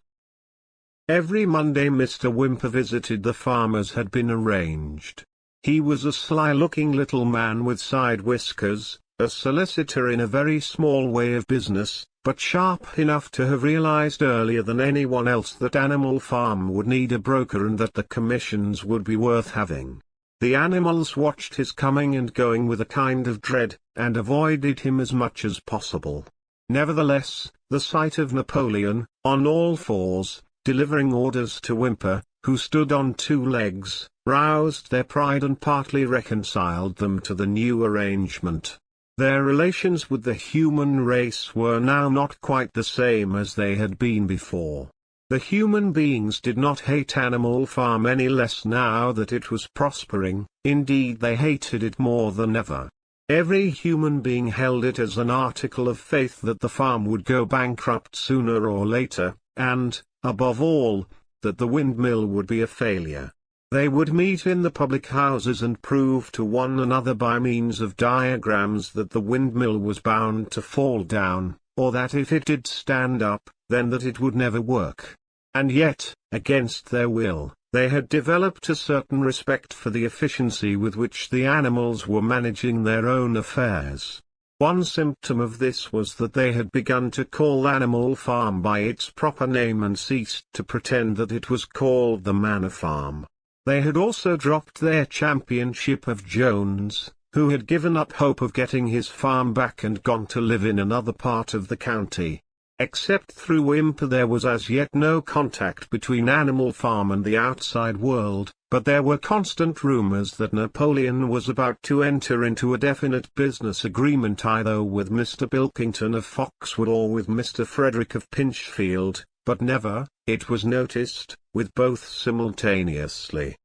Speaker 1: Every Monday Mr. Whymper visited the farm as had been arranged. He was a sly-looking little man with side whiskers, a solicitor in a very small way of business, but sharp enough to have realized earlier than anyone else that Animal Farm would need a broker and that the commissions would be worth having. The animals watched his coming and going with a kind of dread, and avoided him as much as possible. Nevertheless, the sight of Napoleon, on all fours, delivering orders to Whymper, who stood on two legs, roused their pride and partly reconciled them to the new arrangement. Their relations with the human race were now not quite the same as they had been before. The human beings did not hate Animal Farm any less now that it was prospering, indeed they hated it more than ever. Every human being held it as an article of faith that the farm would go bankrupt sooner or later, and, above all, that the windmill would be a failure. They would meet in the public houses and prove to one another by means of diagrams that the windmill was bound to fall down, or that if it did stand up, then that it would never work. And yet, against their will, they had developed a certain respect for the efficiency with which the animals were managing their own affairs. One symptom of this was that they had begun to call Animal Farm by its proper name and ceased to pretend that it was called the Manor Farm. They had also dropped their championship of Jones, who had given up hope of getting his farm back and gone to live in another part of the county. Except through Whymper there was as yet no contact between Animal Farm and the outside world, but there were constant rumors that Napoleon was about to enter into a definite business agreement either with Mr. Bilkington of Foxwood or with Mr. Frederick of Pinchfield, but never, it was noticed, with both simultaneously.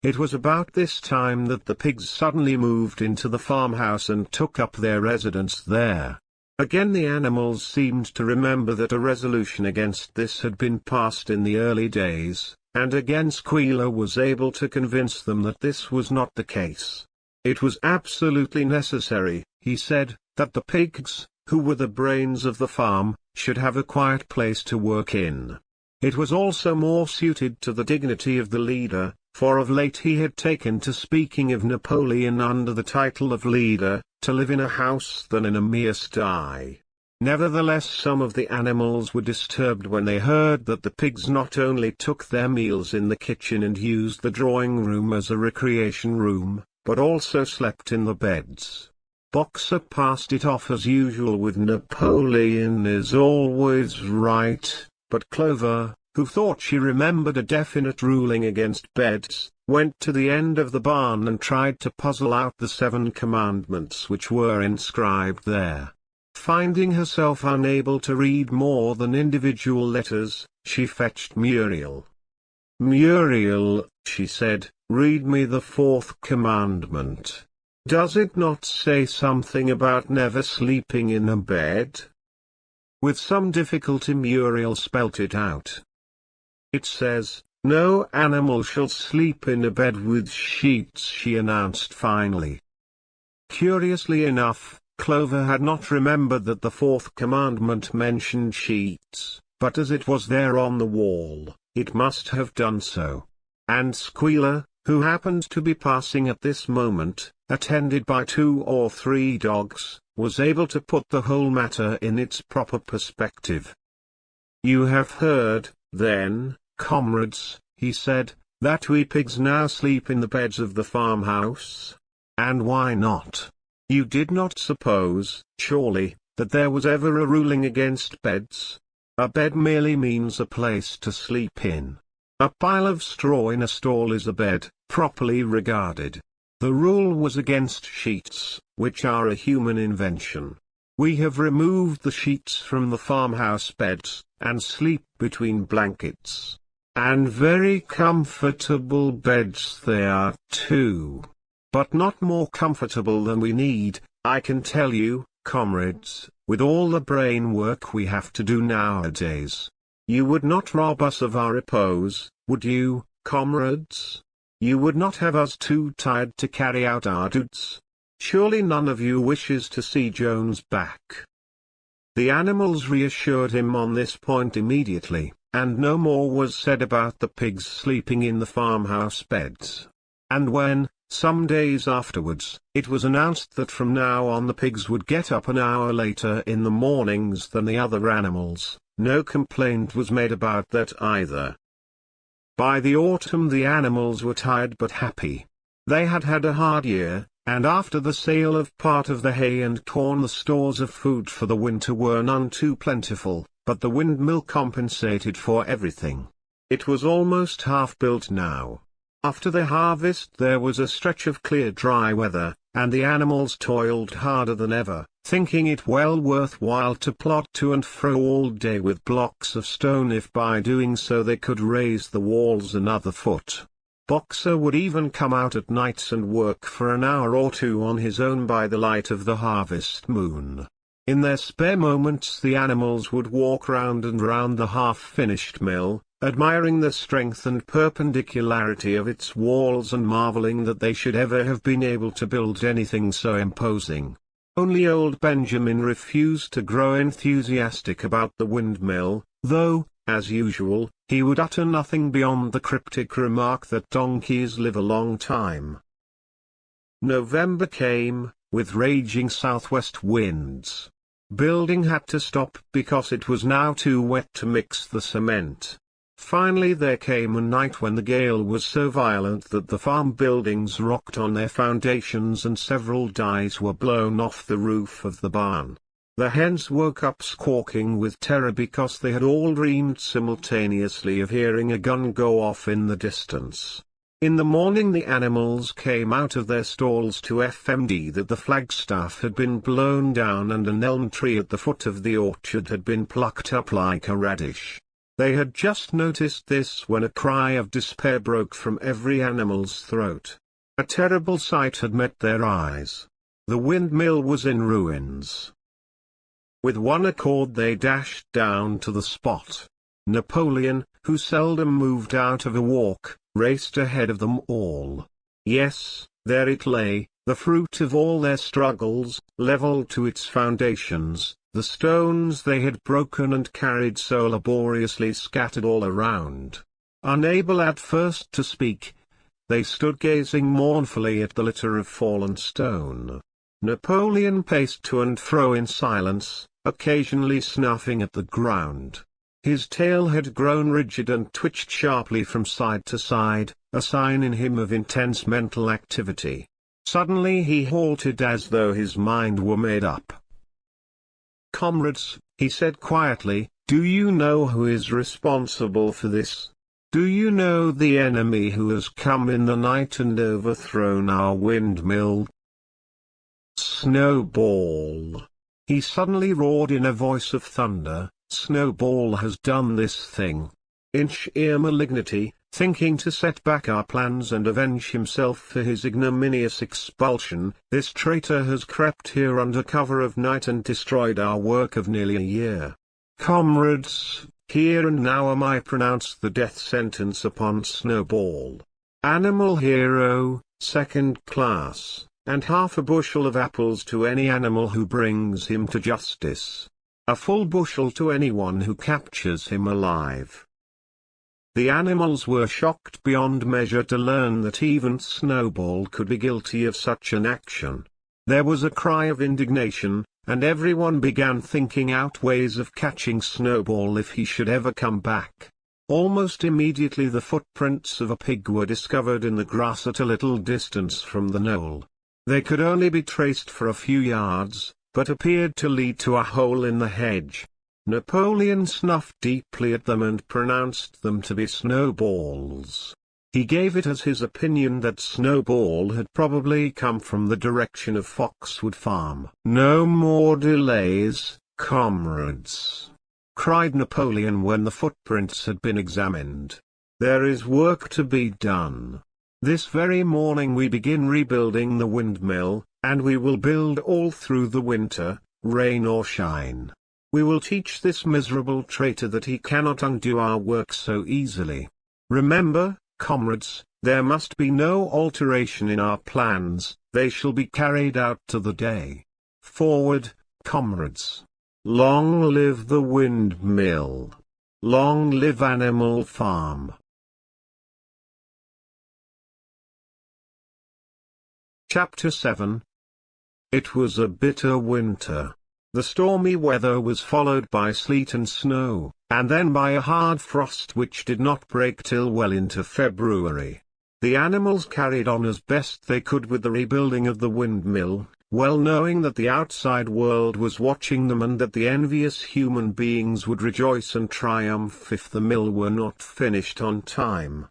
Speaker 1: It was about this time that the pigs suddenly moved into the farmhouse and took up their residence there. Again the animals seemed to remember that a resolution against this had been passed in the early days, and again Squealer was able to convince them that this was not the case. It was absolutely necessary, he said, that the pigs, who were the brains of the farm, should have a quiet place to work in. It was also more suited to the dignity of the leader, for of late he had taken to speaking of Napoleon under the title of leader, to live in a house than in a mere sty. Nevertheless some of the animals were disturbed when they heard that the pigs not only took their meals in the kitchen and used the drawing room as a recreation room, but also slept in the beds. Boxer passed it off as usual with "Napoleon is always right," but Clover, who thought she remembered a definite ruling against beds, went to the end of the barn and tried to puzzle out the 7 commandments which were inscribed there. Finding herself unable to read more than individual letters, she fetched Muriel. "Muriel," she said, "read me the 4th commandment. Does it not say something about never sleeping in a bed?" With some difficulty Muriel spelt it out. "It says, 'No animal shall sleep in a bed with sheets,'" she announced finally. Curiously enough, Clover had not remembered that the 4th commandment mentioned sheets, but as it was there on the wall, it must have done so. And Squealer, who happened to be passing at this moment, attended by 2 or 3 dogs, was able to put the whole matter in its proper perspective. "You have heard, then, comrades," he said, "that we pigs now sleep in the beds of the farmhouse? And why not? You did not suppose, surely, that there was ever a ruling against beds? A bed merely means a place to sleep in. A pile of straw in a stall is a bed, properly regarded. The rule was against sheets, which are a human invention. We have removed the sheets from the farmhouse beds, and sleep between blankets. And very comfortable beds they are too. But not more comfortable than we need, I can tell you, comrades, with all the brain work we have to do nowadays. You would not rob us of our repose, would you, comrades? You would not have us too tired to carry out our duties? Surely none of you wishes to see Jones back." The animals reassured him on this point immediately, and no more was said about the pigs sleeping in the farmhouse beds. And when, some days afterwards, it was announced that from now on the pigs would get up an hour later in the mornings than the other animals, no complaint was made about that either. By the autumn the animals were tired but happy. They had had a hard year, and after the sale of part of the hay and corn the stores of food for the winter were none too plentiful, but the windmill compensated for everything. It was almost half built now. After the harvest there was a stretch of clear dry weather, and the animals toiled harder than ever, thinking it well worth while to plod to and fro all day with blocks of stone if by doing so they could raise the walls another foot. Boxer would even come out at nights and work for an hour or two on his own by the light of the harvest moon. In their spare moments the animals would walk round and round the half-finished mill, admiring the strength and perpendicularity of its walls and marveling that they should ever have been able to build anything so imposing. Only old Benjamin refused to grow enthusiastic about the windmill, though, as usual, he would utter nothing beyond the cryptic remark that donkeys live a long time. November came, with raging southwest winds. Building had to stop because it was now too wet to mix the cement. Finally there came a night when the gale was so violent that the farm buildings rocked on their foundations and several dies were blown off the roof of the barn. The hens woke up squawking with terror because they had all dreamed simultaneously of hearing a gun go off in the distance. In the morning the animals came out of their stalls to FMD that the flagstaff had been blown down and an elm tree at the foot of the orchard had been plucked up like a radish. They had just noticed this when a cry of despair broke from every animal's throat. A terrible sight had met their eyes. The windmill was in ruins. With one accord they dashed down to the spot. Napoleon, who seldom moved out of a walk, raced ahead of them all. Yes, there it lay, the fruit of all their struggles, levelled to its foundations, the stones they had broken and carried so laboriously scattered all around. Unable at first to speak, they stood gazing mournfully at the litter of fallen stone. Napoleon paced to and fro in silence, occasionally snuffing at the ground. His tail had grown rigid and twitched sharply from side to side, a sign in him of intense mental activity. Suddenly he halted as though his mind were made up. "Comrades," he said quietly, "do you know who is responsible for this? Do you know the enemy who has come in the night and overthrown our windmill? Snowball!" He suddenly roared in a voice of thunder, "Snowball has done this thing. In sheer malignity, thinking to set back our plans and avenge himself for his ignominious expulsion, this traitor has crept here under cover of night and destroyed our work of nearly a year. Comrades, here and now I pronounce the death sentence upon Snowball. Animal hero, second class, and half a bushel of apples to any animal who brings him to justice. A full bushel to anyone who captures him alive." The animals were shocked beyond measure to learn that even Snowball could be guilty of such an action. There was a cry of indignation, and everyone began thinking out ways of catching Snowball if he should ever come back. Almost immediately the footprints of a pig were discovered in the grass at a little distance from the knoll. They could only be traced for a few yards, but appeared to lead to a hole in the hedge. Napoleon snuffed deeply at them and pronounced them to be Snowballs. He gave it as his opinion that Snowball had probably come from the direction of Foxwood Farm. "No more delays, comrades," cried Napoleon when the footprints had been examined. "There is work to be done. This very morning we begin rebuilding the windmill, and we will build all through the winter, rain or shine. We will teach this miserable traitor that he cannot undo our work so easily. Remember, comrades, there must be no alteration in our plans, they shall be carried out to the day. Forward, comrades! Long live the windmill! Long live Animal Farm. Chapter 7. It was a bitter winter. The stormy weather was followed by sleet and snow, and then by a hard frost which did not break till well into February. The animals carried on as best they could with the rebuilding of the windmill, well knowing that the outside world was watching them and that the envious human beings would rejoice and triumph if the mill were not finished on time.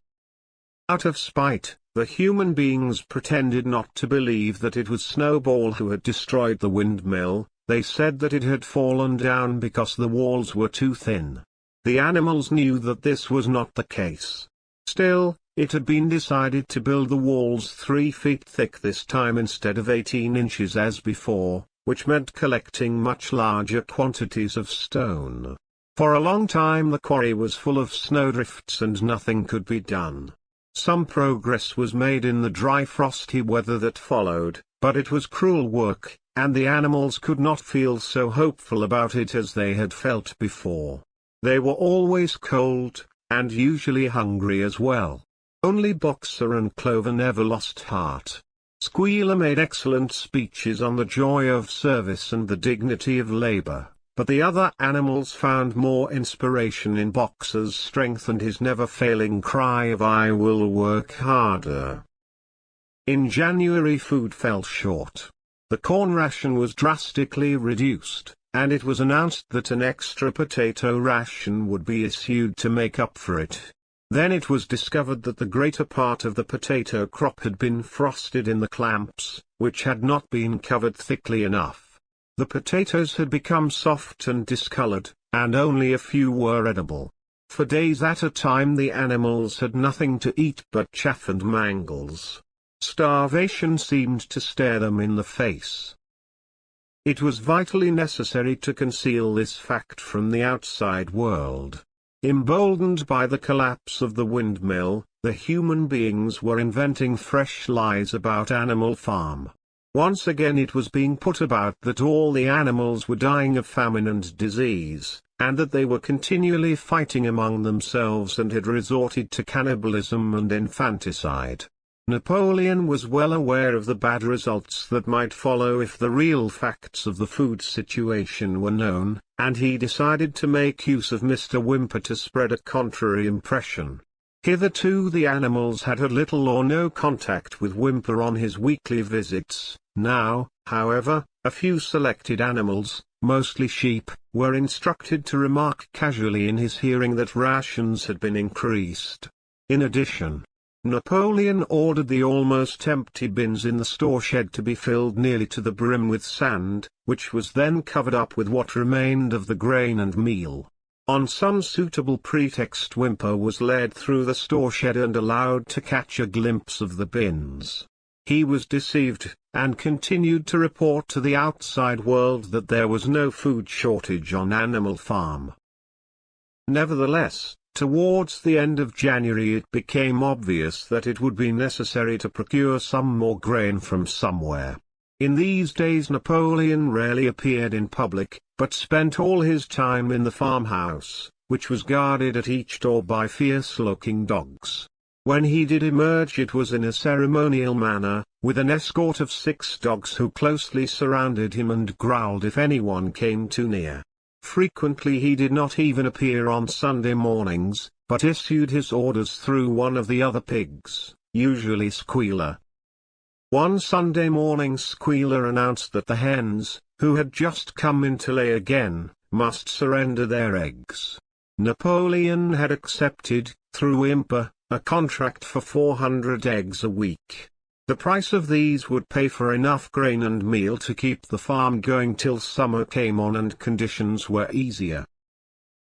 Speaker 1: Out of spite, the human beings pretended not to believe that it was Snowball who had destroyed the windmill. They said that it had fallen down because the walls were too thin. The animals knew that this was not the case. Still, it had been decided to build the walls 3 feet thick this time instead of 18 inches as before, which meant collecting much larger quantities of stone. For a long time the quarry was full of snowdrifts and nothing could be done. Some progress was made in the dry frosty weather that followed, but it was cruel work, and the animals could not feel so hopeful about it as they had felt before. They were always cold, and usually hungry as well. Only Boxer and Clover never lost heart. Squealer made excellent speeches on the joy of service and the dignity of labor, but the other animals found more inspiration in Boxer's strength and his never-failing cry of "I will work harder." In January food fell short. The corn ration was drastically reduced, and it was announced that an extra potato ration would be issued to make up for it. Then it was discovered that the greater part of the potato crop had been frosted in the clamps, which had not been covered thickly enough. The potatoes had become soft and discolored, and only a few were edible. For days at a time the animals had nothing to eat but chaff and mangles. Starvation seemed to stare them in the face. It was vitally necessary to conceal this fact from the outside world. Emboldened by the collapse of the windmill, the human beings were inventing fresh lies about Animal Farm. Once again it was being put about that all the animals were dying of famine and disease, and that they were continually fighting among themselves and had resorted to cannibalism and infanticide. Napoleon was well aware of the bad results that might follow if the real facts of the food situation were known, and he decided to make use of Mr. Whymper to spread a contrary impression. Hitherto the animals had had little or no contact with Whymper on his weekly visits. Now, however, a few selected animals, mostly sheep, were instructed to remark casually in his hearing that rations had been increased. In addition, Napoleon ordered the almost empty bins in the store shed to be filled nearly to the brim with sand, which was then covered up with what remained of the grain and meal. On some suitable pretext Whymper was led through the store shed and allowed to catch a glimpse of the bins. He was deceived, and continued to report to the outside world that there was no food shortage on Animal Farm. Nevertheless, towards the end of January it became obvious that it would be necessary to procure some more grain from somewhere. In these days Napoleon rarely appeared in public, but spent all his time in the farmhouse, which was guarded at each door by fierce-looking dogs. When he did emerge it was in a ceremonial manner, with an escort of 6 dogs who closely surrounded him and growled if anyone came too near. Frequently he did not even appear on Sunday mornings, but issued his orders through one of the other pigs, usually Squealer. One Sunday morning Squealer announced that the hens, who had just come in to lay again, must surrender their eggs. Napoleon had accepted, through Whymper, a contract for 400 eggs a week. The price of these would pay for enough grain and meal to keep the farm going till summer came on and conditions were easier.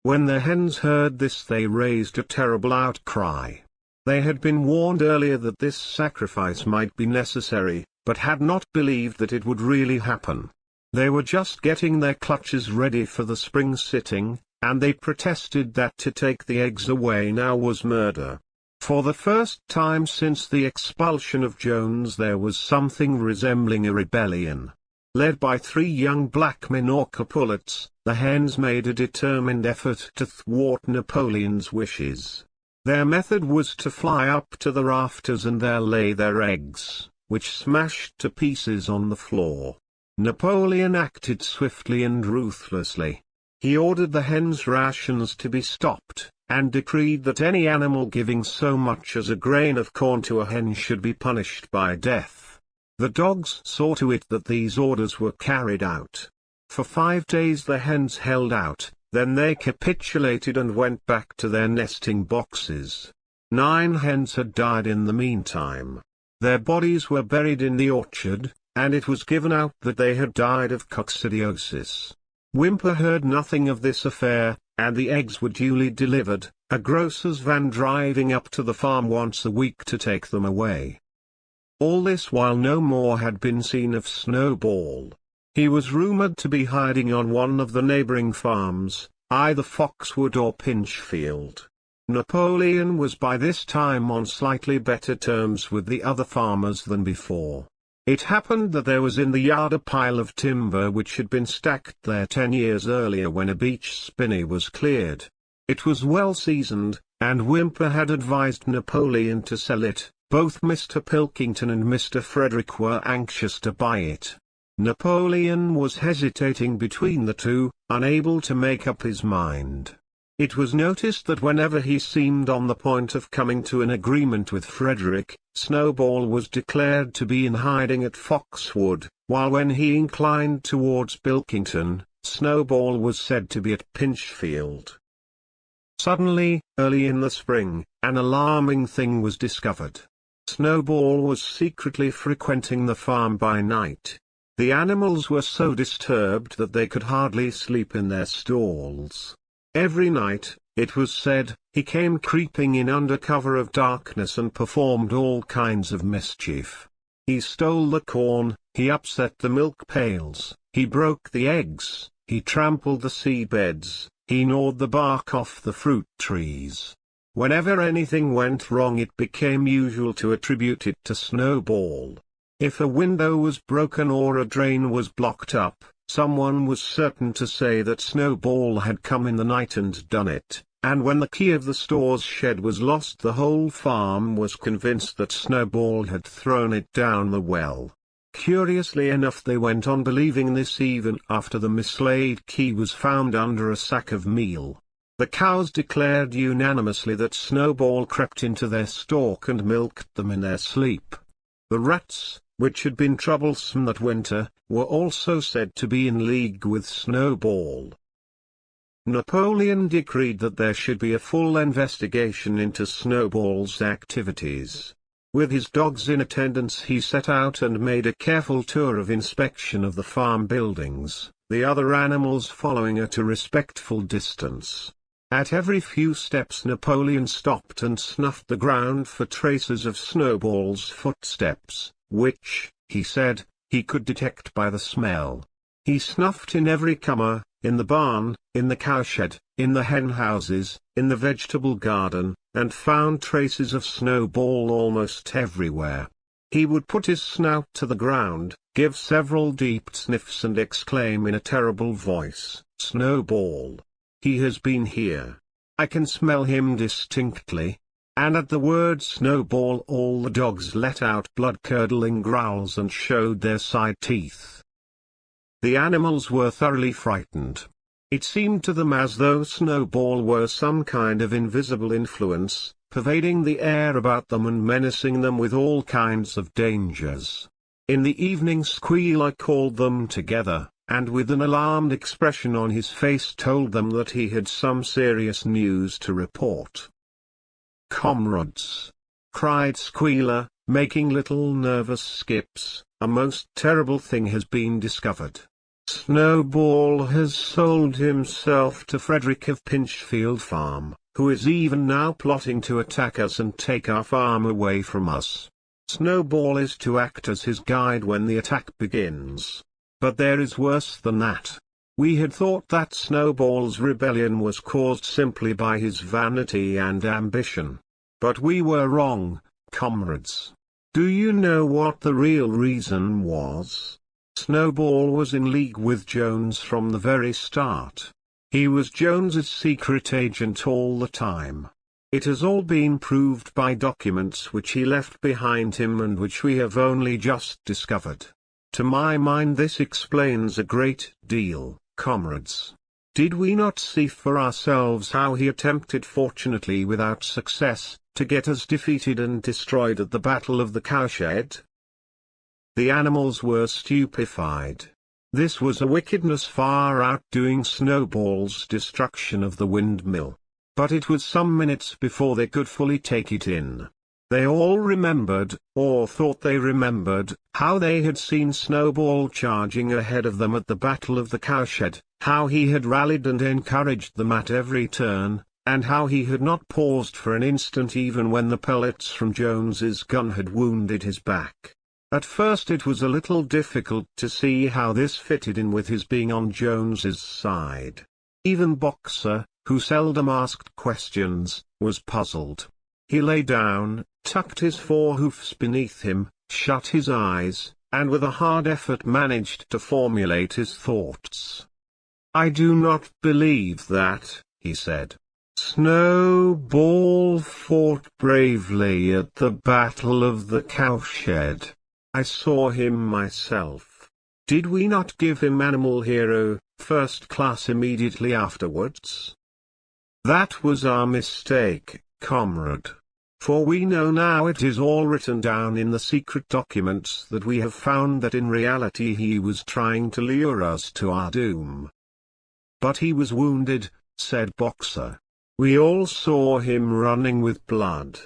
Speaker 1: When the hens heard this they raised a terrible outcry. They had been warned earlier that this sacrifice might be necessary, but had not believed that it would really happen. They were just getting their clutches ready for the spring sitting, and they protested that to take the eggs away now was murder. For the first time since the expulsion of Jones there was something resembling a rebellion. Led by 3 young black men or Capulets, the hens made a determined effort to thwart Napoleon's wishes. Their method was to fly up to the rafters and there lay their eggs, which smashed to pieces on the floor. Napoleon acted swiftly and ruthlessly. He ordered the hens' rations to be stopped, and decreed that any animal giving so much as a grain of corn to a hen should be punished by death. The dogs saw to it that these orders were carried out. For 5 days the hens held out, then they capitulated and went back to their nesting boxes. 9 hens had died in the meantime. Their bodies were buried in the orchard, and it was given out that they had died of coccidiosis. Whymper heard nothing of this affair, and the eggs were duly delivered, a grocer's van driving up to the farm once a week to take them away. All this while no more had been seen of Snowball. He was rumored to be hiding on one of the neighboring farms, either Foxwood or Pinchfield. Napoleon was by this time on slightly better terms with the other farmers than before. It happened that there was in the yard a pile of timber which had been stacked there 10 years earlier when a beech spinney was cleared. It was well seasoned, and Whymper had advised Napoleon to sell it. Both Mr. Pilkington and Mr. Frederick were anxious to buy it. Napoleon was hesitating between the two, unable to make up his mind. It was noticed that whenever he seemed on the point of coming to an agreement with Frederick, Snowball was declared to be in hiding at Foxwood, while when he inclined towards Pilkington, Snowball was said to be at Pinchfield. Suddenly, early in the spring, an alarming thing was discovered. Snowball was secretly frequenting the farm by night. The animals were so disturbed that they could hardly sleep in their stalls. Every night, it was said, he came creeping in under cover of darkness and performed all kinds of mischief. He stole the corn, he upset the milk pails, he broke the eggs, he trampled the seed beds, he gnawed the bark off the fruit trees. Whenever anything went wrong it became usual to attribute it to Snowball. If a window was broken or a drain was blocked up, someone was certain to say that Snowball had come in the night and done it, and when the key of the store's shed was lost the whole farm was convinced that Snowball had thrown it down the well. Curiously enough they went on believing this even after the mislaid key was found under a sack of meal. The cows declared unanimously that Snowball crept into their stalk and milked them in their sleep. The rats, which had been troublesome that winter, were also said to be in league with Snowball. Napoleon decreed that there should be a full investigation into Snowball's activities. With his dogs in attendance he set out and made a careful tour of inspection of the farm buildings, the other animals following at a respectful distance. At every few steps Napoleon stopped and snuffed the ground for traces of Snowball's footsteps, which, he said, he could detect by the smell. He snuffed in every cummer, in the barn, in the cowshed, in the hen houses, in the vegetable garden, and found traces of Snowball almost everywhere. He would put his snout to the ground, give several deep sniffs and exclaim in a terrible voice, "Snowball! He has been here. I can smell him distinctly." And at the word Snowball all the dogs let out blood-curdling growls and showed their side teeth. The animals were thoroughly frightened. It seemed to them as though Snowball were some kind of invisible influence, pervading the air about them and menacing them with all kinds of dangers. In the evening Squealer called them together, and with an alarmed expression on his face told them that he had some serious news to report. "Comrades!" cried Squealer, making little nervous skips, "a most terrible thing has been discovered. Snowball has sold himself to Frederick of Pinchfield Farm, who is even now plotting to attack us and take our farm away from us. Snowball is to act as his guide when the attack begins. But there is worse than that. We had thought that Snowball's rebellion was caused simply by his vanity and ambition. But we were wrong, comrades. Do you know what the real reason was? Snowball was in league with Jones from the very start. He was Jones's secret agent all the time. It has all been proved by documents which he left behind him and which we have only just discovered. To my mind this explains a great deal, comrades. Did we not see for ourselves how he attempted, fortunately without success, to get us defeated and destroyed at the Battle of the Cowshed? The animals were stupefied. This was a wickedness far outdoing Snowball's destruction of the windmill. But it was some minutes before they could fully take it in. They all remembered, or thought they remembered, how they had seen Snowball charging ahead of them at the Battle of the Cowshed, how he had rallied and encouraged them at every turn, and how he had not paused for an instant even when the pellets from Jones's gun had wounded his back. At first it was a little difficult to see how this fitted in with his being on Jones's side. Even Boxer, who seldom asked questions, was puzzled. He lay down, tucked his forehoofs beneath him, shut his eyes, and with a hard effort managed to formulate his thoughts. "I do not believe that," he said. "Snowball fought bravely at the Battle of the Cowshed. I saw him myself. Did we not give him Animal Hero, First Class immediately afterwards? That was our mistake, comrade. For we know now, it is all written down in the secret documents, that we have found that in reality he was trying to lure us to our doom." "But he was wounded," said Boxer. "We all saw him running with blood."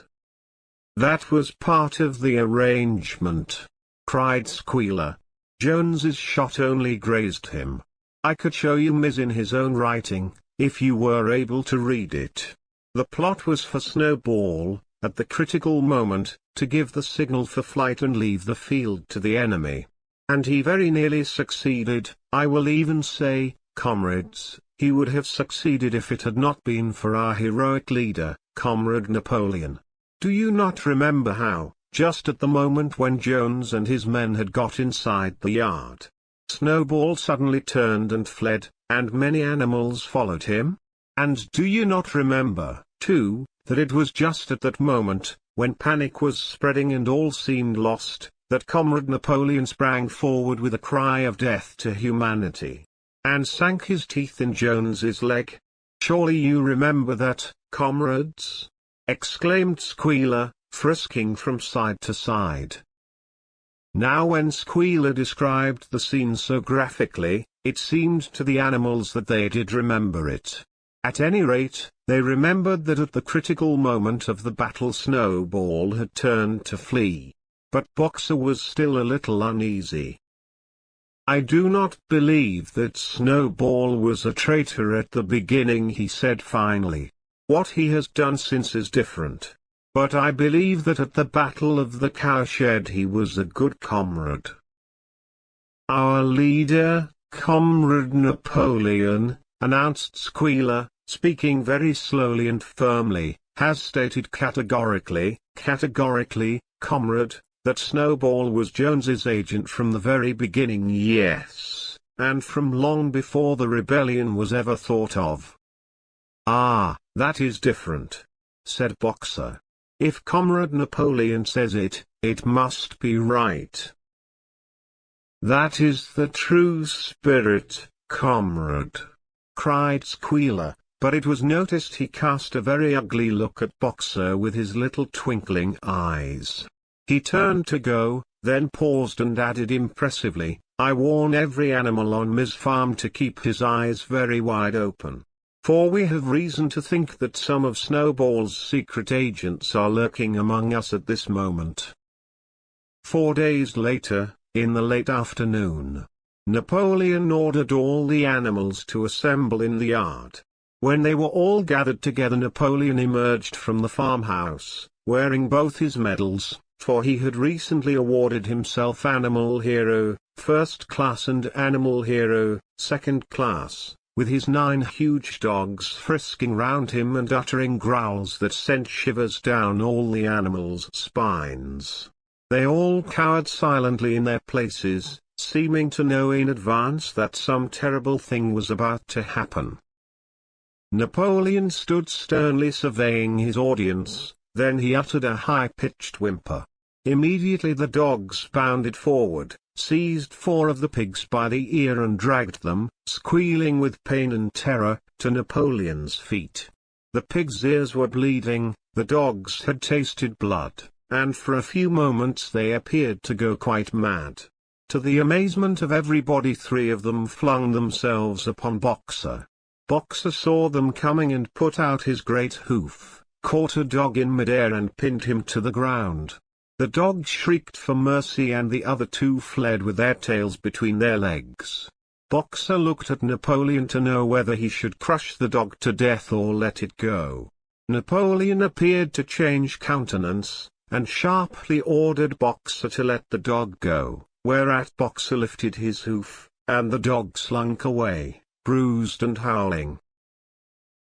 Speaker 1: "That was part of the arrangement," cried Squealer. "Jones's shot only grazed him. I could show you Miz in his own writing, if you were able to read it. The plot was for Snowball, at the critical moment, to give the signal for flight and leave the field to the enemy. And he very nearly succeeded. I will even say, comrades, he would have succeeded if it had not been for our heroic leader, Comrade Napoleon. Do you not remember how, just at the moment when Jones and his men had got inside the yard, Snowball suddenly turned and fled, and many animals followed him? And do you not remember, too, that it was just at that moment, when panic was spreading and all seemed lost, that Comrade Napoleon sprang forward with a cry of death to humanity, and sank his teeth in Jones's leg? Surely you remember that, comrades?" exclaimed Squealer, frisking from side to side. Now when Squealer described the scene so graphically, it seemed to the animals that they did remember it. At any rate, they remembered that at the critical moment of the battle Snowball had turned to flee. But Boxer was still a little uneasy. "I do not believe that Snowball was a traitor at the beginning," he said finally. "What he has done since is different. But I believe that at the Battle of the Cowshed he was a good comrade. Our leader, Comrade Napoleon," announced Squealer, speaking very slowly and firmly, "has stated categorically, comrade, that Snowball was Jones's agent from the very beginning, yes, and from long before the rebellion was ever thought of." "Ah, that is different," said Boxer. "If Comrade Napoleon says it, it must be right." "That is the true spirit, comrade," cried Squealer, but it was noticed he cast a very ugly look at Boxer with his little twinkling eyes. He turned to go, then paused and added impressively, "I warn every animal on Miz Farm to keep his eyes very wide open. For we have reason to think that some of Snowball's secret agents are lurking among us at this moment." 4 days later, in the late afternoon, Napoleon ordered all the animals to assemble in the yard. When they were all gathered together, Napoleon emerged from the farmhouse, wearing both his medals, for he had recently awarded himself Animal Hero, First Class and Animal Hero, Second Class, with his 9 huge dogs frisking round him and uttering growls that sent shivers down all the animals' spines. They all cowered silently in their places, seeming to know in advance that some terrible thing was about to happen. Napoleon stood sternly surveying his audience, then he uttered a high-pitched whimper. Immediately the dogs bounded forward, seized 4 of the pigs by the ear and dragged them, squealing with pain and terror, to Napoleon's feet. The pigs' ears were bleeding, the dogs had tasted blood, and for a few moments they appeared to go quite mad. To the amazement of everybody 3 of them flung themselves upon Boxer. Boxer saw them coming and put out his great hoof, caught a dog in midair and pinned him to the ground. The dog shrieked for mercy and the other 2 fled with their tails between their legs. Boxer looked at Napoleon to know whether he should crush the dog to death or let it go. Napoleon appeared to change countenance, and sharply ordered Boxer to let the dog go, whereat Boxer lifted his hoof, and the dog slunk away, bruised and howling.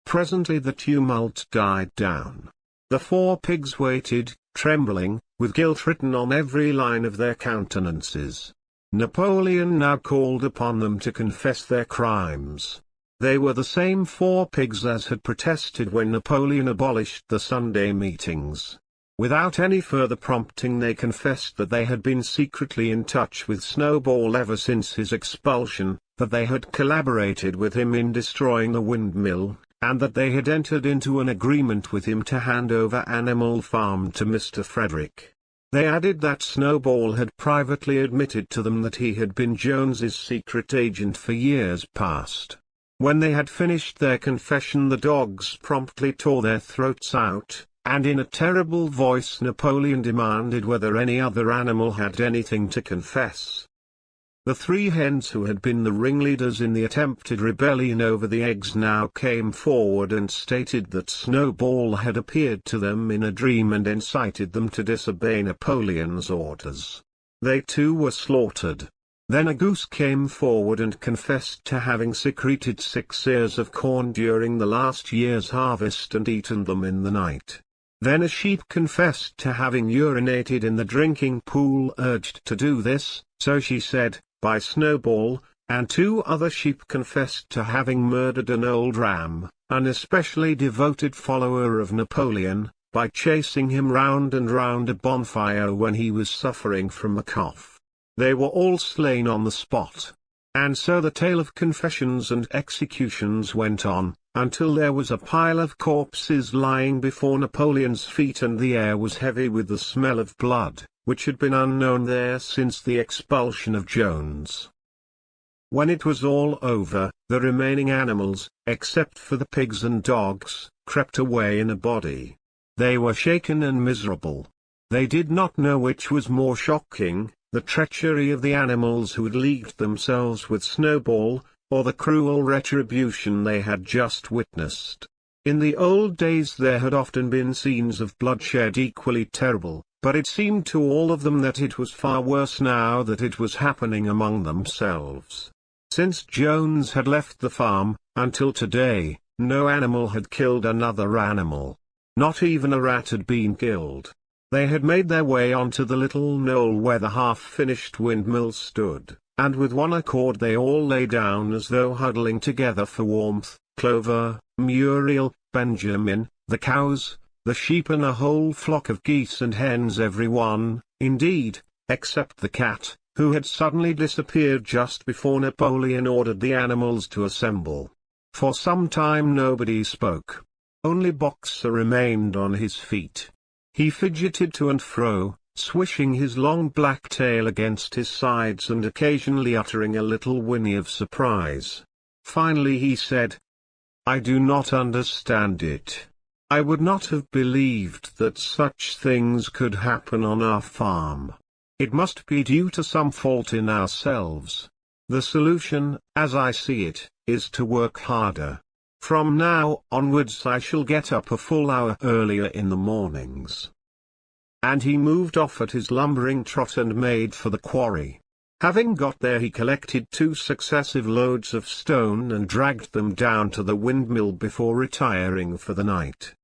Speaker 1: Presently the tumult died down. The 4 pigs waited, trembling, with guilt written on every line of their countenances. Napoleon now called upon them to confess their crimes. They were the same 4 pigs as had protested when Napoleon abolished the Sunday meetings. Without any further prompting they confessed that they had been secretly in touch with Snowball ever since his expulsion, that they had collaborated with him in destroying the windmill, and that they had entered into an agreement with him to hand over Animal Farm to Mr. Frederick. They added that Snowball had privately admitted to them that he had been Jones's secret agent for years past. When they had finished their confession the dogs promptly tore their throats out, and in a terrible voice Napoleon demanded whether any other animal had anything to confess. The 3 hens who had been the ringleaders in the attempted rebellion over the eggs now came forward and stated that Snowball had appeared to them in a dream and incited them to disobey Napoleon's orders. They too were slaughtered. Then a goose came forward and confessed to having secreted 6 ears of corn during the last year's harvest and eaten them in the night. Then a sheep confessed to having urinated in the drinking pool urged to do this, so she said, by Snowball, and 2 other sheep confessed to having murdered an old ram, an especially devoted follower of Napoleon, by chasing him round and round a bonfire when he was suffering from a cough. They were all slain on the spot. And so the tale of confessions and executions went on, until there was a pile of corpses lying before Napoleon's feet and the air was heavy with the smell of blood, which had been unknown there since the expulsion of Jones. When it was all over, the remaining animals, except for the pigs and dogs, crept away in a body. They were shaken and miserable. They did not know which was more shocking, the treachery of the animals who had leagued themselves with Snowball, or the cruel retribution they had just witnessed. In the old days there had often been scenes of bloodshed equally terrible, but it seemed to all of them that it was far worse now that it was happening among themselves. Since Jones had left the farm, until today, no animal had killed another animal. Not even a rat had been killed. They had made their way onto the little knoll where the half-finished windmill stood, and with one accord they all lay down as though huddling together for warmth. Clover, Muriel, Benjamin, the cows, the sheep and a whole flock of geese and hens, every one, indeed, except the cat, who had suddenly disappeared just before Napoleon ordered the animals to assemble. For some time nobody spoke. Only Boxer remained on his feet. He fidgeted to and fro, swishing his long black tail against his sides and occasionally uttering a little whinny of surprise. Finally he said, "I do not understand it. I would not have believed that such things could happen on our farm. It must be due to some fault in ourselves. The solution, as I see it, is to work harder. From now onwards I shall get up a full hour earlier in the mornings." And he moved off at his lumbering trot and made for the quarry. Having got there he collected 2 successive loads of stone and dragged them down to the windmill before retiring for the night.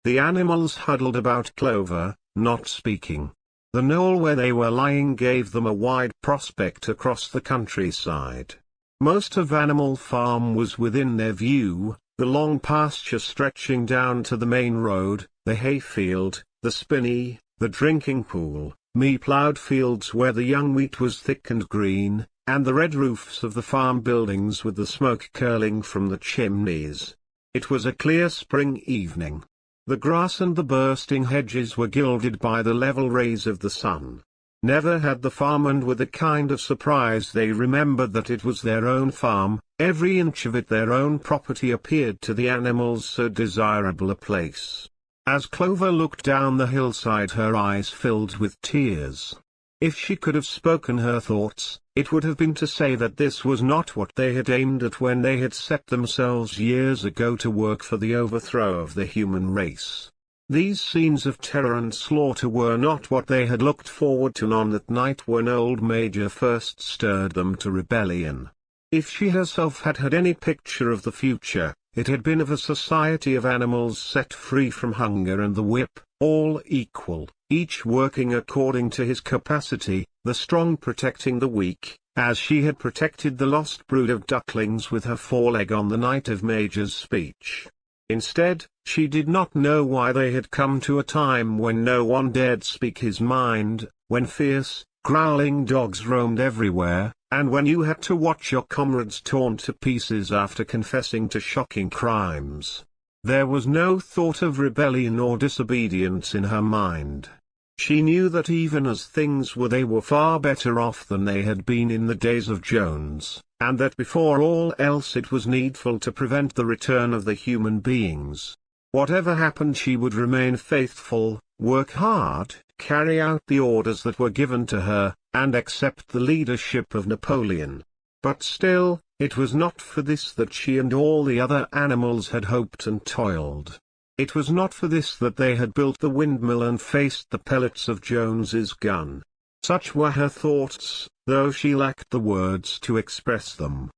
Speaker 1: The animals huddled about Clover, not speaking. The knoll where they were lying gave them a wide prospect across the countryside. Most of Animal Farm was within their view, the long pasture stretching down to the main road, the hayfield, the spinney, the drinking pool, me-ploughed fields where the young wheat was thick and green, and the red roofs of the farm buildings with the smoke curling from the chimneys. It was a clear spring evening. The grass and the bursting hedges were gilded by the level rays of the sun. Never had the farm, and with a kind of surprise they remembered that it was their own farm, every inch of it their own property appeared to the animals so desirable a place. As Clover looked down the hillside her eyes filled with tears. If she could have spoken her thoughts, it would have been to say that this was not what they had aimed at when they had set themselves years ago to work for the overthrow of the human race. These scenes of terror and slaughter were not what they had looked forward to on that night when old Major first stirred them to rebellion. If she herself had had any picture of the future, it had been of a society of animals set free from hunger and the whip, all equal, each working according to his capacity, the strong protecting the weak, as she had protected the lost brood of ducklings with her foreleg on the night of Major's speech. Instead, she did not know why they had come to a time when no one dared speak his mind, when fierce, growling dogs roamed everywhere, and when you had to watch your comrades torn to pieces after confessing to shocking crimes. There was no thought of rebellion or disobedience in her mind. She knew that even as things were they were far better off than they had been in the days of Jones, and that before all else it was needful to prevent the return of the human beings. Whatever happened she would remain faithful, work hard, carry out the orders that were given to her, and accept the leadership of Napoleon. But still, it was not for this that she and all the other animals had hoped and toiled. It was not for this that they had built the windmill and faced the pellets of Jones's gun. Such were her thoughts, though she lacked the words to express them.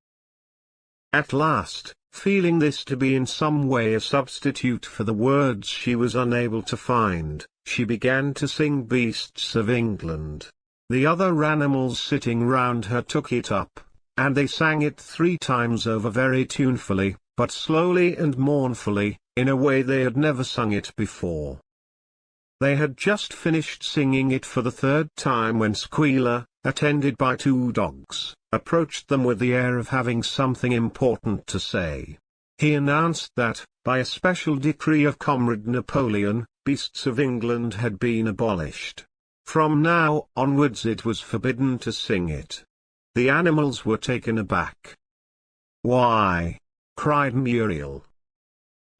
Speaker 1: At last, feeling this to be in some way a substitute for the words she was unable to find, she began to sing Beasts of England. The other animals sitting round her took it up, and they sang it 3 times over very tunefully, but slowly and mournfully, in a way they had never sung it before. They had just finished singing it for the 3rd time when Squealer, attended by 2 dogs, approached them with the air of having something important to say. He announced that, by a special decree of Comrade Napoleon, Beasts of England had been abolished. From now onwards it was forbidden to sing it. The animals were taken aback. "Why?" cried Muriel.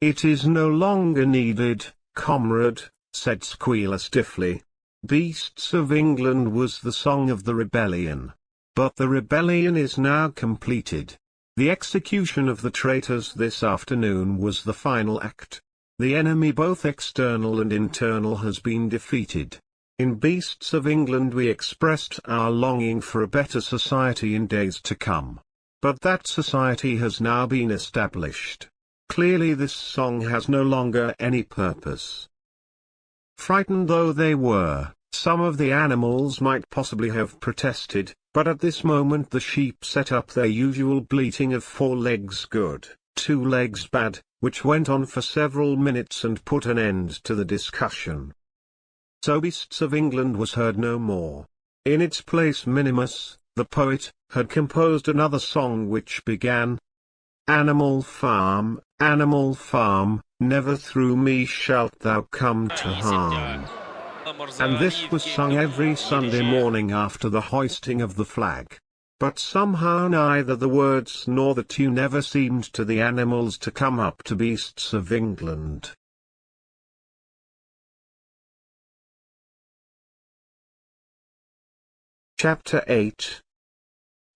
Speaker 1: "It is no longer needed, comrade," said Squealer stiffly. "Beasts of England was the song of the rebellion. But the rebellion is now completed. The execution of the traitors this afternoon was the final act. The enemy both external and internal has been defeated. In Beasts of England we expressed our longing for a better society in days to come. But that society has now been established. Clearly this song has no longer any purpose." Frightened though they were, some of the animals might possibly have protested, but at this moment the sheep set up their usual bleating of 4 legs good, 2 legs bad, which went on for several minutes and put an end to the discussion. So Beasts of England was heard no more. In its place Minimus, the poet, had composed another song which began, Animal Farm, never through me shalt thou come to harm. And this was sung every Sunday morning after the hoisting of the flag. But somehow neither the words nor the tune ever seemed to the animals to come up to Beasts of England. Chapter 8.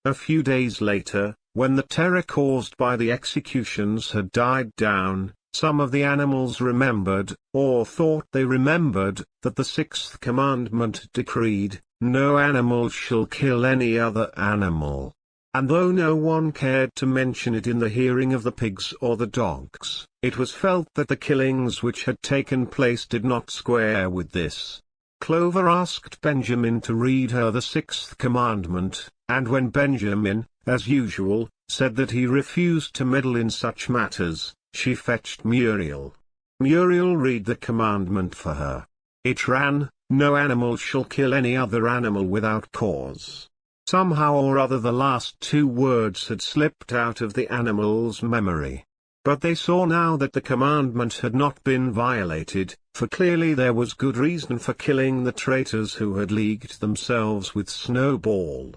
Speaker 1: A few days later, when the terror caused by the executions had died down, some of the animals remembered, or thought they remembered, that the 6th commandment decreed, "No animal shall kill any other animal." And though no one cared to mention it in the hearing of the pigs or the dogs, it was felt that the killings which had taken place did not square with this. Clover asked Benjamin to read her the sixth commandment, and when Benjamin, as usual, said that he refused to meddle in such matters, she fetched Muriel. Muriel read the commandment for her. It ran, "No animal shall kill any other animal without cause." Somehow or other the last two words had slipped out of the animal's memory. But they saw now that the commandment had not been violated, for clearly there was good reason for killing the traitors who had leagued themselves with Snowball.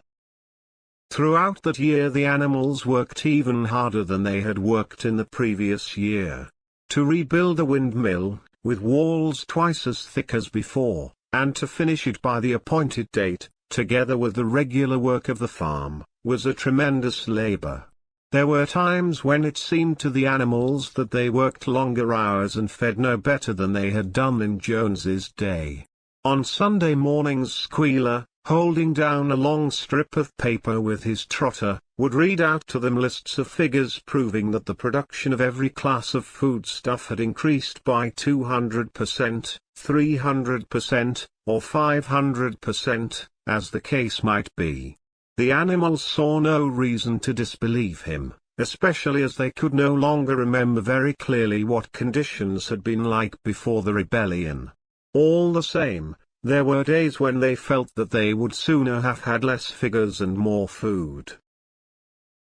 Speaker 1: Throughout that year the animals worked even harder than they had worked in the previous year. To rebuild a windmill, with walls twice as thick as before, and to finish it by the appointed date, together with the regular work of the farm, was a tremendous labor. There were times when it seemed to the animals that they worked longer hours and fed no better than they had done in Jones's day. On Sunday mornings Squealer, holding down a long strip of paper with his trotter, would read out to them lists of figures proving that the production of every class of foodstuff had increased by 200%, 300%, or 500%, as the case might be. The animals saw no reason to disbelieve him, especially as they could no longer remember very clearly what conditions had been like before the rebellion. All the same, there were days when they felt that they would sooner have had less figures and more food.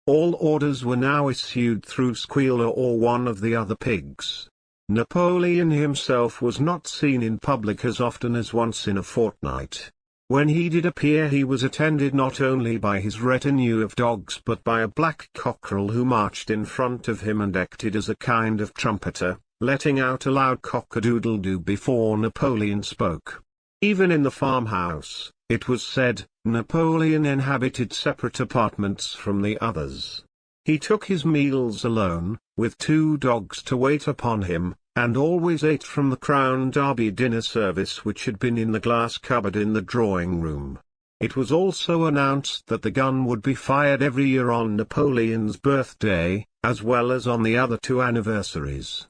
Speaker 1: All orders were now issued through Squealer or one of the other pigs. Napoleon himself was not seen in public as often as once in a fortnight. When he did appear he was attended not only by his retinue of dogs but by a black cockerel who marched in front of him and acted as a kind of trumpeter, letting out a loud cock-a-doodle-doo before Napoleon spoke. Even in the farmhouse, it was said, Napoleon inhabited separate apartments from the others. He took his meals alone, with two dogs to wait upon him, and always ate from the Crown Derby dinner service which had been in the glass cupboard in the drawing-room. It was also announced that the gun would be fired every year on Napoleon's birthday, as well as on the other two anniversaries.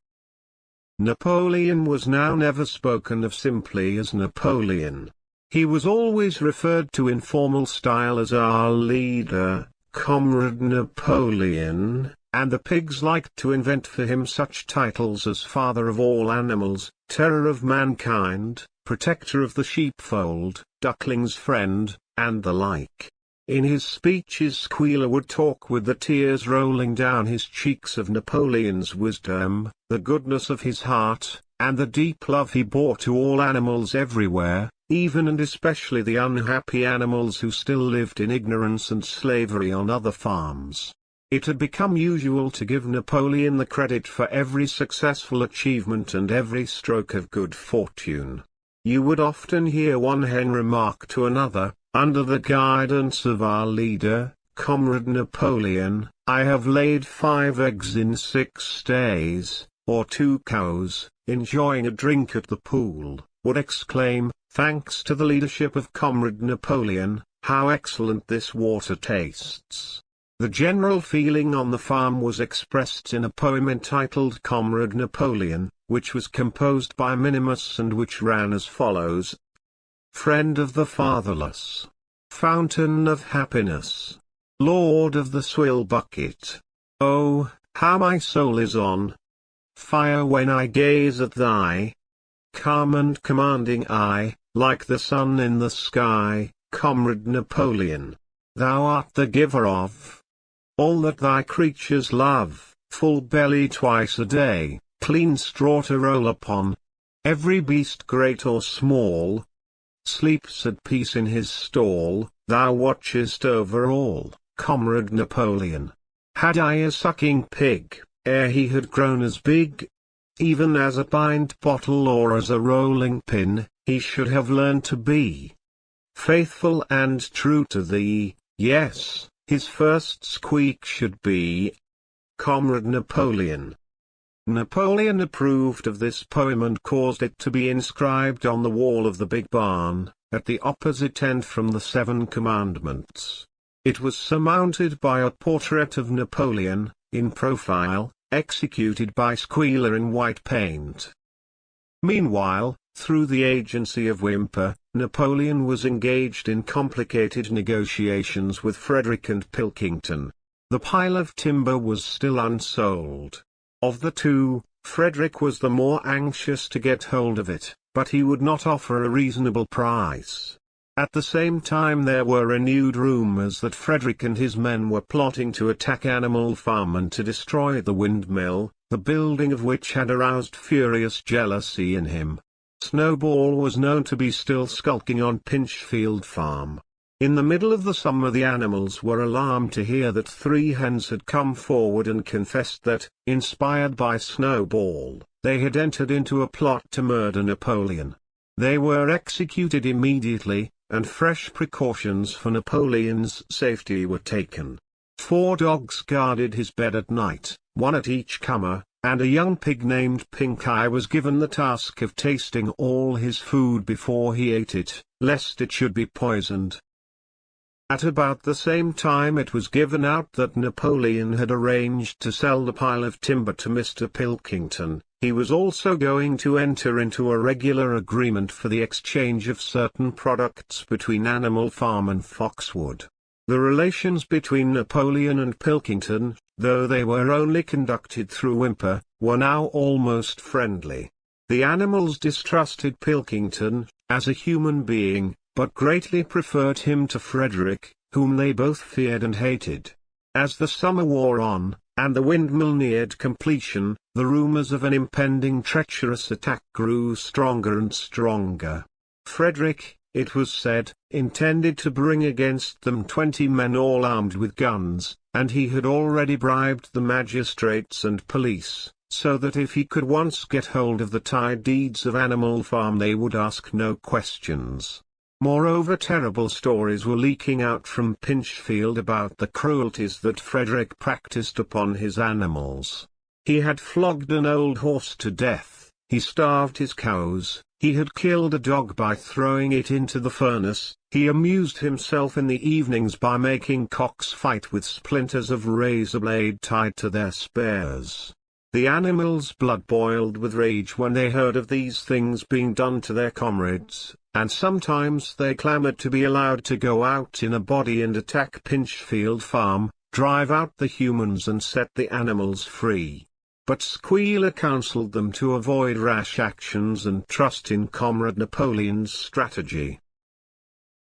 Speaker 1: Napoleon was now never spoken of simply as Napoleon. He was always referred to in formal style as our leader, Comrade Napoleon, and the pigs liked to invent for him such titles as Father of all animals, Terror of mankind, Protector of the sheepfold, Duckling's friend, and the like. In his speeches Squealer would talk with the tears rolling down his cheeks of Napoleon's wisdom, the goodness of his heart, and the deep love he bore to all animals everywhere, even and especially the unhappy animals who still lived in ignorance and slavery on other farms. It had become usual to give Napoleon the credit for every successful achievement and every stroke of good fortune. You would often hear one hen remark to another, "Under the guidance of our leader, Comrade Napoleon, I have laid 5 eggs in 6 days," or 2 cows, enjoying a drink at the pool, would exclaim, "Thanks to the leadership of Comrade Napoleon, how excellent this water tastes." The general feeling on the farm was expressed in a poem entitled Comrade Napoleon, which was composed by Minimus and which ran as follows. Friend of the fatherless, fountain of happiness, lord of the swill bucket, oh, how my soul is on fire when I gaze at thy calm and commanding eye, like the sun in the sky, Comrade Napoleon. Thou art the giver of all that thy creatures love, full belly twice a day, clean straw to roll upon. Every beast great or small sleeps at peace in his stall, thou watchest over all, Comrade Napoleon. Had I a sucking pig, ere he had grown as big, even as a pint bottle or as a rolling pin, he should have learned to be faithful and true to thee, yes. His first squeak should be, Comrade Napoleon. Napoleon approved of this poem and caused it to be inscribed on the wall of the big barn, at the opposite end from the 7 commandments. It was surmounted by a portrait of Napoleon, in profile, executed by Squealer in white paint. Meanwhile, Through the agency of Whymper, Napoleon was engaged in complicated negotiations with Frederick and Pilkington. The pile of timber was still unsold. Of the two, Frederick was the more anxious to get hold of it, but he would not offer a reasonable price. At the same time there were renewed rumors that Frederick and his men were plotting to attack Animal Farm and to destroy the windmill, the building of which had aroused furious jealousy in him. Snowball was known to be still skulking on Pinchfield Farm. In the middle of the summer the animals were alarmed to hear that 3 hens had come forward and confessed that, inspired by Snowball, they had entered into a plot to murder Napoleon. They were executed immediately, and fresh precautions for Napoleon's safety were taken. 4 dogs guarded his bed at night, 1 at each comer, and a young pig named Pink Eye was given the task of tasting all his food before he ate it, lest it should be poisoned. At about the same time it was given out that Napoleon had arranged to sell the pile of timber to Mr. Pilkington. He was also going to enter into a regular agreement for the exchange of certain products between Animal Farm and Foxwood. The relations between Napoleon and Pilkington, though they were only conducted through Whymper, were now almost friendly. The animals distrusted Pilkington, as a human being, but greatly preferred him to Frederick, whom they both feared and hated. As the summer wore on, and the windmill neared completion, the rumors of an impending treacherous attack grew stronger and stronger. Frederick, it was said, intended to bring against them 20 men all armed with guns, and he had already bribed the magistrates and police, so that if he could once get hold of the tidedeeds of Animal Farm they would ask no questions. Moreover, terrible stories were leaking out from Pinchfield about the cruelties that Frederick practiced upon his animals. He had flogged an old horse to death, he starved his cows, he had killed a dog by throwing it into the furnace, he amused himself in the evenings by making cocks fight with splinters of razor blade tied to their spears. The animals' blood boiled with rage when they heard of these things being done to their comrades, and sometimes they clamored to be allowed to go out in a body and attack Pinchfield Farm, drive out the humans and set the animals free. But Squealer counseled them to avoid rash actions and trust in Comrade Napoleon's strategy.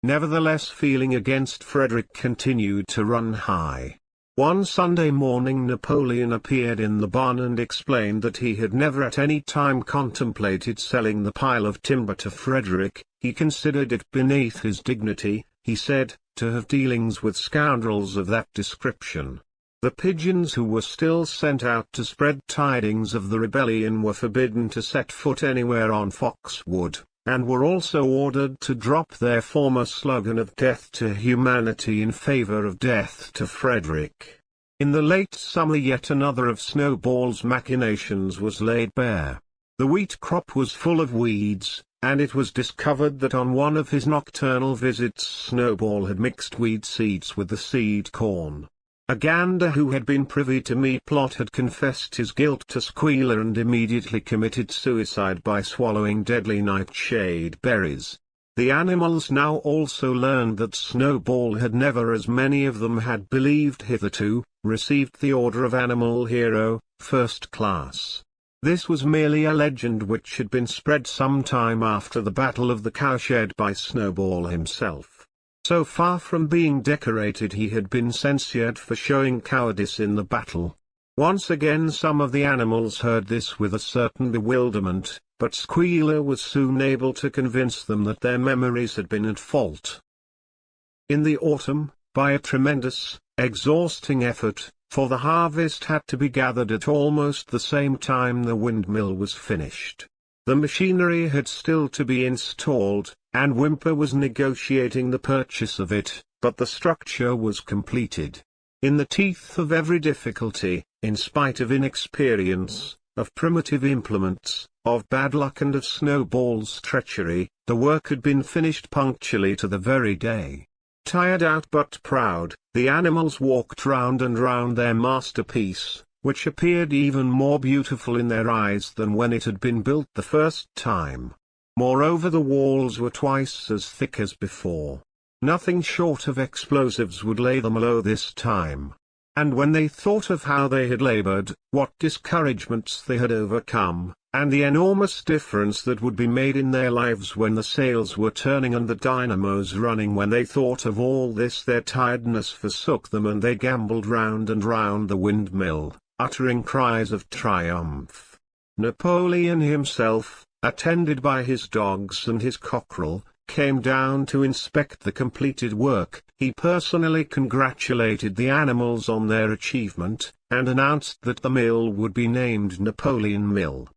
Speaker 1: Nevertheless, feeling against Frederick continued to run high. One Sunday morning Napoleon appeared in the barn and explained that he had never at any time contemplated selling the pile of timber to Frederick. He considered it beneath his dignity, he said, to have dealings with scoundrels of that description. The pigeons who were still sent out to spread tidings of the rebellion were forbidden to set foot anywhere on Foxwood, and were also ordered to drop their former slogan of death to humanity in favor of death to Frederick. In the late summer yet another of Snowball's machinations was laid bare. The wheat crop was full of weeds, and it was discovered that on one of his nocturnal visits Snowball had mixed weed seeds with the seed corn. A gander who had been privy to me plot had confessed his guilt to Squealer and immediately committed suicide by swallowing deadly nightshade berries. The animals now also learned that Snowball had never, as many of them had believed hitherto, received the Order of Animal Hero, First Class. This was merely a legend which had been spread some time after the Battle of the Cowshed by Snowball himself. So far from being decorated, he had been censured for showing cowardice in the battle. Once again some of the animals heard this with a certain bewilderment, but Squealer was soon able to convince them that their memories had been at fault. In the autumn, by a tremendous, exhausting effort, for the harvest had to be gathered at almost the same time the windmill was finished. The machinery had still to be installed, and Whymper was negotiating the purchase of it, but the structure was completed. In the teeth of every difficulty, in spite of inexperience, of primitive implements, of bad luck and of Snowball's treachery, the work had been finished punctually to the very day. Tired out but proud, the animals walked round and round their masterpiece, which appeared even more beautiful in their eyes than when it had been built the first time. Moreover, the walls were twice as thick as before. Nothing short of explosives would lay them low this time. And when they thought of how they had labored, what discouragements they had overcome, and the enormous difference that would be made in their lives when the sails were turning and the dynamos running, when they thought of all this, their tiredness forsook them and they gamboled round and round the windmill, uttering cries of triumph. Napoleon himself, attended by his dogs and his cockerel, came down to inspect the completed work. He personally congratulated the animals on their achievement, and announced that the mill would be named Napoleon Mill.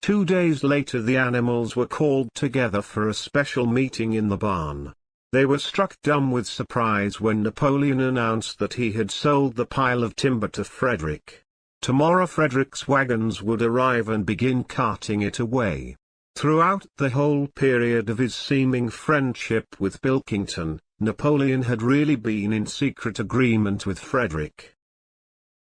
Speaker 1: 2 days later the animals were called together for a special meeting in the barn. They were struck dumb with surprise when Napoleon announced that he had sold the pile of timber to Frederick. Tomorrow Frederick's wagons would arrive and begin carting it away. Throughout the whole period of his seeming friendship with Pilkington, Napoleon had really been in secret agreement with Frederick.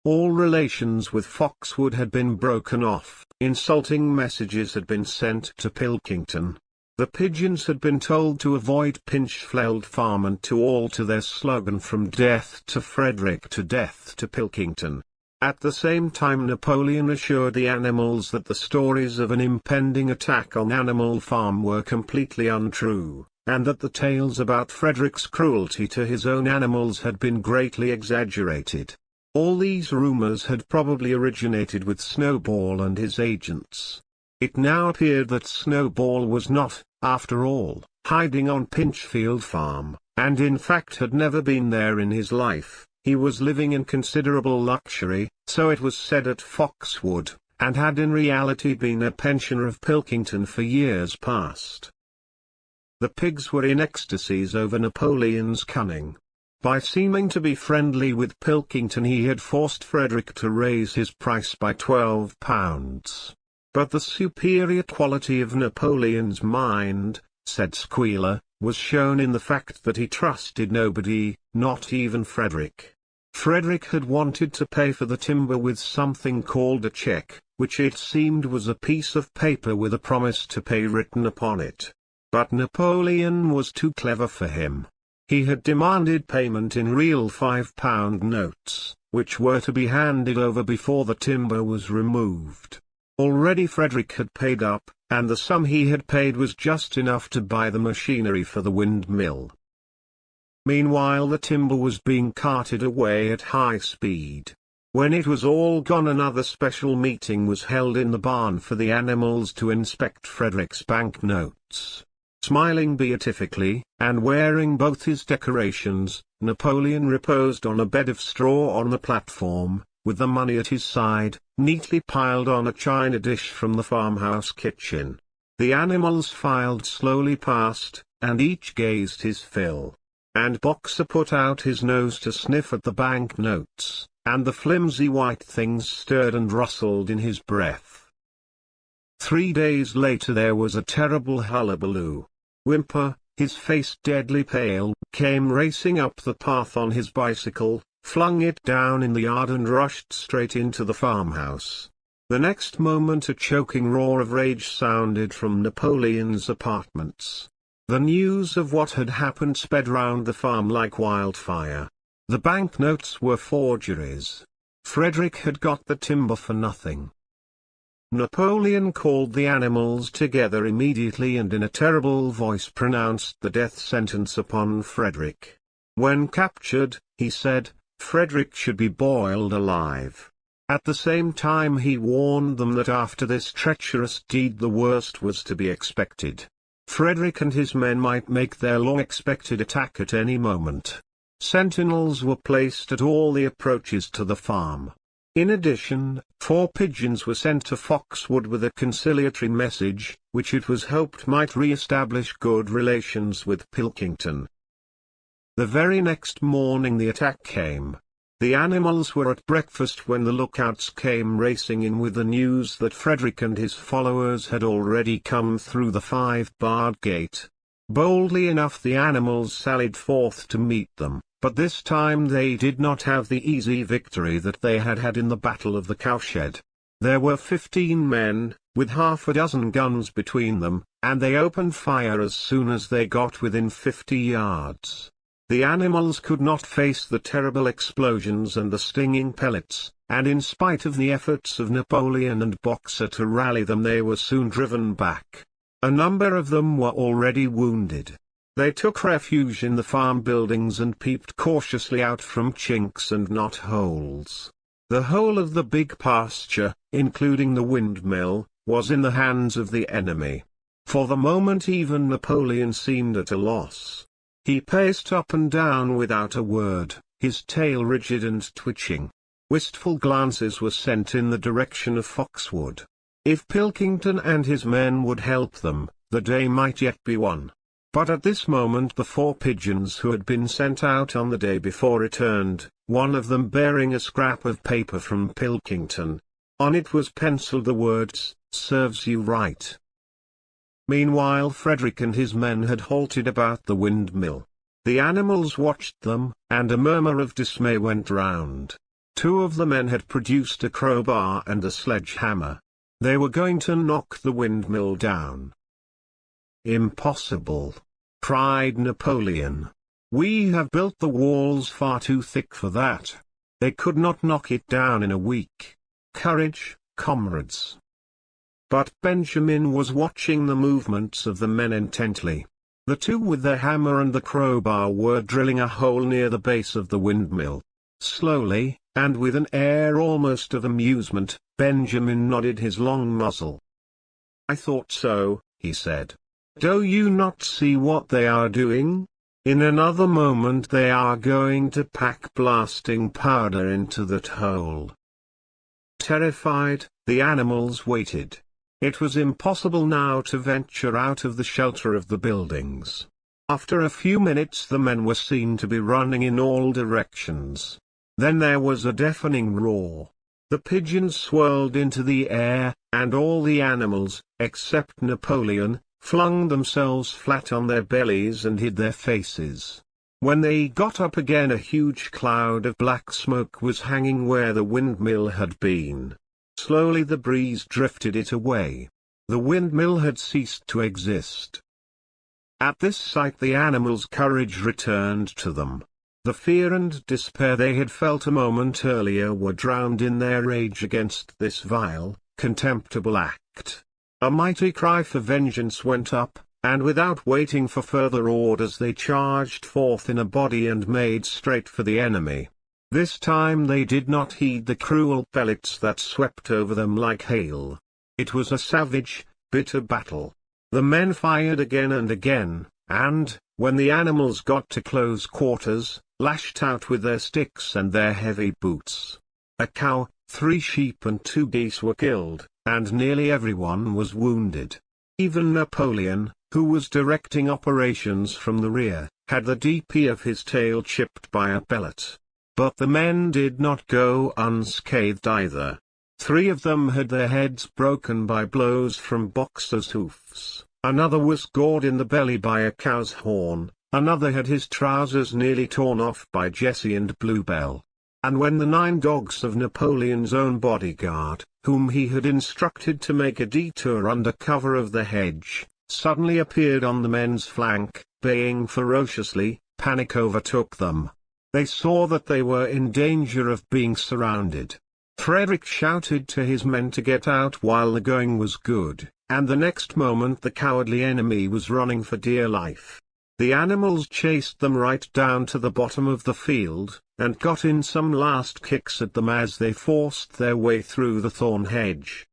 Speaker 1: All relations with Foxwood had been broken off, insulting messages had been sent to Pilkington. The pigeons had been told to avoid Pinchfeld Farm and to alter their slogan from "Death to Frederick" to "Death to Pilkington." At the same time Napoleon assured the animals that the stories of an impending attack on Animal Farm were completely untrue, and that the tales about Frederick's cruelty to his own animals had been greatly exaggerated. All these rumors had probably originated with Snowball and his agents. It now appeared that Snowball was not, after all, hiding on Pinchfield Farm, and in fact had never been there in his life. He was living in considerable luxury, so it was said at Foxwood, and had in reality been a pensioner of Pilkington for years past. The pigs were in ecstasies over Napoleon's cunning. By seeming to be friendly with Pilkington he had forced Frederick to raise his price by £12. But the superior quality of Napoleon's mind, said Squealer, was shown in the fact that he trusted nobody, not even Frederick. Frederick had wanted to pay for the timber with something called a check, which it seemed was a piece of paper with a promise to pay written upon it. But Napoleon was too clever for him. He had demanded payment in real £5 notes, which were to be handed over before the timber was removed. Already Frederick had paid up, and the sum he had paid was just enough to buy the machinery for the windmill. Meanwhile the timber was being carted away at high speed. When it was all gone another special meeting was held in the barn for the animals to inspect Frederick's banknotes. Smiling beatifically, and wearing both his decorations, Napoleon reposed on a bed of straw on the platform, with the money at his side, neatly piled on a china dish from the farmhouse kitchen. The animals filed slowly past, and each gazed his fill. And Boxer put out his nose to sniff at the banknotes, and the flimsy white things stirred and rustled in his breath. 3 days later there was a terrible hullabaloo. Whymper, his face deadly pale, came racing up the path on his bicycle, flung it down in the yard and rushed straight into the farmhouse. The next moment a choking roar of rage sounded from Napoleon's apartments. The news of what had happened sped round the farm like wildfire. The banknotes were forgeries. Frederick had got the timber for nothing. Napoleon called the animals together immediately and in a terrible voice pronounced the death sentence upon Frederick. When captured, he said, Frederick should be boiled alive. At the same time he warned them that after this treacherous deed the worst was to be expected. Frederick and his men might make their long-expected attack at any moment. Sentinels were placed at all the approaches to the farm. In addition, 4 pigeons were sent to Foxwood with a conciliatory message, which it was hoped might re-establish good relations with Pilkington. The very next morning the attack came. The animals were at breakfast when the lookouts came racing in with the news that Frederick and his followers had already come through the 5-barred gate. Boldly enough the animals sallied forth to meet them, but this time they did not have the easy victory that they had had in the Battle of the Cowshed. There were 15 men, with half a dozen guns between them, and they opened fire as soon as they got within 50 yards. The animals could not face the terrible explosions and the stinging pellets, and in spite of the efforts of Napoleon and Boxer to rally them, they were soon driven back. A number of them were already wounded. They took refuge in the farm buildings and peeped cautiously out from chinks and knot-holes. The whole of the big pasture, including the windmill, was in the hands of the enemy. For the moment even Napoleon seemed at a loss. He paced up and down without a word, his tail rigid and twitching. Wistful glances were sent in the direction of Foxwood. If Pilkington and his men would help them, the day might yet be won. But at this moment the 4 pigeons who had been sent out on the day before returned, one of them bearing a scrap of paper from Pilkington. On it was penciled the words, "Serves you right." Meanwhile Frederick and his men had halted about the windmill. The animals watched them, and a murmur of dismay went round. 2 of the men had produced a crowbar and a sledgehammer. They were going to knock the windmill down. "Impossible!" cried Napoleon. "We have built the walls far too thick for that. They could not knock it down in a week. Courage, comrades!" But Benjamin was watching the movements of the men intently. The 2 with the hammer and the crowbar were drilling a hole near the base of the windmill. Slowly, and with an air almost of amusement, Benjamin nodded his long muzzle. "I thought so," he said. "Do you not see what they are doing? In another moment they are going to pack blasting powder into that hole." Terrified, the animals waited. It was impossible now to venture out of the shelter of the buildings. After a few minutes the men were seen to be running in all directions. Then there was a deafening roar. The pigeons swirled into the air, and all the animals, except Napoleon, flung themselves flat on their bellies and hid their faces. When they got up again a huge cloud of black smoke was hanging where the windmill had been. Slowly the breeze drifted it away. The windmill had ceased to exist. At this sight the animals' courage returned to them. The fear and despair they had felt a moment earlier were drowned in their rage against this vile, contemptible act. A mighty cry for vengeance went up, and without waiting for further orders they charged forth in a body and made straight for the enemy. This time they did not heed the cruel pellets that swept over them like hail. It was a savage, bitter battle. The men fired again and again, and, when the animals got to close quarters, lashed out with their sticks and their heavy boots. A cow, 3 sheep and 2 geese were killed, and nearly everyone was wounded. Even Napoleon, who was directing operations from the rear, had the DP of his tail chipped by a pellet. But the men did not go unscathed either. 3 of them had their heads broken by blows from Boxer's hoofs, another was gored in the belly by a cow's horn, another had his trousers nearly torn off by Jessie and Bluebell. And when the 9 dogs of Napoleon's own bodyguard, whom he had instructed to make a detour under cover of the hedge, suddenly appeared on the men's flank, baying ferociously, panic overtook them. They saw that they were in danger of being surrounded. Frederick shouted to his men to get out while the going was good, and the next moment the cowardly enemy was running for dear life. The animals chased them right down to the bottom of the field, and got in some last kicks at them as they forced their way through the thorn hedge.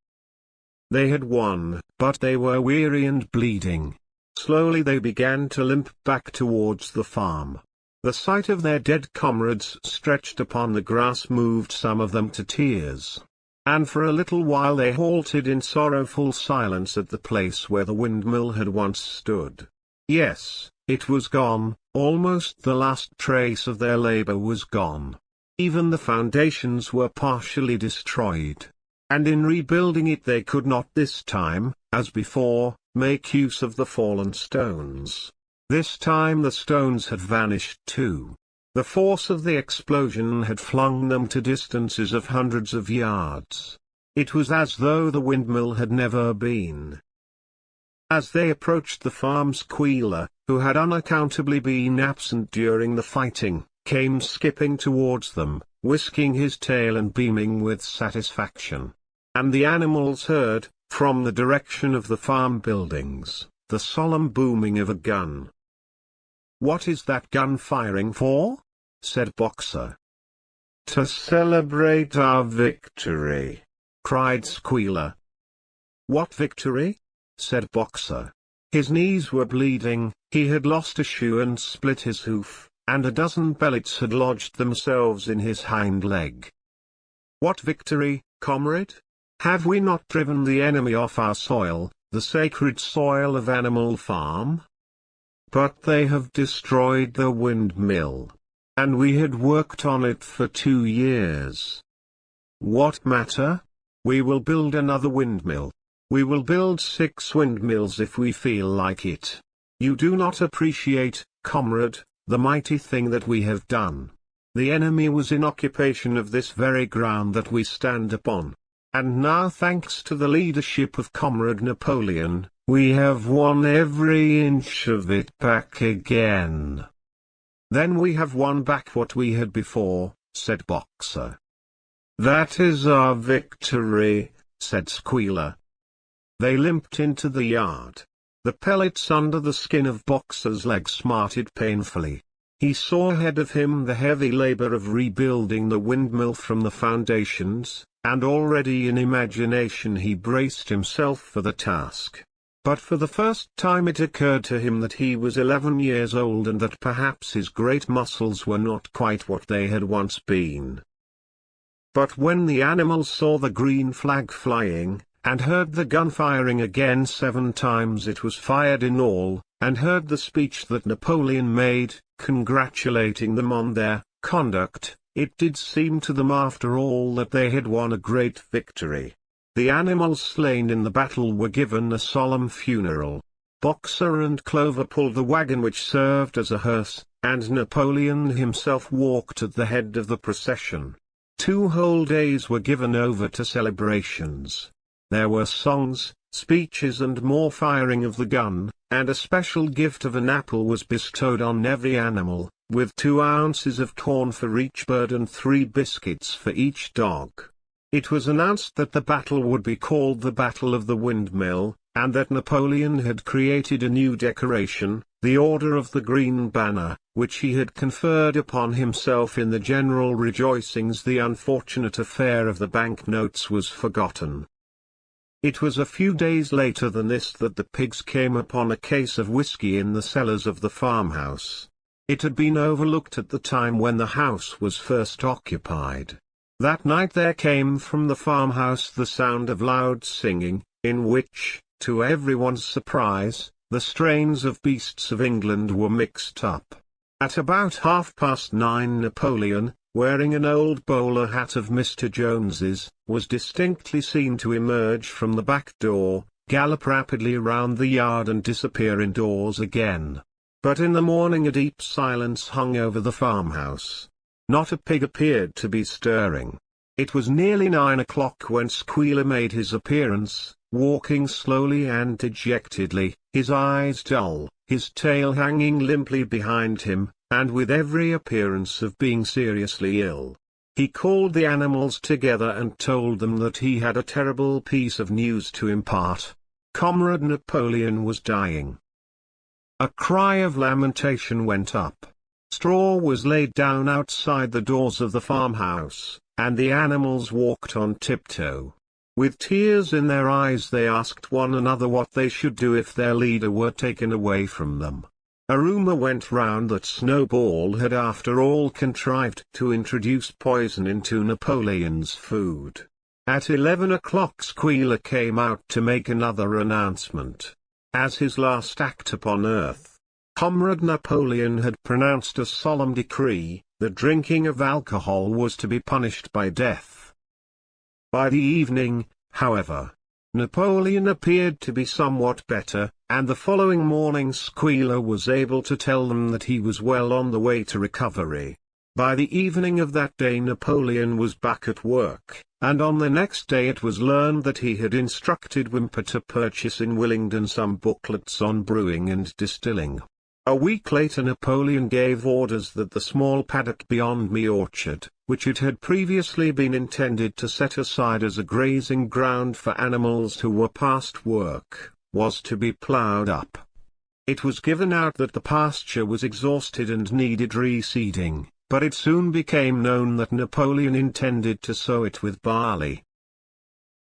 Speaker 1: They had won, but they were weary and bleeding. Slowly they began to limp back towards the farm. The sight of their dead comrades stretched upon the grass moved some of them to tears. And for a little while they halted in sorrowful silence at the place where the windmill had once stood. Yes, it was gone, almost the last trace of their labor was gone. Even the foundations were partially destroyed. And in rebuilding it they could not this time, as before, make use of the fallen stones. This time the stones had vanished too. The force of the explosion had flung them to distances of hundreds of yards. It was as though the windmill had never been. As they approached the farm, Squealer, who had unaccountably been absent during the fighting, came skipping towards them, whisking his tail and beaming with satisfaction. And the animals heard, from the direction of the farm buildings, the solemn booming of a gun. "What is that gun firing for?" said Boxer. "To celebrate our victory," cried Squealer. "What victory?" said Boxer. His knees were bleeding, he had lost a shoe and split his hoof, and a dozen pellets had lodged themselves in his hind leg. "What victory, comrade? Have we not driven the enemy off our soil, the sacred soil of Animal Farm? But they have destroyed the windmill. And we had worked on it for 2 years. What matter? We will build another windmill. We will build 6 windmills if we feel like it. You do not appreciate, comrade, the mighty thing that we have done. The enemy was in occupation of this very ground that we stand upon. And now, thanks to the leadership of Comrade Napoleon, we have won every inch of it back again." "Then we have won back what we had before," said Boxer. "That is our victory," said Squealer. They limped into the yard. The pellets under the skin of Boxer's leg smarted painfully. He saw ahead of him the heavy labor of rebuilding the windmill from the foundations, and already in imagination he braced himself for the task. But for the first time it occurred to him that he was 11 years old and that perhaps his great muscles were not quite what they had once been. But when the animals saw the green flag flying, and heard the gun firing again 7 times it was fired in all, and heard the speech that Napoleon made, congratulating them on their conduct, it did seem to them after all that they had won a great victory. The animals slain in the battle were given a solemn funeral. Boxer and Clover pulled the wagon which served as a hearse, and Napoleon himself walked at the head of the procession. 2 whole days were given over to celebrations. There were songs, speeches and more firing of the gun, and a special gift of an apple was bestowed on every animal, with 2 ounces of corn for each bird and 3 biscuits for each dog. It was announced that the battle would be called the Battle of the Windmill, and that Napoleon had created a new decoration, the Order of the Green Banner, which he had conferred upon himself in the general rejoicings. The unfortunate affair of the banknotes was forgotten. It was a few days later than this that the pigs came upon a case of whiskey in the cellars of the farmhouse. It had been overlooked at the time when the house was first occupied. That night there came from the farmhouse the sound of loud singing, in which, to everyone's surprise, the strains of Beasts of England were mixed up. At about 9:30 Napoleon, wearing an old bowler hat of Mr. Jones's, was distinctly seen to emerge from the back door, gallop rapidly round the yard and disappear indoors again. But in the morning a deep silence hung over the farmhouse. Not a pig appeared to be stirring. It was nearly 9 o'clock when Squealer made his appearance, walking slowly and dejectedly, his eyes dull, his tail hanging limply behind him, and with every appearance of being seriously ill. He called the animals together and told them that he had a terrible piece of news to impart. Comrade Napoleon was dying. A cry of lamentation went up. Straw was laid down outside the doors of the farmhouse, and the animals walked on tiptoe. With tears in their eyes they asked one another what they should do if their leader were taken away from them. A rumor went round that Snowball had after all contrived to introduce poison into Napoleon's food. At 11 o'clock Squealer came out to make another announcement. As his last act upon earth, Comrade Napoleon had pronounced a solemn decree: the drinking of alcohol was to be punished by death. By the evening, however, Napoleon appeared to be somewhat better, and the following morning Squealer was able to tell them that he was well on the way to recovery. By the evening of that day Napoleon was back at work, and on the next day it was learned that he had instructed Whymper to purchase in Willingdon some booklets on brewing and distilling. A week later Napoleon gave orders that the small paddock beyond my orchard, which it had previously been intended to set aside as a grazing ground for animals who were past work, was to be ploughed up. It was given out that the pasture was exhausted and needed reseeding, but it soon became known that Napoleon intended to sow it with barley.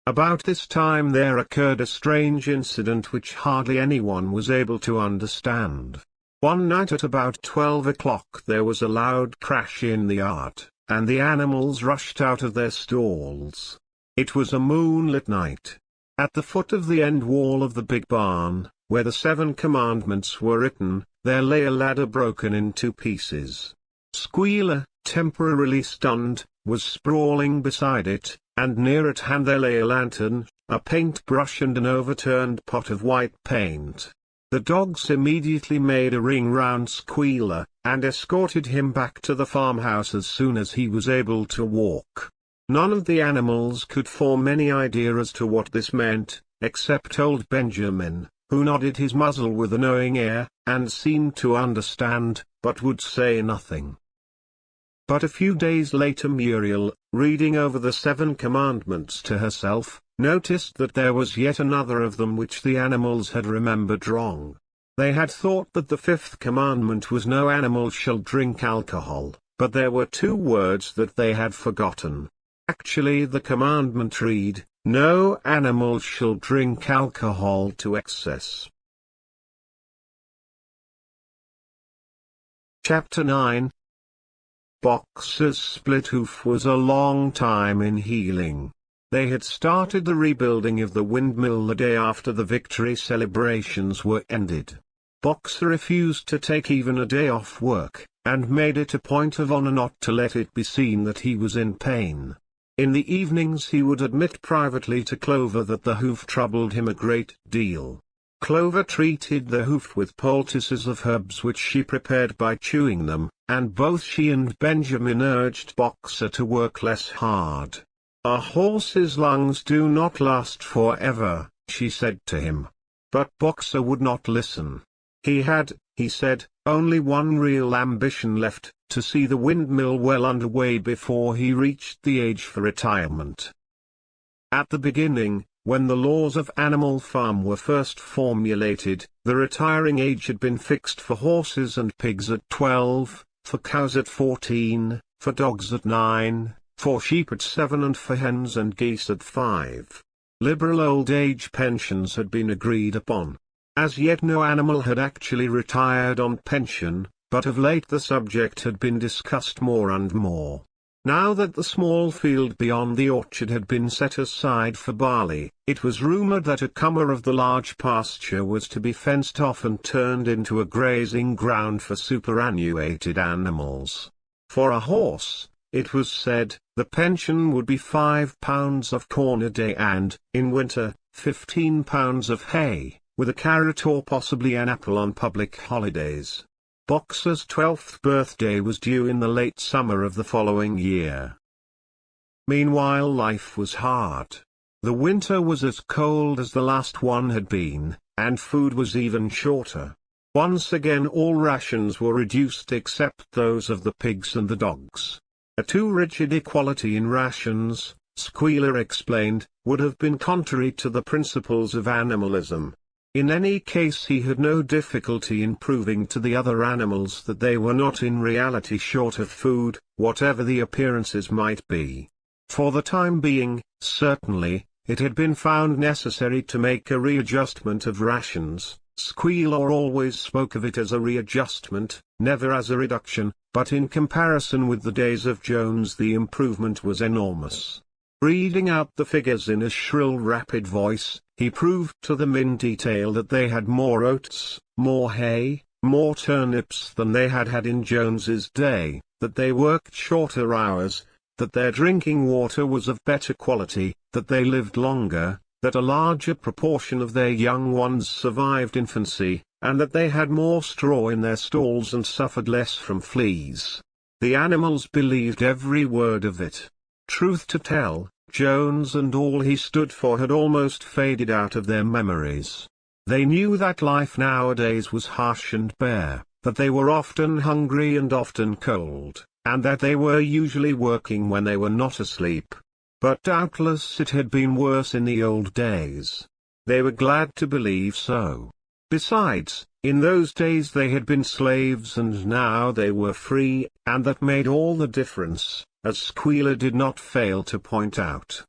Speaker 1: About this time there occurred a strange incident which hardly anyone was able to understand. One night at about 12 o'clock there was a loud crash in the yard, and the animals rushed out of their stalls. It was a moonlit night. At the foot of the end wall of the big barn, where the 7 commandments were written, there lay a ladder broken in 2 pieces. Squealer, temporarily stunned, was sprawling beside it, and near at hand there lay a lantern, a paintbrush and an overturned pot of white paint. The dogs immediately made a ring round Squealer, and escorted him back to the farmhouse as soon as he was able to walk. None of the animals could form any idea as to what this meant, except old Benjamin, who nodded his muzzle with a knowing air, and seemed to understand, but would say nothing. But a few days later Muriel, reading over the 7 commandments to herself, noticed that there was yet another of them which the animals had remembered wrong. They had thought that the 5th commandment was no animal shall drink alcohol, but there were 2 words that they had forgotten. Actually the commandment read, no animal shall drink alcohol to excess. Chapter 9. Boxer's split hoof was a long time in healing. They had started the rebuilding of the windmill the day after the victory celebrations were ended. Boxer refused to take even a day off work, and made it a point of honor not to let it be seen that he was in pain. In the evenings he would admit privately to Clover that the hoof troubled him a great deal. Clover treated the hoof with poultices of herbs which she prepared by chewing them, and both she and Benjamin urged Boxer to work less hard. A horse's lungs do not last forever, she said to him. But Boxer would not listen. He had, he said, only one real ambition left, to see the windmill well underway before he reached the age for retirement. At the beginning, when the laws of Animal Farm were first formulated, the retiring age had been fixed for horses and pigs at 12, for cows at 14, for dogs at 9, for sheep at 7 and for hens and geese at 5. Liberal old age pensions had been agreed upon. As yet no animal had actually retired on pension, but of late the subject had been discussed more and more. Now that the small field beyond the orchard had been set aside for barley, it was rumored that a comer of the large pasture was to be fenced off and turned into a grazing ground for superannuated animals. For a horse, it was said, the pension would be £5 of corn a day and, in winter, £15 of hay, with a carrot or possibly an apple on public holidays. Boxer's 12th birthday was due in the late summer of the following year. Meanwhile life was hard. The winter was as cold as the last one had been, and food was even shorter. Once again all rations were reduced except those of the pigs and the dogs. A too rigid equality in rations, Squealer explained, would have been contrary to the principles of animalism. In any case he had no difficulty in proving to the other animals that they were not in reality short of food, whatever the appearances might be. For the time being, certainly, it had been found necessary to make a readjustment of rations. Squealer always spoke of it as a readjustment, never as a reduction, but in comparison with the days of Jones the improvement was enormous. Reading out the figures in a shrill rapid voice, he proved to them in detail that they had more oats, more hay, more turnips than they had had in Jones's day, that they worked shorter hours, that their drinking water was of better quality, that they lived longer, that a larger proportion of their young ones survived infancy, and that they had more straw in their stalls and suffered less from fleas. The animals believed every word of it. Truth to tell, Jones and all he stood for had almost faded out of their memories. They knew that life nowadays was harsh and bare, that they were often hungry and often cold, and that they were usually working when they were not asleep. But doubtless it had been worse in the old days. They were glad to believe so. Besides, in those days they had been slaves and now they were free, and that made all the difference, as Squealer did not fail to point out.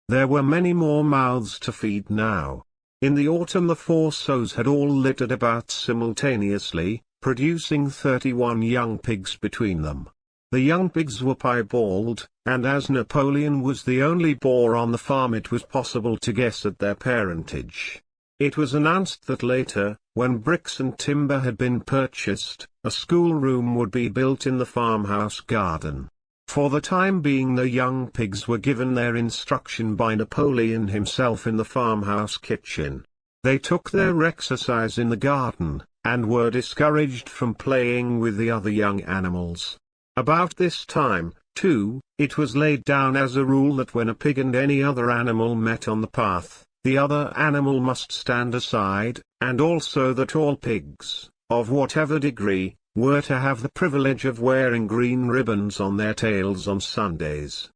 Speaker 1: There were many more mouths to feed now. In the autumn the four sows had all littered about simultaneously, producing 31 young pigs between them. The young pigs were piebald, and as Napoleon was the only boar on the farm it was possible to guess at their parentage. It was announced that later, when bricks and timber had been purchased, a schoolroom would be built in the farmhouse garden. For the time being the young pigs were given their instruction by Napoleon himself in the farmhouse kitchen. They took their exercise in the garden, and were discouraged from playing with the other young animals. About this time, too, it was laid down as a rule that when a pig and any other animal met on the path, the other animal must stand aside, and also that all pigs, of whatever degree, were to have the privilege of wearing green ribbons on their tails on Sundays.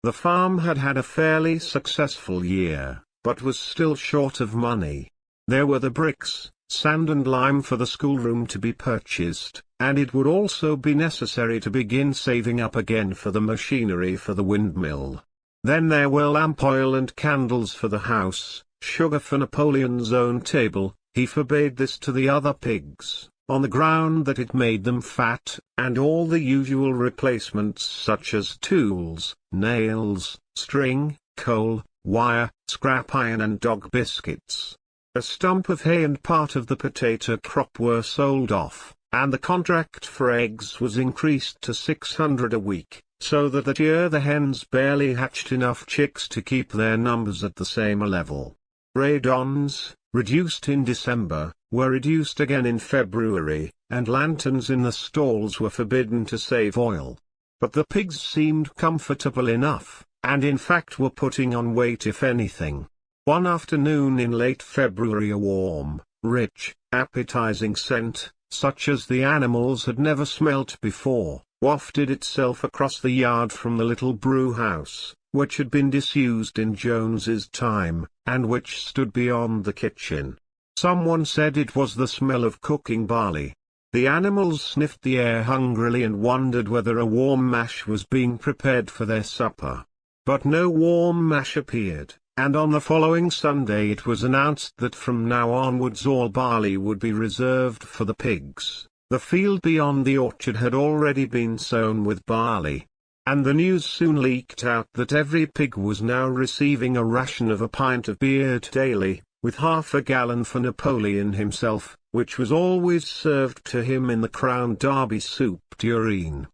Speaker 1: The farm had had a fairly successful year, but was still short of money. There were the bricks, sand and lime for the schoolroom to be purchased, and it would also be necessary to begin saving up again for the machinery for the windmill. Then there were lamp oil and candles for the house, sugar for Napoleon's own table. He forbade this to the other pigs, on the ground that it made them fat, and all the usual replacements such as tools, nails, string, coal, wire, scrap iron and dog biscuits. A stump of hay and part of the potato crop were sold off, and the contract for eggs was increased to 600 a week, so that year the hens barely hatched enough chicks to keep their numbers at the same level. Radons, reduced in December, were reduced again in February, and lanterns in the stalls were forbidden to save oil. But the pigs seemed comfortable enough, and in fact were putting on weight if anything. One afternoon in late February a warm, rich, appetizing scent, such as the animals had never smelt before, wafted itself across the yard from the little brew house, which had been disused in Jones's time, and which stood beyond the kitchen. Someone said it was the smell of cooking barley. The animals sniffed the air hungrily and wondered whether a warm mash was being prepared for their supper. But no warm mash appeared. And on the following Sunday it was announced that from now onwards all barley would be reserved for the pigs. The field beyond the orchard had already been sown with barley. And the news soon leaked out that every pig was now receiving a ration of a pint of beer daily, with half a gallon for Napoleon himself, which was always served to him in the Crown Derby soup tureen.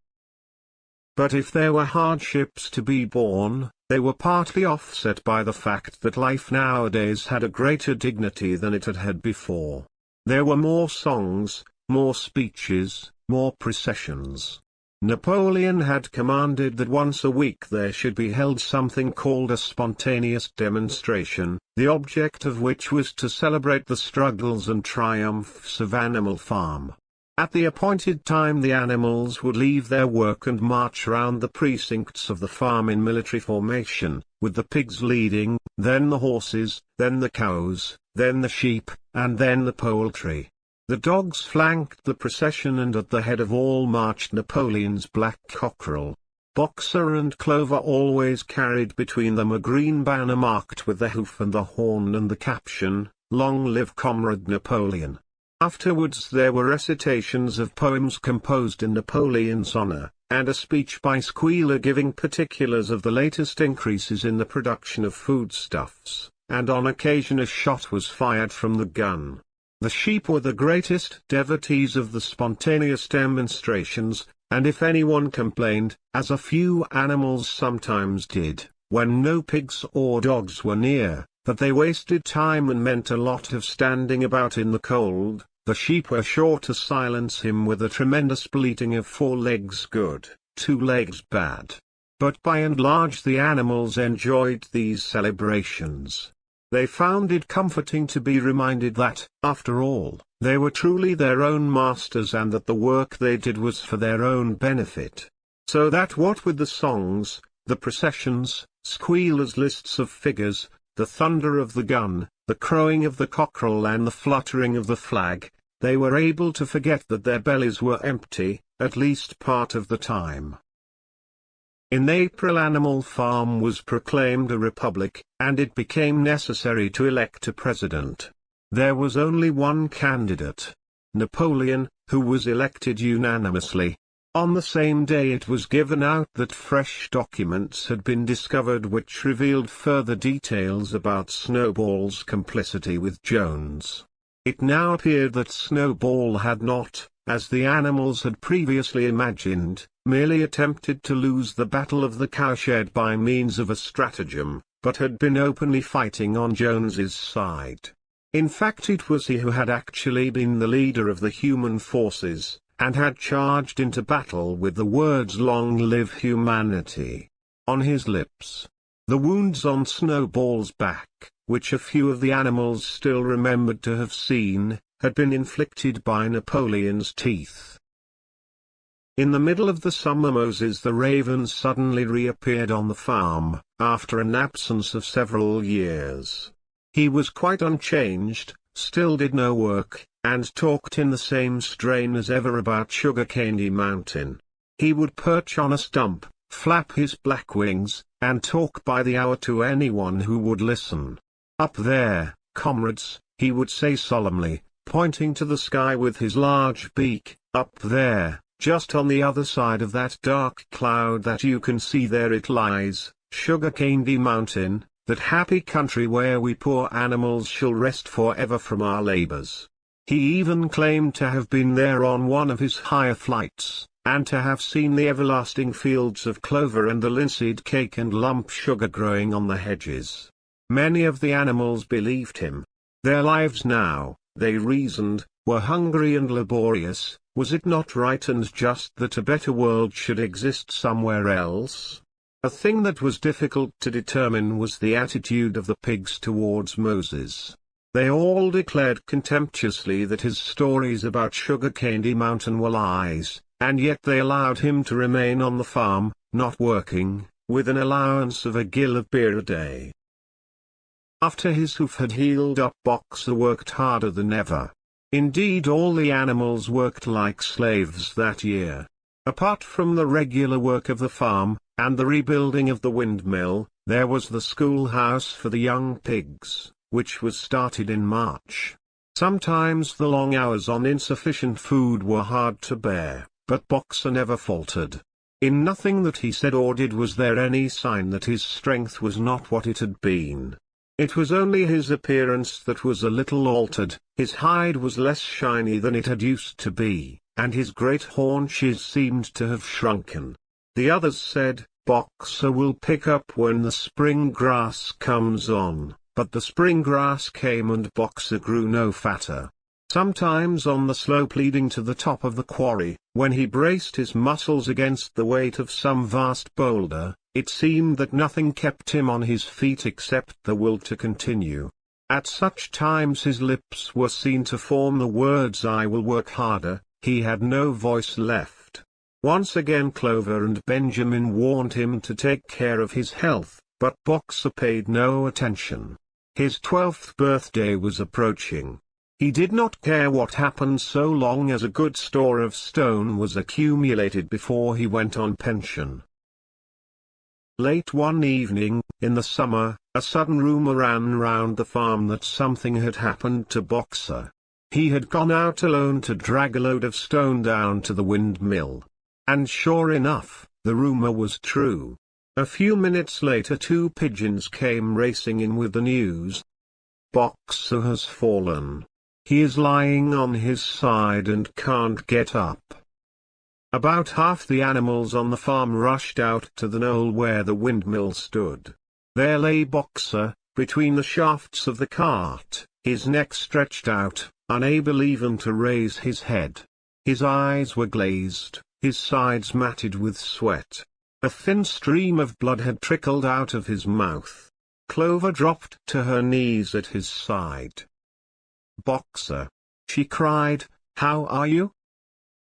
Speaker 1: But if there were hardships to be borne, they were partly offset by the fact that life nowadays had a greater dignity than it had had before. There were more songs, more speeches, more processions. Napoleon had commanded that once a week there should be held something called a spontaneous demonstration, the object of which was to celebrate the struggles and triumphs of Animal Farm. At the appointed time the animals would leave their work and march round the precincts of the farm in military formation, with the pigs leading, then the horses, then the cows, then the sheep, and then the poultry. The dogs flanked the procession and at the head of all marched Napoleon's black cockerel. Boxer and Clover always carried between them a green banner marked with the hoof and the horn and the caption, "Long live Comrade Napoleon." Afterwards there were recitations of poems composed in Napoleon's honor, and a speech by Squealer giving particulars of the latest increases in the production of foodstuffs, and on occasion a shot was fired from the gun. The sheep were the greatest devotees of the spontaneous demonstrations, and if anyone complained, as a few animals sometimes did, when no pigs or dogs were near, that they wasted time and meant a lot of standing about in the cold, the sheep were sure to silence him with a tremendous bleating of 4 legs good, 2 legs bad. But by and large the animals enjoyed these celebrations. They found it comforting to be reminded that, after all, they were truly their own masters and that the work they did was for their own benefit. So that what with the songs, the processions, squealers' lists of figures, the thunder of the gun, the crowing of the cockerel and the fluttering of the flag, they were able to forget that their bellies were empty, at least part of the time. In April Animal Farm was proclaimed a republic, and it became necessary to elect a president. There was only one candidate, Napoleon, who was elected unanimously. On the same day it was given out that fresh documents had been discovered which revealed further details about Snowball's complicity with Jones. It now appeared that Snowball had not, as the animals had previously imagined, merely attempted to lose the battle of the cowshed by means of a stratagem, but had been openly fighting on Jones's side. In fact, it was he who had actually been the leader of the human forces, and had charged into battle with the words "Long live humanity" on his lips. The wounds on Snowball's back, which a few of the animals still remembered to have seen, had been inflicted by Napoleon's teeth. In the middle of the summer Moses the raven suddenly reappeared on the farm, after an absence of several years. He was quite unchanged, still did no work, and talked in the same strain as ever about Sugarcandy Mountain. He would perch on a stump, flap his black wings, and talk by the hour to anyone who would listen. "Up there, comrades," he would say solemnly, pointing to the sky with his large beak, "up there, just on the other side of that dark cloud that you can see there it lies, Sugarcandy Mountain, that happy country where we poor animals shall rest forever from our labors." He even claimed to have been there on one of his higher flights, and to have seen the everlasting fields of clover and the linseed cake and lump sugar growing on the hedges. Many of the animals believed him. Their lives now, they reasoned, were hungry and laborious. Was it not right and just that a better world should exist somewhere else? A thing that was difficult to determine was the attitude of the pigs towards Moses. They all declared contemptuously that his stories about Sugarcandy Mountain were lies, and yet they allowed him to remain on the farm, not working, with an allowance of a gill of beer a day. After his hoof had healed up, Boxer worked harder than ever. Indeed, all the animals worked like slaves that year. Apart from the regular work of the farm, and the rebuilding of the windmill, there was the schoolhouse for the young pigs, which was started in March. Sometimes the long hours on insufficient food were hard to bear, but Boxer never faltered. In nothing that he said or did was there any sign that his strength was not what it had been. It was only his appearance that was a little altered. His hide was less shiny than it had used to be, and his great haunches seemed to have shrunken. The others said, "Boxer will pick up when the spring grass comes on," but the spring grass came and Boxer grew no fatter. Sometimes on the slope leading to the top of the quarry, when he braced his muscles against the weight of some vast boulder, it seemed that nothing kept him on his feet except the will to continue. At such times his lips were seen to form the words "I will work harder." He had no voice left. Once again Clover and Benjamin warned him to take care of his health, but Boxer paid no attention. His 12th birthday was approaching. He did not care what happened so long as a good store of stone was accumulated before he went on pension. Late one evening, in the summer, a sudden rumor ran round the farm that something had happened to Boxer. He had gone out alone to drag a load of stone down to the windmill. And sure enough, the rumor was true. A few minutes later 2 pigeons came racing in with the news. "Boxer has fallen. He is lying on his side and can't get up." About half the animals on the farm rushed out to the knoll where the windmill stood. There lay Boxer, between the shafts of the cart, his neck stretched out, unable even to raise his head. His eyes were glazed, his sides matted with sweat. A thin stream of blood had trickled out of his mouth. Clover dropped to her knees at his side. "Boxer," she cried, "how are you?"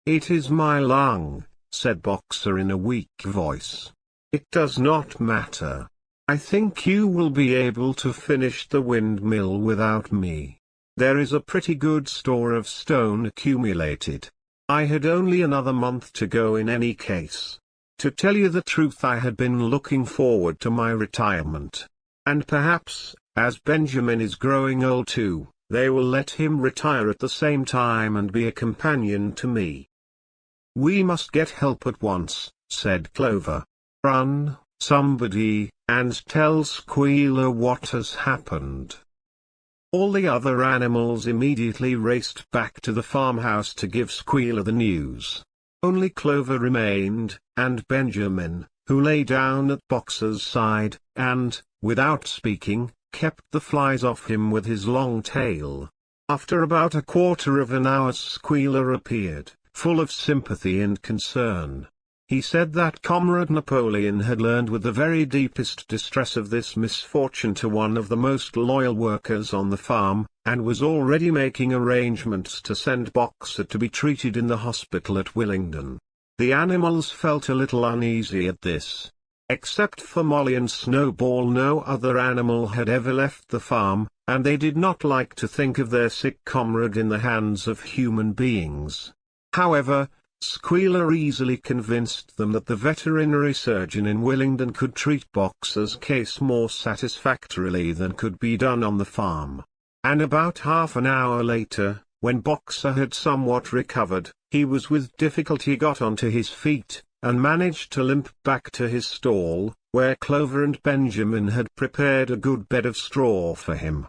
Speaker 1: "It is my lung," said Boxer in a weak voice. "It does not matter. I think you will be able to finish the windmill without me. There is a pretty good store of stone accumulated. I had only another month to go in any case. To tell you the truth, I had been looking forward to my retirement. And perhaps, as Benjamin is growing old too, they will let him retire at the same time and be a companion to me." "We must get help at once," said Clover. "Run, somebody, and tell Squealer what has happened." All the other animals immediately raced back to the farmhouse to give Squealer the news. Only Clover remained, and Benjamin, who lay down at Boxer's side, and, without speaking, kept the flies off him with his long tail. After about a quarter of an hour Squealer appeared, full of sympathy and concern. He said that Comrade Napoleon had learned with the very deepest distress of this misfortune to one of the most loyal workers on the farm, and was already making arrangements to send Boxer to be treated in the hospital at Willingdon. The animals felt a little uneasy at this. Except for Molly and Snowball, no other animal had ever left the farm, and they did not like to think of their sick comrade in the hands of human beings. However, Squealer easily convinced them that the veterinary surgeon in Willingdon could treat Boxer's case more satisfactorily than could be done on the farm. And about half an hour later, when Boxer had somewhat recovered, he was with difficulty got onto his feet, and managed to limp back to his stall, where Clover and Benjamin had prepared a good bed of straw for him.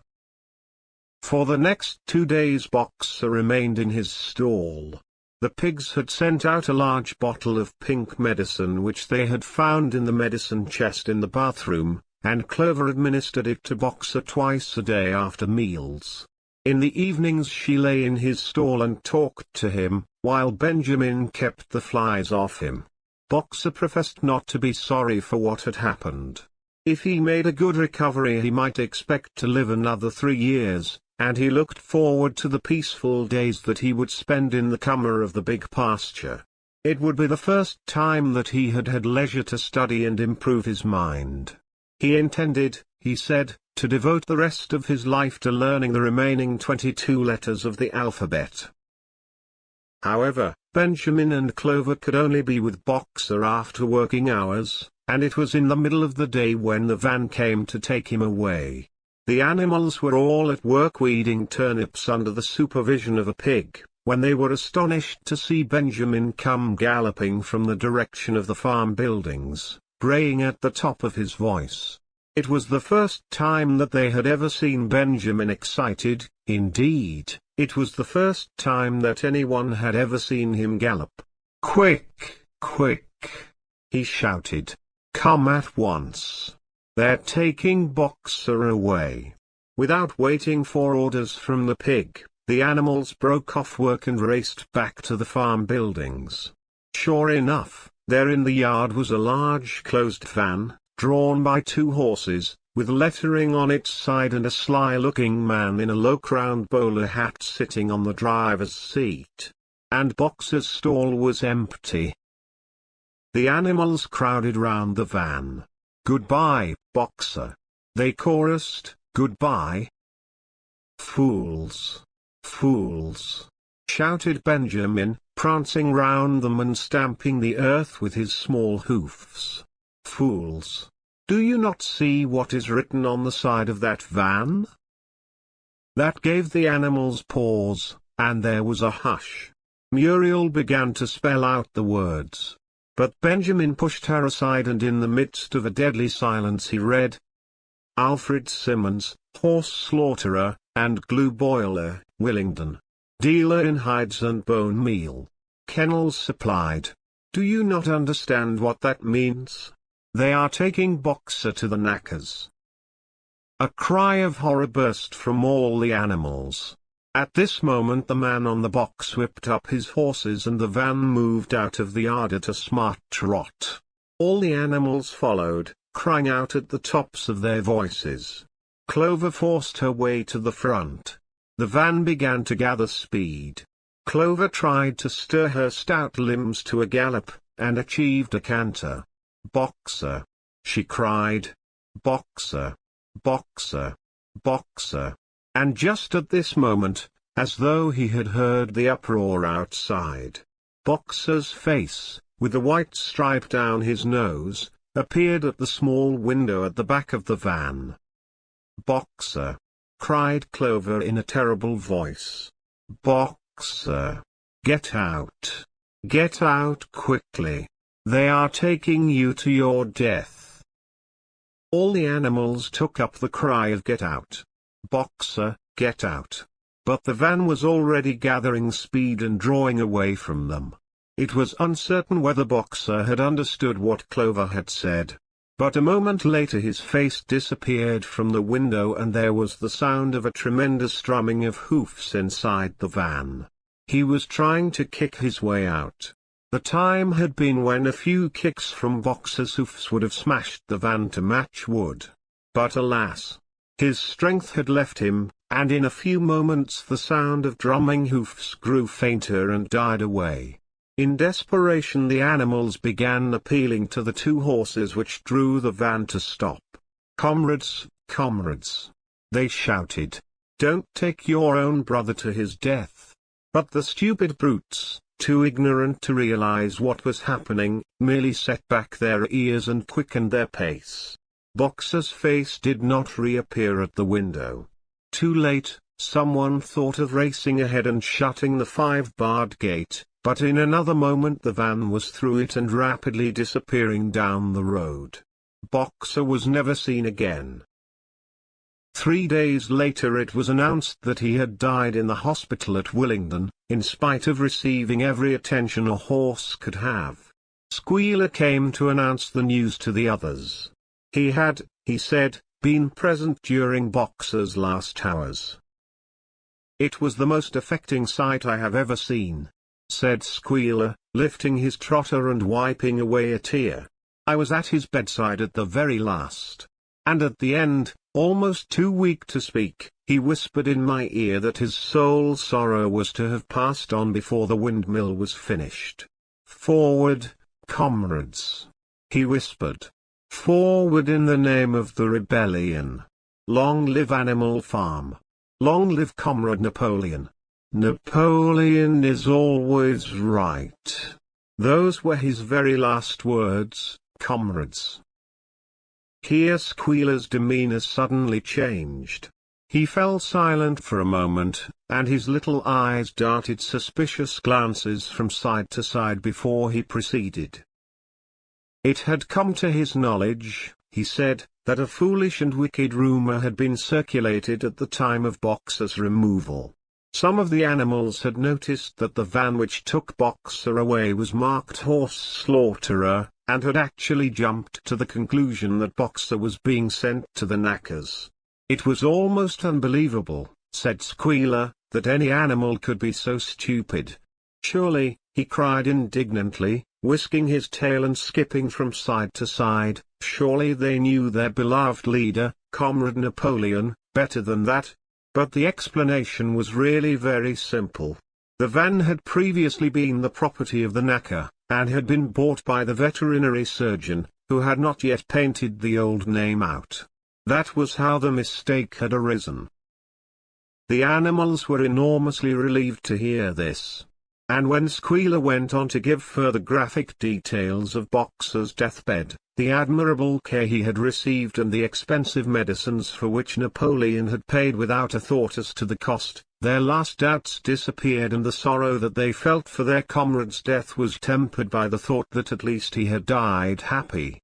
Speaker 1: For the next 2 days Boxer remained in his stall. The pigs had sent out a large bottle of pink medicine which they had found in the medicine chest in the bathroom, and Clover administered it to Boxer twice a day after meals. In the evenings she lay in his stall and talked to him, while Benjamin kept the flies off him. Boxer professed not to be sorry for what had happened. If he made a good recovery he might expect to live another 3 years, and he looked forward to the peaceful days that he would spend in the cover of the big pasture. It would be the first time that he had had leisure to study and improve his mind. He intended, he said, to devote the rest of his life to learning the remaining 22 letters of the alphabet. However, Benjamin and Clover could only be with Boxer after working hours, and it was in the middle of the day when the van came to take him away. The animals were all at work weeding turnips under the supervision of a pig, when they were astonished to see Benjamin come galloping from the direction of the farm buildings, braying at the top of his voice. It was the first time that they had ever seen Benjamin excited. Indeed, it was the first time that anyone had ever seen him gallop. "Quick, quick!" he shouted. "Come at once. They're taking Boxer away." Without waiting for orders from the pig, the animals broke off work and raced back to the farm buildings. Sure enough, there in the yard was a large closed van, drawn by 2 horses, with lettering on its side and a sly-looking man in a low-crowned bowler hat sitting on the driver's seat. And Boxer's stall was empty. The animals crowded round the van. "Goodbye, Boxer," they chorused. "Goodbye." "Fools! Fools!" shouted Benjamin, prancing round them and stamping the earth with his small hoofs. "Fools! Do you not see what is written on the side of that van?" That gave the animals pause, and there was a hush. Muriel began to spell out the words. But Benjamin pushed her aside, and in the midst of a deadly silence he read: "Alfred Simmons, horse slaughterer, and glue boiler, Willingdon. Dealer in hides and bone meal. Kennels supplied. Do you not understand what that means? They are taking Boxer to the knackers." A cry of horror burst from all the animals. At this moment the man on the box whipped up his horses and the van moved out of the yard at a smart trot. All the animals followed, crying out at the tops of their voices. Clover forced her way to the front. The van began to gather speed. Clover tried to stir her stout limbs to a gallop, and achieved a canter. "Boxer!" she cried. "Boxer! Boxer! Boxer!" And just at this moment, as though he had heard the uproar outside, Boxer's face, with the white stripe down his nose, appeared at the small window at the back of the van. "Boxer!" cried Clover in a terrible voice. "Boxer! Get out! Get out quickly! They are taking you to your death!" All the animals took up the cry of "Get out! Boxer, get out!" But the van was already gathering speed and drawing away from them. It was uncertain whether Boxer had understood what Clover had said. But a moment later his face disappeared from the window and there was the sound of a tremendous drumming of hoofs inside the van. He was trying to kick his way out. The time had been when a few kicks from Boxer's hoofs would have smashed the van to matchwood. But alas! His strength had left him, and in a few moments the sound of drumming hoofs grew fainter and died away. In desperation the animals began appealing to the two horses which drew the van to stop. "Comrades, comrades!" they shouted. "Don't take your own brother to his death." But the stupid brutes, too ignorant to realize what was happening, merely set back their ears and quickened their pace. Boxer's face did not reappear at the window. Too late, someone thought of racing ahead and shutting the 5-barred gate. But in another moment the van was through it and rapidly disappearing down the road. Boxer was never seen again. 3 days later it was announced that he had died in the hospital at Willingdon, in spite of receiving every attention a horse could have. Squealer came to announce the news to the others. He had, he said, been present during Boxer's last hours. "It was the most affecting sight I have ever seen," said Squealer, lifting his trotter and wiping away a tear. "I was at his bedside at the very last. And at the end, almost too weak to speak, he whispered in my ear that his sole sorrow was to have passed on before the windmill was finished. 'Forward, comrades!' he whispered. 'Forward in the name of the rebellion! Long live Animal Farm! Long live Comrade Napoleon! Napoleon is always right.' Those were his very last words, comrades." Here Squealer's demeanor suddenly changed. He fell silent for a moment, and his little eyes darted suspicious glances from side to side before he proceeded. It had come to his knowledge, he said, that a foolish and wicked rumor had been circulated at the time of Boxer's removal. Some of the animals had noticed that the van which took Boxer away was marked Horse Slaughterer, and had actually jumped to the conclusion that Boxer was being sent to the knackers. "It was almost unbelievable," said Squealer, "that any animal could be so stupid. Surely," he cried indignantly, whisking his tail and skipping from side to side, "surely they knew their beloved leader, Comrade Napoleon, better than that." But the explanation was really very simple. The van had previously been the property of the knacker, and had been bought by the veterinary surgeon, who had not yet painted the old name out. That was how the mistake had arisen. The animals were enormously relieved to hear this. And when Squealer went on to give further graphic details of Boxer's deathbed, the admirable care he had received and the expensive medicines for which Napoleon had paid without a thought as to the cost, their last doubts disappeared and the sorrow that they felt for their comrade's death was tempered by the thought that at least he had died happy.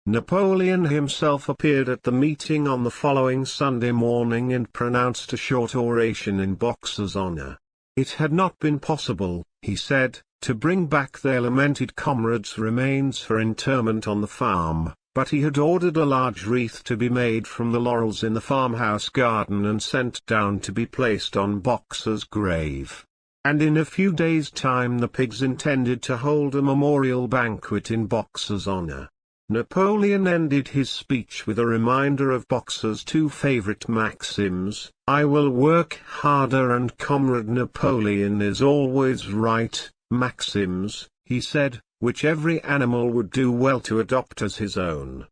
Speaker 1: Napoleon himself appeared at the meeting on the following Sunday morning and pronounced a short oration in Boxer's honor. It had not been possible, he said, to bring back their lamented comrade's remains for interment on the farm, but he had ordered a large wreath to be made from the laurels in the farmhouse garden and sent down to be placed on Boxer's grave. And in a few days' time the pigs intended to hold a memorial banquet in Boxer's honor. Napoleon ended his speech with a reminder of Boxer's two favorite maxims: "I will work harder and Comrade Napoleon is always right," maxims, he said, which every animal would do well to adopt as his own.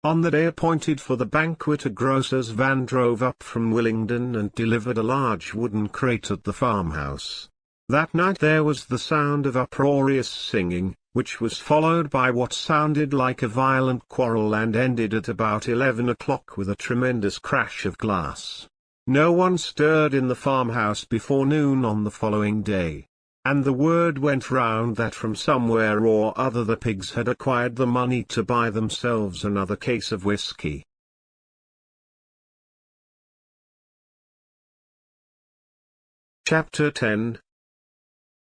Speaker 1: On the day appointed for the banquet a grocer's van drove up from Willingdon and delivered a large wooden crate at the farmhouse. That night there was the sound of uproarious singing, which was followed by what sounded like a violent quarrel and ended at about 11 o'clock with a tremendous crash of glass. No one stirred in the farmhouse before noon on the following day. And the word went round that from somewhere or other the pigs had acquired the money to buy themselves another case of whiskey. Chapter 10.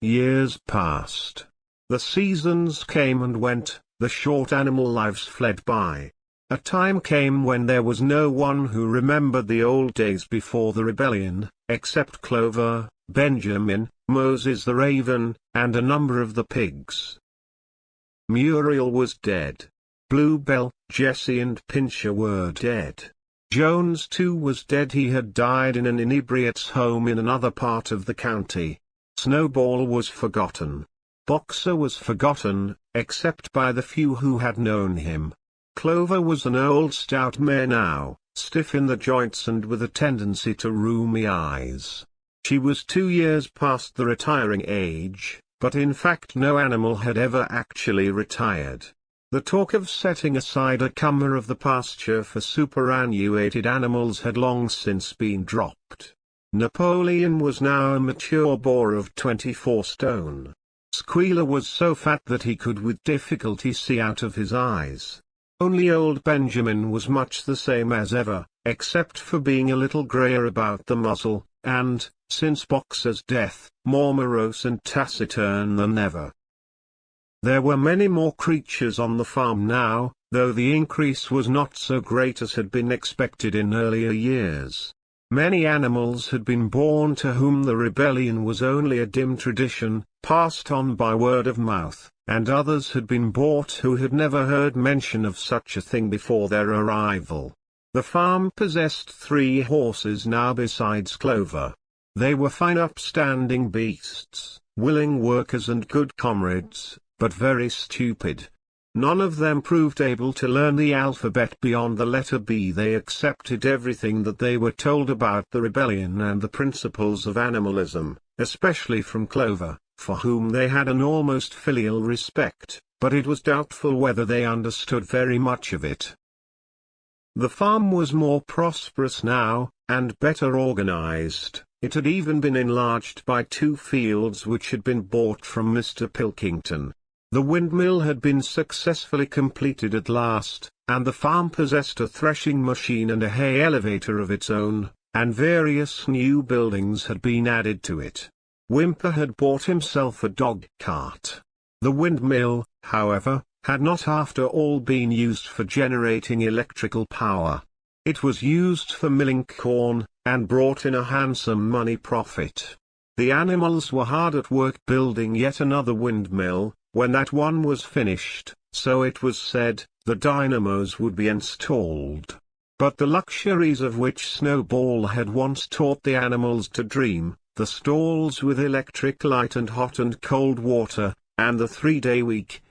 Speaker 1: Years passed. The seasons came and went, the short animal lives fled by. A time came when there was no one who remembered the old days before the rebellion, except Clover, Benjamin, Moses the raven, and a number of the pigs. Muriel was dead. Bluebell, Jessie and Pincher were dead. Jones too was dead. He had died in an inebriate's home in another part of the county. Snowball was forgotten. Boxer was forgotten, except by the few who had known him. Clover was an old stout mare now, stiff in the joints and with a tendency to rheumy eyes. She was 2 years past the retiring age, but in fact no animal had ever actually retired. The talk of setting aside a comer of the pasture for superannuated animals had long since been dropped. Napoleon was now a mature boar of 24 stone. Squealer was so fat that he could with difficulty see out of his eyes. Only old Benjamin was much the same as ever, except for being a little greyer about the muzzle, and, since Boxer's death, more morose and taciturn than ever. There were many more creatures on the farm now, though the increase was not so great as had been expected in earlier years. Many animals had been born to whom the rebellion was only a dim tradition, passed on by word of mouth, and others had been bought who had never heard mention of such a thing before their arrival. The farm possessed 3 horses now besides Clover. They were fine upstanding beasts, willing workers and good comrades, but very stupid. None of them proved able to learn the alphabet beyond the letter B. They accepted everything that they were told about the rebellion and the principles of animalism, especially from Clover, for whom they had an almost filial respect, but it was doubtful whether they understood very much of it. The farm was more prosperous now, and better organized. It had even been enlarged by 2 fields which had been bought from Mr. Pilkington. The windmill had been successfully completed at last, and the farm possessed a threshing machine and a hay elevator of its own, and various new buildings had been added to it. Whymper had bought himself a dog cart. The windmill, however, had not after all been used for generating electrical power. It was used for milling corn, and brought in a handsome money profit. The animals were hard at work building yet another windmill. When that one was finished, so it was said, the dynamos would be installed. But the luxuries of which Snowball had once taught the animals to dream, the stalls with electric light and hot and cold water, and the 3-day week,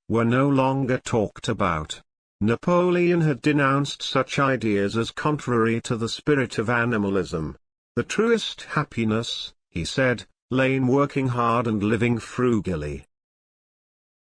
Speaker 1: were no longer talked about. Napoleon had denounced such ideas as contrary to the spirit of animalism. The truest happiness, he said, lay in working hard and living frugally.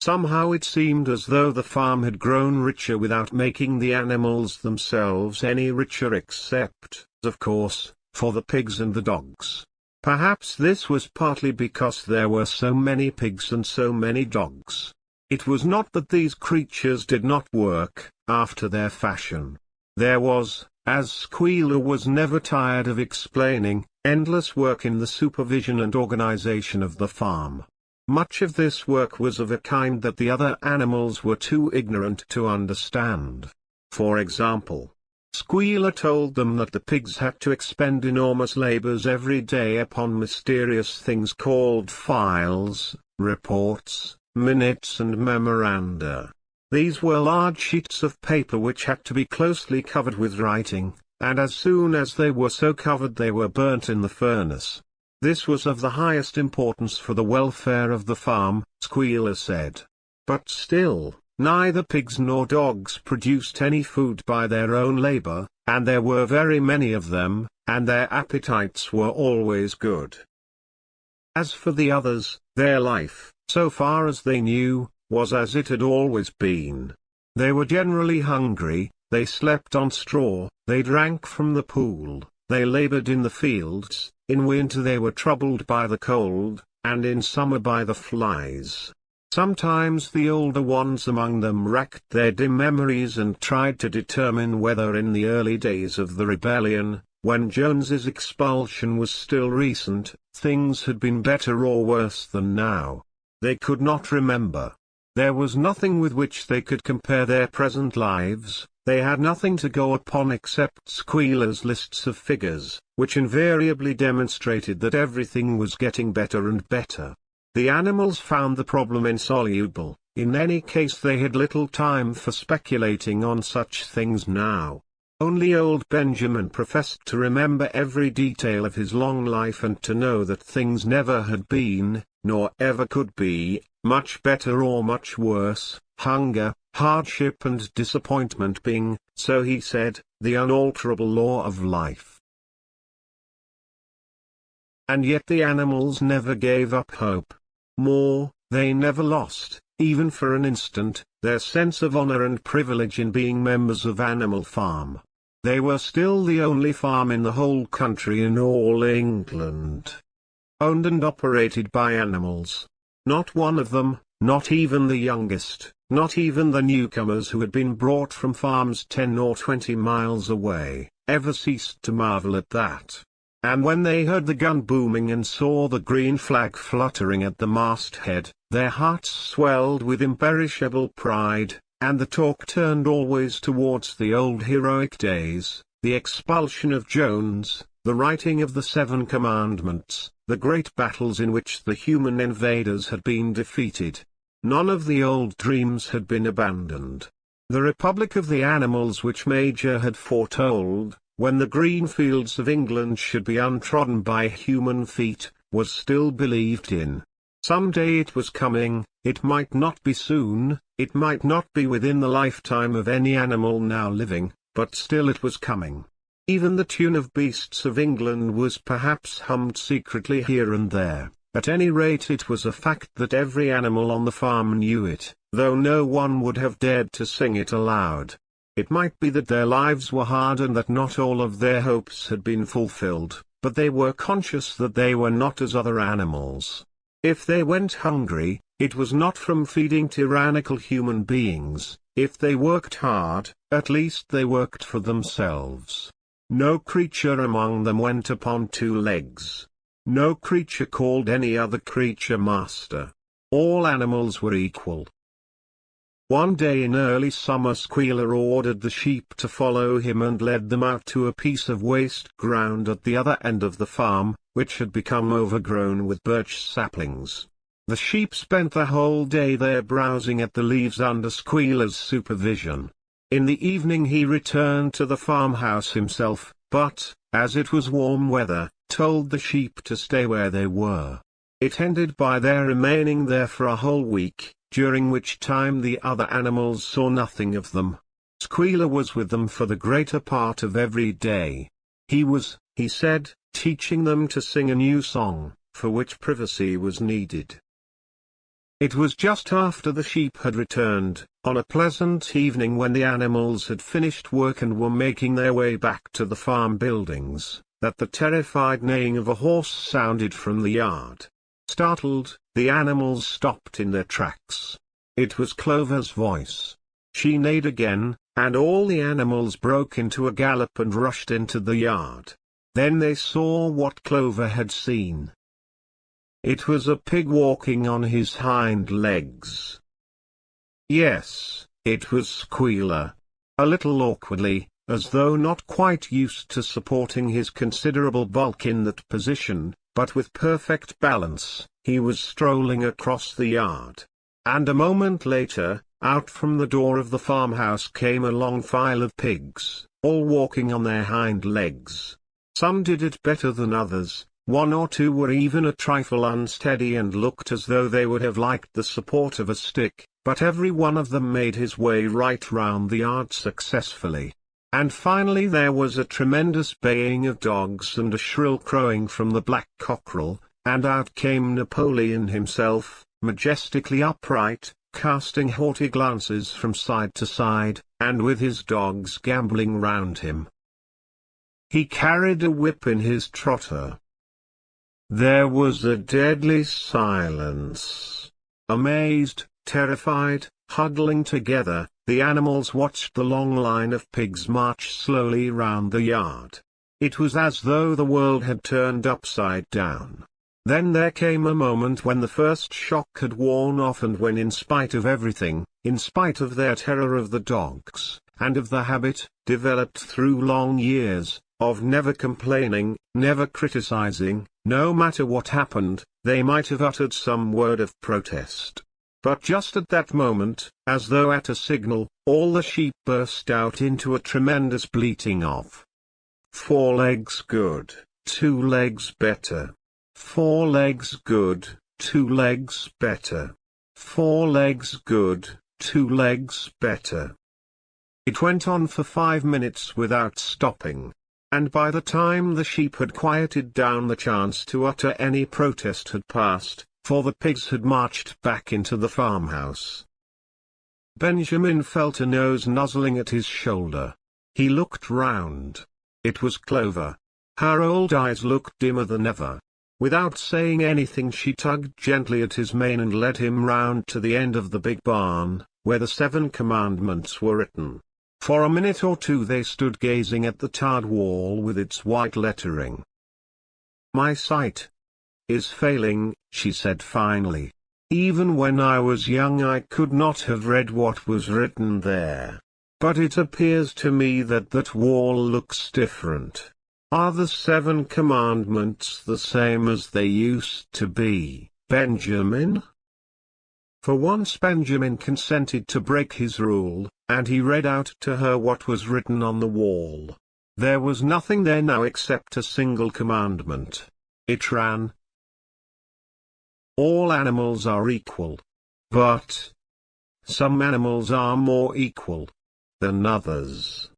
Speaker 1: Somehow it seemed as though the farm had grown richer without making the animals themselves any richer except, of course, for the pigs and the dogs. Perhaps this was partly because there were so many pigs and so many dogs. It was not that these creatures did not work, after their fashion. There was, as Squealer was never tired of explaining, endless work in the supervision and organization of the farm. Much of this work was of a kind that the other animals were too ignorant to understand. For example, Squealer told them that the pigs had to expend enormous labors every day upon mysterious things called files, reports, minutes and memoranda. These were large sheets of paper which had to be closely covered with writing, and as soon as they were so covered they were burnt in the furnace. This was of the highest importance for the welfare of the farm, Squealer said. But still, neither pigs nor dogs produced any food by their own labor, and there were very many of them, and their appetites were always good. As for the others, their life, so far as they knew, was as it had always been. They were generally hungry, they slept on straw, they drank from the pool, they labored in the fields, in winter they were troubled by the cold, and in summer by the flies. Sometimes the older ones among them racked their dim memories and tried to determine whether in the early days of the rebellion, when Jones's expulsion was still recent, things had been better or worse than now. They could not remember. There was nothing with which they could compare their present lives, they had nothing to go upon except Squealer's lists of figures, which invariably demonstrated that everything was getting better and better. The animals found the problem insoluble. In any case they had little time for speculating on such things now. Only old Benjamin professed to remember every detail of his long life and to know that things never had been, nor ever could be, much better or much worse, hunger, hardship and disappointment being, so he said, the unalterable law of life. And yet the animals never gave up hope. More, they never lost, even for an instant, their sense of honor and privilege in being members of Animal Farm. They were still the only farm in the whole country in all England, owned and operated by animals. Not one of them, not even the youngest, not even the newcomers who had been brought from farms 10 or 20 miles away, ever ceased to marvel at that. And when they heard the gun booming and saw the green flag fluttering at the masthead, their hearts swelled with imperishable pride, and the talk turned always towards the old heroic days, the expulsion of Jones, the writing of the 7 Commandments, the great battles in which the human invaders had been defeated. None of the old dreams had been abandoned. The Republic of the Animals which Major had foretold, when the green fields of England should be untrodden by human feet, was still believed in. Some day it was coming, it might not be soon, it might not be within the lifetime of any animal now living, but still it was coming. Even the tune of Beasts of England was perhaps hummed secretly here and there. At any rate it was a fact that every animal on the farm knew it, though no one would have dared to sing it aloud. It might be that their lives were hard and that not all of their hopes had been fulfilled, but they were conscious that they were not as other animals. If they went hungry, it was not from feeding tyrannical human beings. If they worked hard, at least they worked for themselves. No creature among them went upon 2 legs. No creature called any other creature master. All animals were equal. One day in early summer Squealer ordered the sheep to follow him and led them out to a piece of waste ground at the other end of the farm, which had become overgrown with birch saplings. The sheep spent the whole day there browsing at the leaves under Squealer's supervision. In the evening he returned to the farmhouse himself, but, as it was warm weather, told the sheep to stay where they were. It ended by their remaining there for a whole week, during which time the other animals saw nothing of them. Squealer was with them for the greater part of every day. He was, he said, teaching them to sing a new song, for which privacy was needed. It was just after the sheep had returned, on a pleasant evening when the animals had finished work and were making their way back to the farm buildings, that the terrified neighing of a horse sounded from the yard. Startled, the animals stopped in their tracks. It was Clover's voice. She neighed again, and all the animals broke into a gallop and rushed into the yard. Then they saw what Clover had seen. It was a pig walking on his hind legs. Yes, it was Squealer. A little awkwardly, as though not quite used to supporting his considerable bulk in that position, but with perfect balance, he was strolling across the yard. And a moment later, out from the door of the farmhouse came a long file of pigs, all walking on their hind legs. Some did it better than others, one or two were even a trifle unsteady and looked as though they would have liked the support of a stick, but every one of them made his way right round the yard successfully. And finally there was a tremendous baying of dogs and a shrill crowing from the black cockerel, and out came Napoleon himself, majestically upright, casting haughty glances from side to side, and with his dogs gambolling round him. He carried a whip in his trotter. There was a deadly silence. Amazed, terrified, huddling together, the animals watched the long line of pigs march slowly round the yard. It was as though the world had turned upside down. Then there came a moment when the first shock had worn off, and when, in spite of everything, in spite of their terror of the dogs, and of the habit, developed through long years, of never complaining, never criticizing, no matter what happened, they might have uttered some word of protest. But just at that moment, as though at a signal, all the sheep burst out into a tremendous bleating of 4 legs good, 2 legs better. 4 legs good, 2 legs better. 4 legs good, 2 legs better. It went on for 5 minutes without stopping. And by the time the sheep had quieted down, the chance to utter any protest had passed, for the pigs had marched back into the farmhouse. Benjamin felt a nose nuzzling at his shoulder. He looked round. It was Clover. Her old eyes looked dimmer than ever. Without saying anything, she tugged gently at his mane and led him round to the end of the big barn, where the 7 commandments were written. For a minute or two they stood gazing at the tarred wall with its white lettering. "My sight is failing," she said finally. "Even when I was young I could not have read what was written there. But it appears to me that that wall looks different. Are the 7 commandments the same as they used to be, Benjamin?" For once Benjamin consented to break his rule, and he read out to her what was written on the wall. There was nothing there now except a single commandment. It ran, "All animals are equal. But some animals are more equal than others."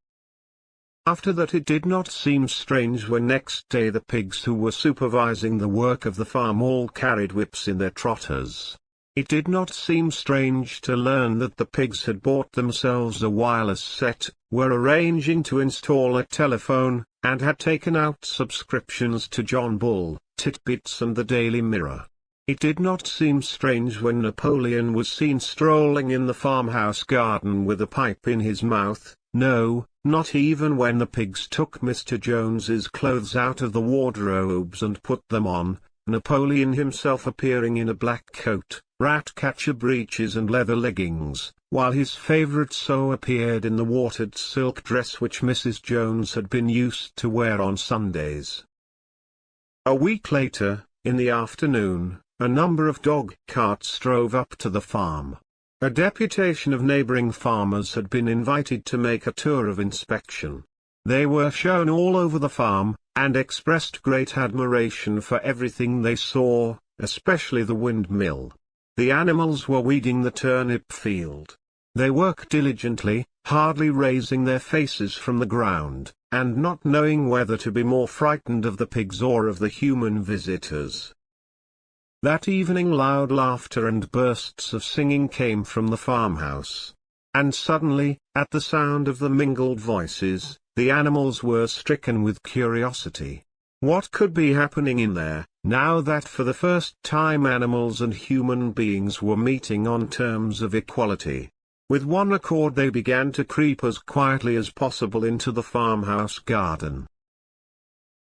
Speaker 1: After that it did not seem strange when next day the pigs who were supervising the work of the farm all carried whips in their trotters. It did not seem strange to learn that the pigs had bought themselves a wireless set, were arranging to install a telephone, and had taken out subscriptions to John Bull, Titbits and the Daily Mirror. It did not seem strange when Napoleon was seen strolling in the farmhouse garden with a pipe in his mouth, no, not even when the pigs took Mr. Jones's clothes out of the wardrobes and put them on, Napoleon himself appearing in a black coat, rat-catcher breeches and leather leggings, while his favorite sew appeared in the watered silk dress which Mrs. Jones had been used to wear on Sundays. A week later, in the afternoon, a number of dog carts drove up to the farm. A deputation of neighboring farmers had been invited to make a tour of inspection. They were shown all over the farm, and expressed great admiration for everything they saw, especially the windmill. The animals were weeding the turnip field. They worked diligently, hardly raising their faces from the ground, and not knowing whether to be more frightened of the pigs or of the human visitors. That evening loud laughter and bursts of singing came from the farmhouse. And suddenly, at the sound of the mingled voices, the animals were stricken with curiosity. What could be happening in there, now that for the first time animals and human beings were meeting on terms of equality? With one accord they began to creep as quietly as possible into the farmhouse garden.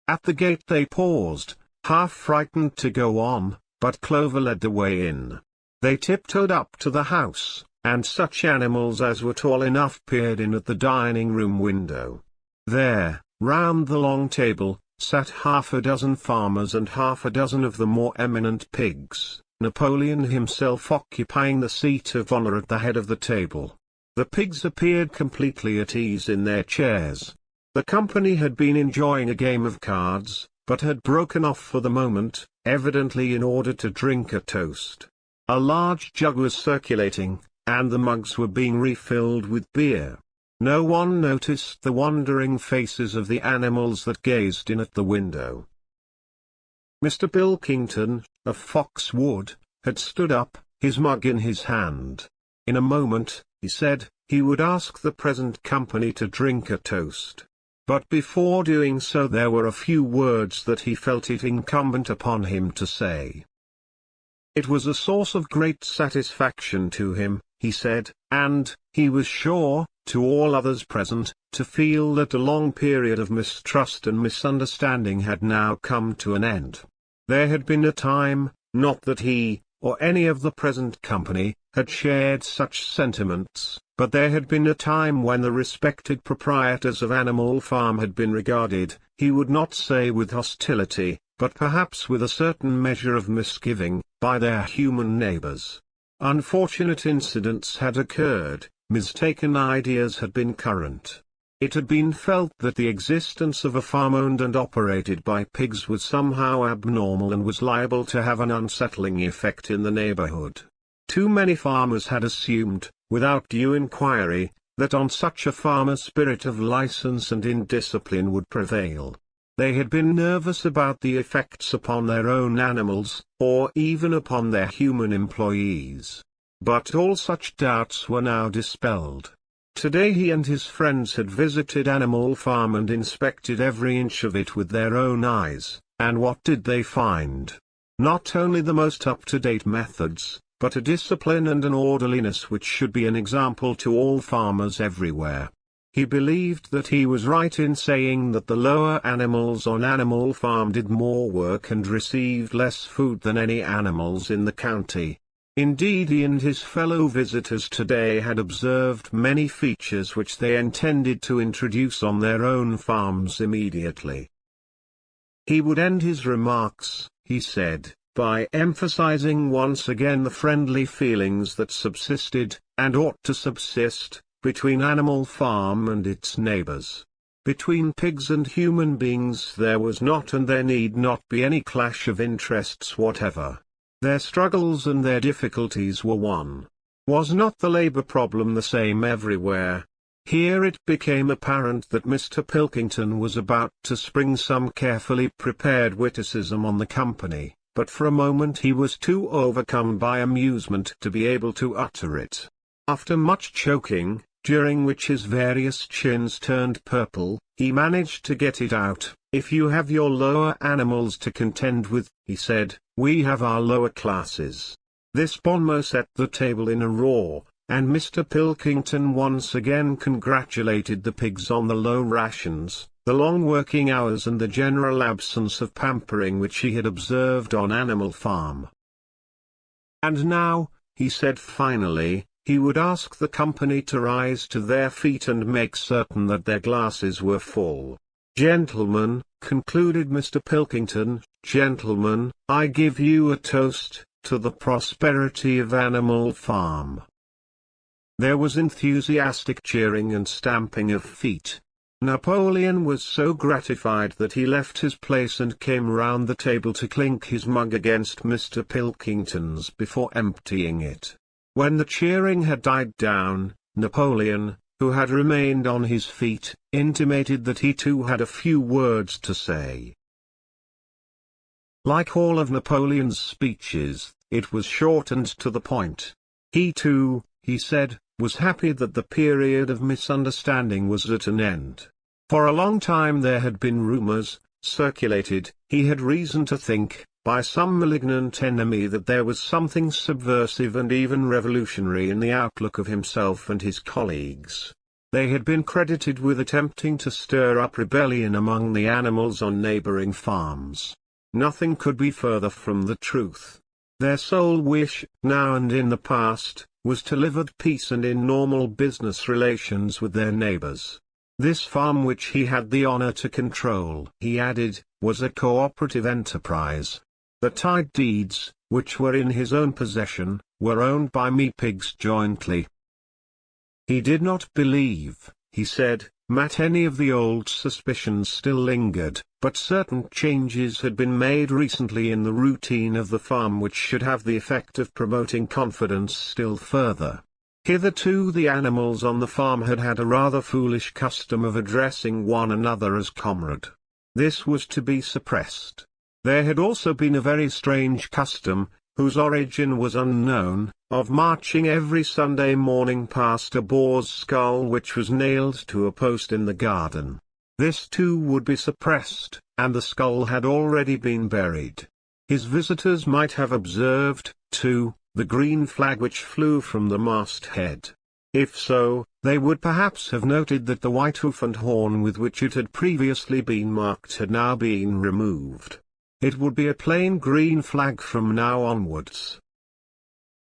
Speaker 1: At the gate they paused, half frightened to go on, but Clover led the way in. They tiptoed up to the house, and such animals as were tall enough peered in at the dining room window. There, round the long table, sat half a dozen farmers and half a dozen of the more eminent pigs, Napoleon himself occupying the seat of honor at the head of the table. The pigs appeared completely at ease in their chairs. The company had been enjoying a game of cards, but had broken off for the moment, evidently in order to drink a toast. A large jug was circulating, and the mugs were being refilled with beer. No one noticed the wondering faces of the animals that gazed in at the window. Mr. Pilkington, of Foxwood, had stood up, his mug in his hand. In a moment, he said, he would ask the present company to drink a toast. But before doing so there were a few words that he felt it incumbent upon him to say. It was a source of great satisfaction to him, he said, and, he was sure, to all others present, to feel that a long period of mistrust and misunderstanding had now come to an end. There had been a time, not that he, or any of the present company, had shared such sentiments, but there had been a time when the respected proprietors of Animal Farm had been regarded, he would not say with hostility, but perhaps with a certain measure of misgiving, by their human neighbors. Unfortunate incidents had occurred, mistaken ideas had been current. It had been felt that the existence of a farm owned and operated by pigs was somehow abnormal and was liable to have an unsettling effect in the neighborhood. Too many farmers had assumed, without due inquiry, that on such a farm a spirit of license and indiscipline would prevail. They had been nervous about the effects upon their own animals, or even upon their human employees. But all such doubts were now dispelled. Today he and his friends had visited Animal Farm and inspected every inch of it with their own eyes, and what did they find? Not only the most up-to-date methods, but a discipline and an orderliness which should be an example to all farmers everywhere. He believed that he was right in saying that the lower animals on Animal Farm did more work and received less food than any animals in the county. Indeed, he and his fellow visitors today had observed many features which they intended to introduce on their own farms immediately. He would end his remarks, he said, by emphasizing once again the friendly feelings that subsisted, and ought to subsist, between Animal Farm and its neighbors. Between pigs and human beings there was not and there need not be any clash of interests whatever. Their struggles and their difficulties were one. Was not the labor problem the same everywhere? Here it became apparent that Mr. Pilkington was about to spring some carefully prepared witticism on the company, but for a moment he was too overcome by amusement to be able to utter it. After much choking, during which his various chins turned purple, he managed to get it out. "If you have your lower animals to contend with," he said, "we have our lower classes." This bon mot set the table in a roar, and Mr. Pilkington once again congratulated the pigs on the low rations, the long working hours and the general absence of pampering which he had observed on Animal Farm. And now, he said finally, he would ask the company to rise to their feet and make certain that their glasses were full. "Gentlemen," concluded Mr. Pilkington, "gentlemen, I give you a toast, to the prosperity of Animal Farm." There was enthusiastic cheering and stamping of feet. Napoleon was so gratified that he left his place and came round the table to clink his mug against Mr. Pilkington's before emptying it. When the cheering had died down, Napoleon, who had remained on his feet, intimated that he too had a few words to say. Like all of Napoleon's speeches, it was short and to the point. He too, he said, was happy that the period of misunderstanding was at an end. For a long time there had been rumors, circulated, he had reason to think, by some malignant enemy that there was something subversive and even revolutionary in the outlook of himself and his colleagues. They had been credited with attempting to stir up rebellion among the animals on neighboring farms. Nothing could be further from the truth. Their sole wish, now and in the past, was to live at peace and in normal business relations with their neighbors. This farm which he had the honor to control, he added, was a cooperative enterprise. The tied deeds, which were in his own possession, were owned by me pigs jointly. He did not believe, he said, that any of the old suspicions still lingered, but certain changes had been made recently in the routine of the farm which should have the effect of promoting confidence still further. Hitherto the animals on the farm had had a rather foolish custom of addressing one another as comrade. This was to be suppressed. There had also been a very strange custom, whose origin was unknown, of marching every Sunday morning past a boar's skull which was nailed to a post in the garden. This too would be suppressed, and the skull had already been buried. His visitors might have observed, too, the green flag which flew from the masthead. If so, they would perhaps have noted that the white hoof and horn with which it had previously been marked had now been removed. It would be a plain green flag from now onwards.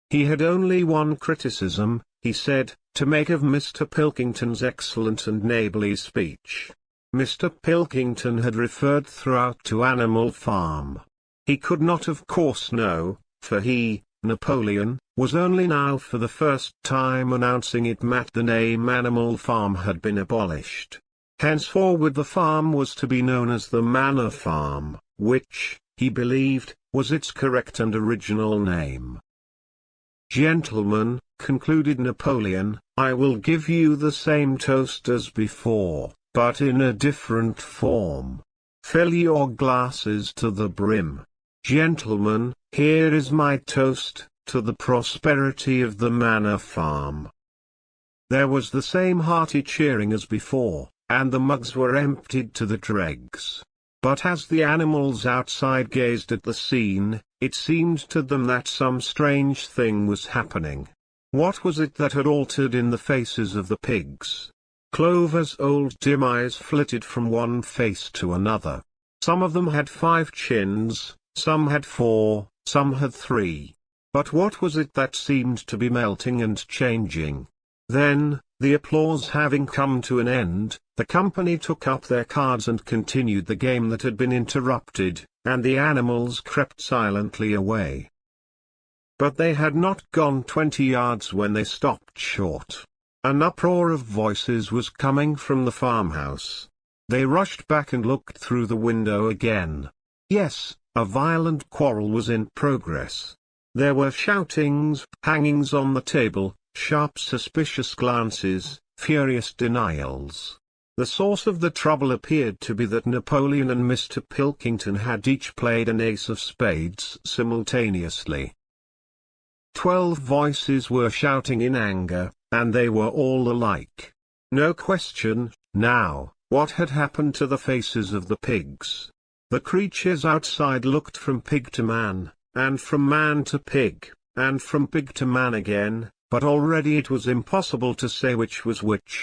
Speaker 1: He had only one criticism, he said, to make of Mr. Pilkington's excellent and neighborly speech. Mr. Pilkington had referred throughout to Animal Farm. He could not of course know, for he, Napoleon, was only now for the first time announcing it that the name Animal Farm had been abolished. Henceforward the farm was to be known as the Manor Farm, which, he believed, was its correct and original name. "Gentlemen," concluded Napoleon, "I will give you the same toast as before, but in a different form. Fill your glasses to the brim. Gentlemen, here is my toast, to the prosperity of the Manor Farm." There was the same hearty cheering as before, and the mugs were emptied to the dregs. But as the animals outside gazed at the scene, it seemed to them that some strange thing was happening. What was it that had altered in the faces of the pigs? Clover's old dim eyes flitted from one face to another. Some of them had 5 chins, some had 4, some had 3. But what was it that seemed to be melting and changing? Then, the applause having come to an end, the company took up their cards and continued the game that had been interrupted, and the animals crept silently away. But they had not gone 20 yards when they stopped short. An uproar of voices was coming from the farmhouse. They rushed back and looked through the window again. Yes, a violent quarrel was in progress. There were shoutings, hangings on the table, sharp suspicious glances, furious denials. The source of the trouble appeared to be that Napoleon and Mr. Pilkington had each played an ace of spades simultaneously. 12 voices were shouting in anger, and they were all alike. No question, now, what had happened to the faces of the pigs. The creatures outside looked from pig to man, and from man to pig, and from pig to man again, but already it was impossible to say which was which.